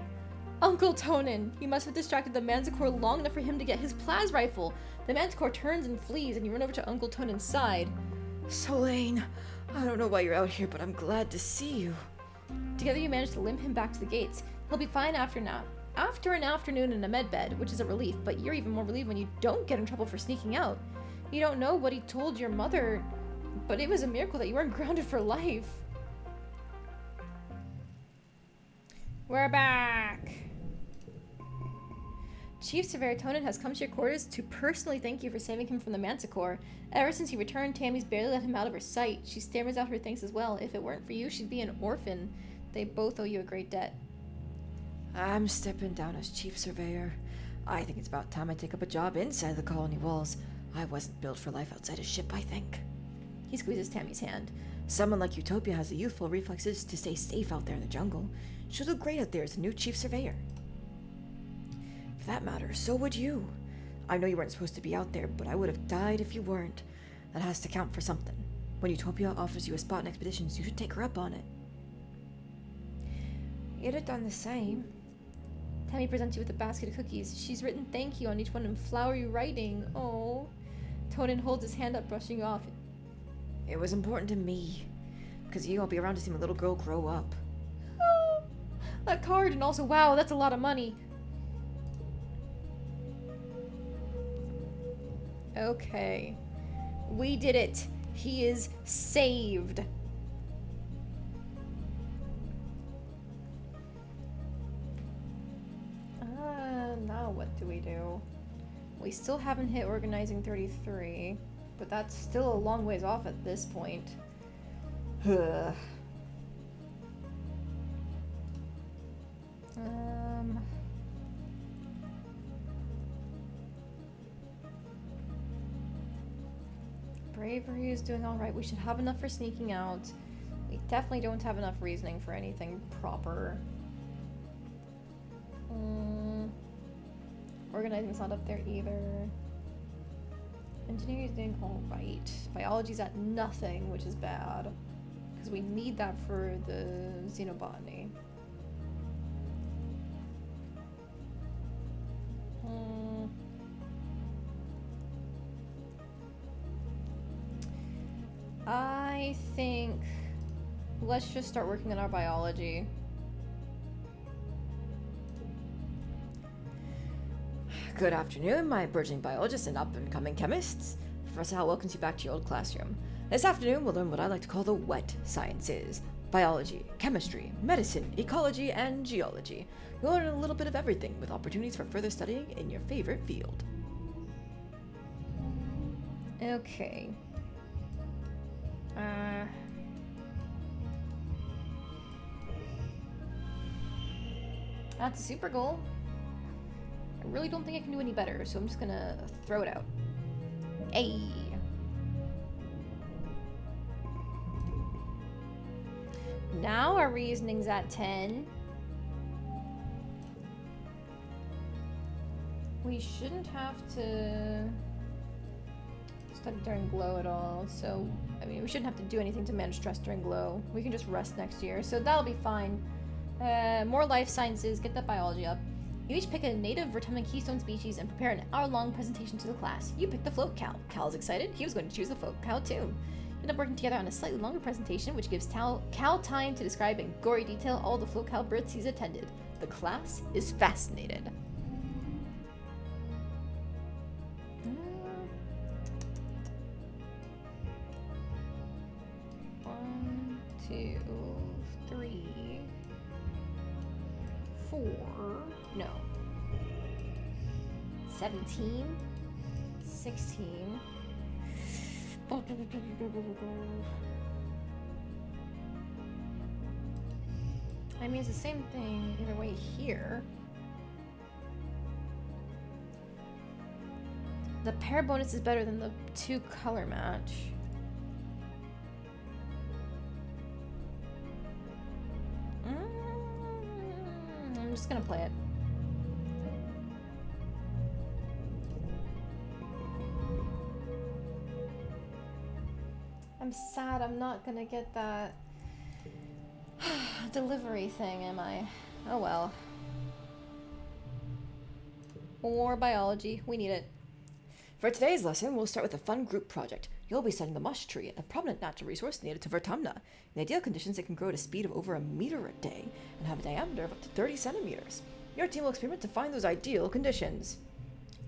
[SPEAKER 1] Uncle Tonin, you must have distracted the manticore long enough for him to get his plas rifle. The manticore turns and flees, and you run over to Uncle Tonin's side. Solane,
[SPEAKER 2] I don't know why you're out here, but I'm glad to see you.
[SPEAKER 1] Together you manage to limp him back to the gates. He'll be fine after an afternoon in a med bed, which is a relief, but you're even more relieved when you don't get in trouble for sneaking out. You don't know what he told your mother, but it was a miracle that you weren't grounded for life. We're back! Chief Surveyor Tonin has come to your quarters to personally thank you for saving him from the Manticore. Ever since he returned, Tammy's barely let him out of her sight. She stammers out her thanks as well. If it weren't for you, she'd be an orphan. They both owe you a great debt.
[SPEAKER 2] I'm stepping down as Chief Surveyor. I think it's about time I take up a job inside the colony walls. I wasn't built for life outside a ship, I think.
[SPEAKER 1] He squeezes Tammy's hand.
[SPEAKER 2] Someone like Utopia has the youthful reflexes to stay safe out there in the jungle. She'll do great out there as a new Chief Surveyor. For that matter, so would you. I know you weren't supposed to be out there, but I would have died if you weren't. That has to count for something. When Utopia offers you a spot in expeditions, you should take her up on it. You'd have done the same.
[SPEAKER 1] Tammy presents you with a basket of cookies. She's written thank you on each one in flowery writing. Oh. Tonin holds his hand up, brushing you off.
[SPEAKER 2] It was important to me. Because of you, I'll be around to see my little girl grow up.
[SPEAKER 1] Oh, that card, and also, wow, that's a lot of money. Okay. We did it. He is saved. Now what do we do? We still haven't hit organizing 33, but that's still a long ways off at this point. Bravery is doing alright. We should have enough for sneaking out. We definitely don't have enough reasoning for anything proper. Organizing's not up there either. Engineering is doing alright. Biology's at nothing, which is bad. Because we need that for the xenobotany. I think let's just start working on our biology.
[SPEAKER 2] Good afternoon, my burgeoning biologists and up-and-coming chemists. Professor Howell welcomes you back to your old classroom. This afternoon, we'll learn what I like to call the wet sciences. Biology, chemistry, medicine, ecology, and geology. You'll learn a little bit of everything with opportunities for further studying in your favorite field.
[SPEAKER 1] Okay. That's a super goal. I really don't think I can do any better, so I'm just gonna throw it out. Hey. Now our reasoning's at 10. We shouldn't have to study during glow at all, so I mean we shouldn't have to do anything to manage stress during glow. We can just rest next year, so that'll be fine. More life sciences, get that biology up. You each pick a native Verteman keystone species and prepare an hour-long presentation to the class. You pick the float cow. Cal's excited. He was going to choose the float cow too. You end up working together on a slightly longer presentation, which gives Cal time to describe in gory detail all the float cow births he's attended. The class is fascinated. 1, 2, 3, 4. No. 17, 16. I mean, it's the same thing either way here. The pair bonus is better than the 2 color match. I'm just gonna play it. I'm sad I'm not gonna get that delivery thing, am I? Oh well. More biology. We need it.
[SPEAKER 2] For today's lesson, we'll start with a fun group project. You'll be studying the mush tree, a prominent natural resource native to Vertumna. In ideal conditions, it can grow at a speed of over 1 meter a day and have a diameter of up to 30 centimeters. Your team will experiment to find those ideal conditions.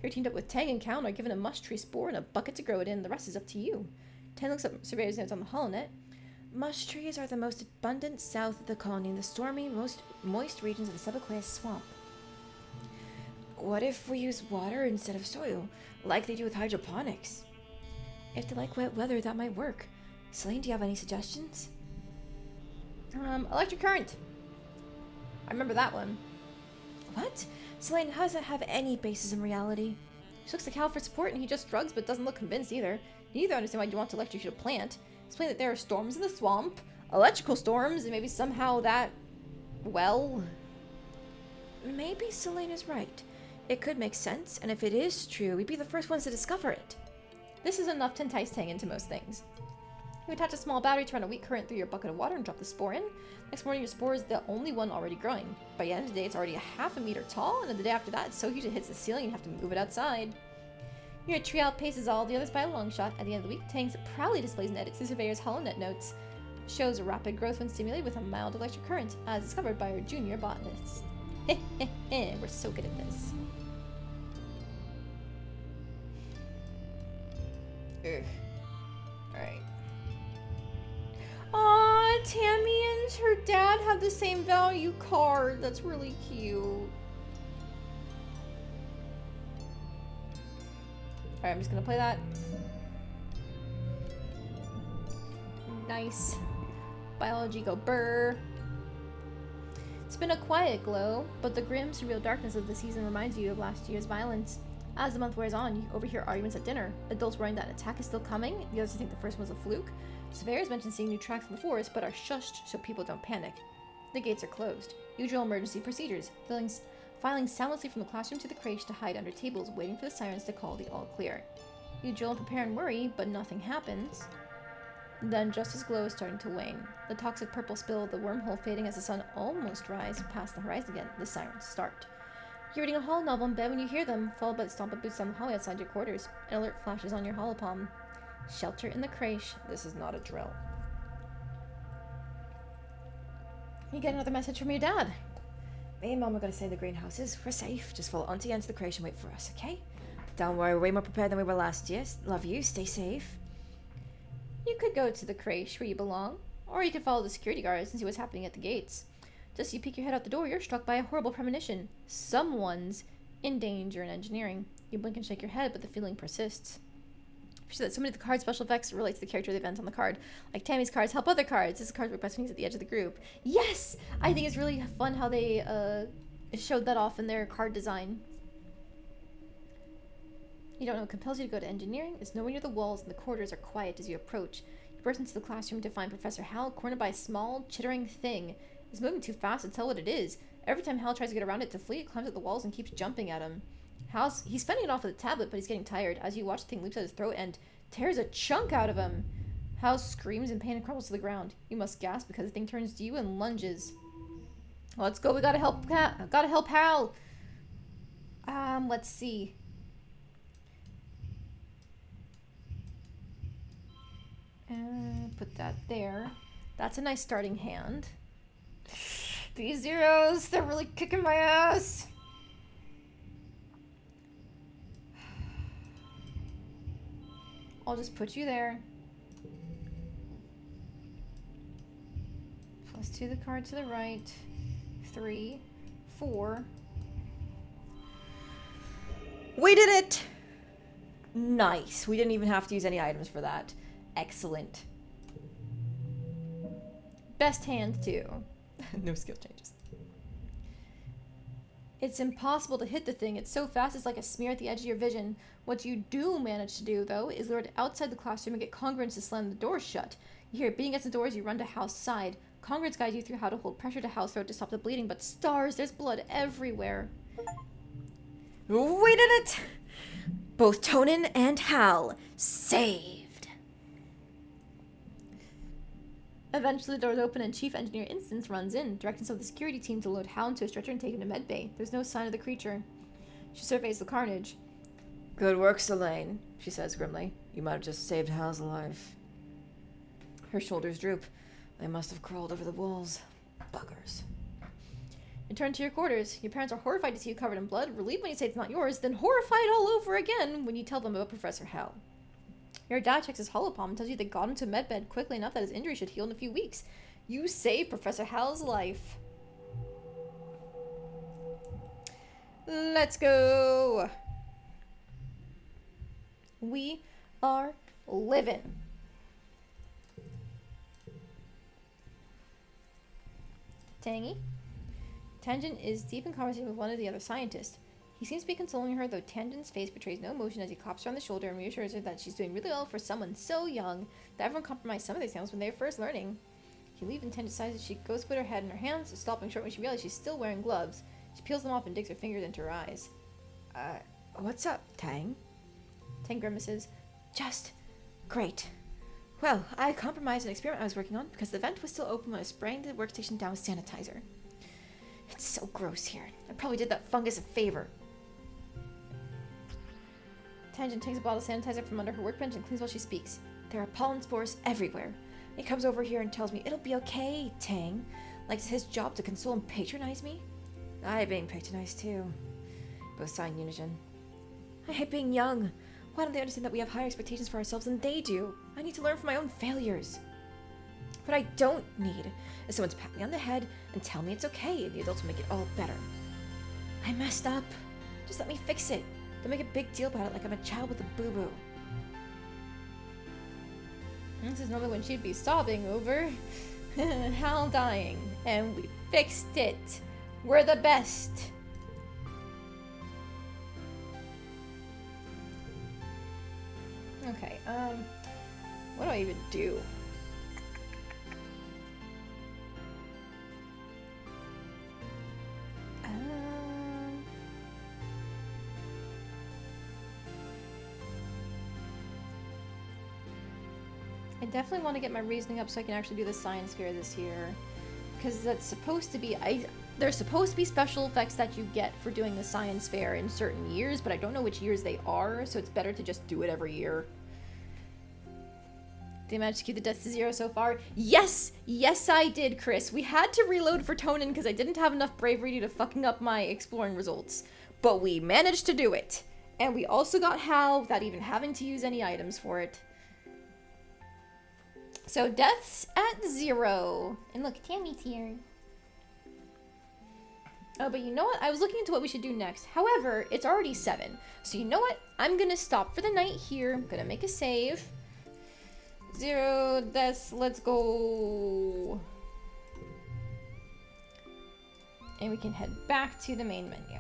[SPEAKER 1] You're teamed up with Tang and Count are given a mush tree spore and a bucket to grow it in. The rest is up to you. Tang looks up surveyor's notes on the holonet.
[SPEAKER 2] Mush trees are the most abundant south of the colony in the stormy, most moist regions of the Subaqueous swamp. What if we use water instead of soil, like they do with hydroponics? If they like wet weather, that might work. Celine, do you have any suggestions?
[SPEAKER 1] Electric current. I remember that one.
[SPEAKER 2] What? Celine, how does that have any basis in reality?
[SPEAKER 1] She looks to Cal for support and he just shrugs but doesn't look convinced either. Neither understand why you want to electrocute a plant. Explain that there are storms in the swamp, electrical storms, and maybe somehow that, well...
[SPEAKER 2] Maybe Celine is right. It could make sense, and if it is true, we'd be the first ones to discover it.
[SPEAKER 1] This is enough to entice Tang into most things. You attach a small battery to run a weak current through your bucket of water and drop the spore in. Next morning, your spore is the only one already growing. By the end of the day, it's already 1/2 meter tall, and then the day after that, it's so huge it hits the ceiling and you have to move it outside. Your tree outpaces all the others by a long shot. At the end of the week, Tang proudly displays and edits the surveyor's holonet notes. Shows rapid growth when stimulated with a mild electric current, as discovered by our junior botanists. We're so good at this.
[SPEAKER 2] Ugh.
[SPEAKER 1] Alright. Aw, Tammy and her dad have the same value card. That's really cute. Alright, I'm just gonna play that. Nice. Biology go burr. It's been a quiet glow, but the grim, surreal darkness of the season reminds you of last year's violence. As the month wears on, you overhear arguments at dinner. Adults worrying that an attack is still coming, the others think the first one was a fluke. Surveyors mention seeing new tracks in the forest, but are shushed so people don't panic. The gates are closed. Usual emergency procedures. Filing soundlessly from the classroom to the creche to hide under tables, waiting for the sirens to call the all clear. You drill and prepare and worry, but nothing happens. Then, just as glow is starting to wane, the toxic purple spill of the wormhole fading as the sun almost rises past the horizon again, the sirens start. You're reading a hall novel in bed when you hear them, followed by the stomp of boots down the hallway outside your quarters. An alert flashes on your holopalm. Shelter in the creche.
[SPEAKER 2] This is not a drill.
[SPEAKER 1] You get another message from your dad.
[SPEAKER 2] Me and Mom are going to stay in the greenhouses. We're safe. Just follow Auntie into the creche and wait for us, okay? Don't worry, we're way more prepared than we were last year. Love you. Stay safe.
[SPEAKER 1] You could go to the creche where you belong, or you could follow the security guards and see what's happening at the gates. Just as you peek your head out the door, you're struck by a horrible premonition. Someone's in danger in engineering. You blink and shake your head, but the feeling persists. You see that so many of the card's special effects relate to the character of the event on the card. Like Tammy's cards help other cards. This card requests things at the edge of the group. Yes! I think it's really fun how they showed that off in their card design. You don't know what compels you to go to engineering. There's nowhere near the walls, and the corridors are quiet as you approach. You burst into the classroom to find Professor Hal cornered by a small, chittering thing. It's moving too fast to tell what it is. Every time Hal tries to get around it to flee, it climbs up the walls and keeps jumping at him. He's fending it off with a tablet, but he's getting tired. As you watch, the thing leaps at his throat and tears a chunk out of him. Hal screams in pain and crumbles to the ground. You must gasp because the thing turns to you and lunges. Let's go. We gotta help. Gotta help Hal. Let's see. Put that there. That's a nice starting hand. These zeros, they're really kicking my ass. I'll just put you there. +2 the card to the right. 3, 4.
[SPEAKER 2] We did it! Nice. We didn't even have to use any items for that. Excellent.
[SPEAKER 1] Best hand, too.
[SPEAKER 2] No skill changes.
[SPEAKER 1] It's impossible to hit the thing. It's so fast, it's like a smear at the edge of your vision. What you do manage to do, though, is lure it outside the classroom and get congruence to slam the doors shut. You hear it beating against the doors, you run to Hal's side. Congruence guides you through how to hold pressure to Hal's throat to stop the bleeding, but stars, there's blood everywhere.
[SPEAKER 2] We did it! Both Tonin and Hal saved.
[SPEAKER 1] Eventually, the doors open and Chief Engineer Instance runs in, directing some of the security team to load Hal into a stretcher and take him to medbay. There's no sign of the creature. She surveys the carnage.
[SPEAKER 2] Good work, Selene, she says grimly. You might have just saved Hal's life. Her shoulders droop. They must have crawled over the walls. Buggers.
[SPEAKER 1] Return to your quarters. Your parents are horrified to see you covered in blood, relieved when you say it's not yours, then horrified all over again when you tell them about Professor Hal. Your dad checks his holopalm and tells you they got him to medbed quickly enough that his injury should heal in a few weeks. You saved Professor Hal's life. Let's go. We are living. Tangy. Tangent is deep in conversation with one of the other scientists. He seems to be consoling her, though Tangent's face betrays no emotion as he claps her on the shoulder and reassures her that she's doing really well for someone so young that everyone compromised some of their skills when they were first learning. He leaves and Tangent sighs as she goes to put her head in her hands, stopping short when she realizes she's still wearing gloves. She peels them off and digs her fingers into her eyes.
[SPEAKER 2] What's up, Tang?
[SPEAKER 1] Tang grimaces.
[SPEAKER 2] Just great. Well, I compromised an experiment I was working on because the vent was still open when I was spraying the workstation down with sanitizer. It's so gross here. I probably did that fungus a favor.
[SPEAKER 1] Tangent takes a bottle of sanitizer from under her workbench and cleans while she speaks.
[SPEAKER 2] There are pollen spores everywhere. He comes over here and tells me it'll be okay, Tang. Like it's his job to console and patronize me. I hate being patronized too. Both sigh in unison. I hate being young. Why don't they understand that we have higher expectations for ourselves than they do? I need to learn from my own failures. What I don't need is someone to pat me on the head and tell me it's okay and the adults will make it all better. I messed up. Just let me fix it. Don't make a big deal about it like I'm a child with a boo-boo.
[SPEAKER 1] This is normally when she'd be sobbing over Hal dying. And we fixed it. We're the best. Okay, what do I even do? I definitely want to get my reasoning up so I can actually do the science fair this year. Because that's supposed to be... there's supposed to be special effects that you get for doing the science fair in certain years, but I don't know which years they are, so it's better to just do it every year. Did I manage to keep the deaths to 0 so far? Yes! Yes, I did, Chris. We had to reload for Tonin because I didn't have enough bravery due to fucking up my exploring results. But we managed to do it. And we also got Hal without even having to use any items for it. So deaths at 0. And look, Tammy's here. Oh, but you know what? I was looking into what we should do next. However, it's already 7. So you know what? I'm gonna stop for the night here. I'm gonna make a save. 0 deaths. Let's go. And we can head back to the main menu.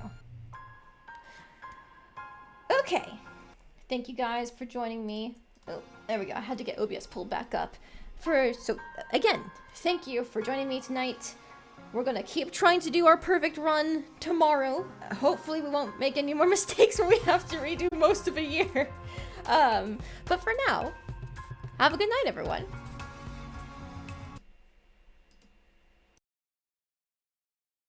[SPEAKER 1] Okay. Thank you guys for joining me. Oh, there we go. I had to get OBS pulled back up. So, again, thank you for joining me tonight. We're gonna keep trying to do our perfect run tomorrow. Hopefully we won't make any more mistakes where we have to redo most of a year. But for now, have a good night, everyone.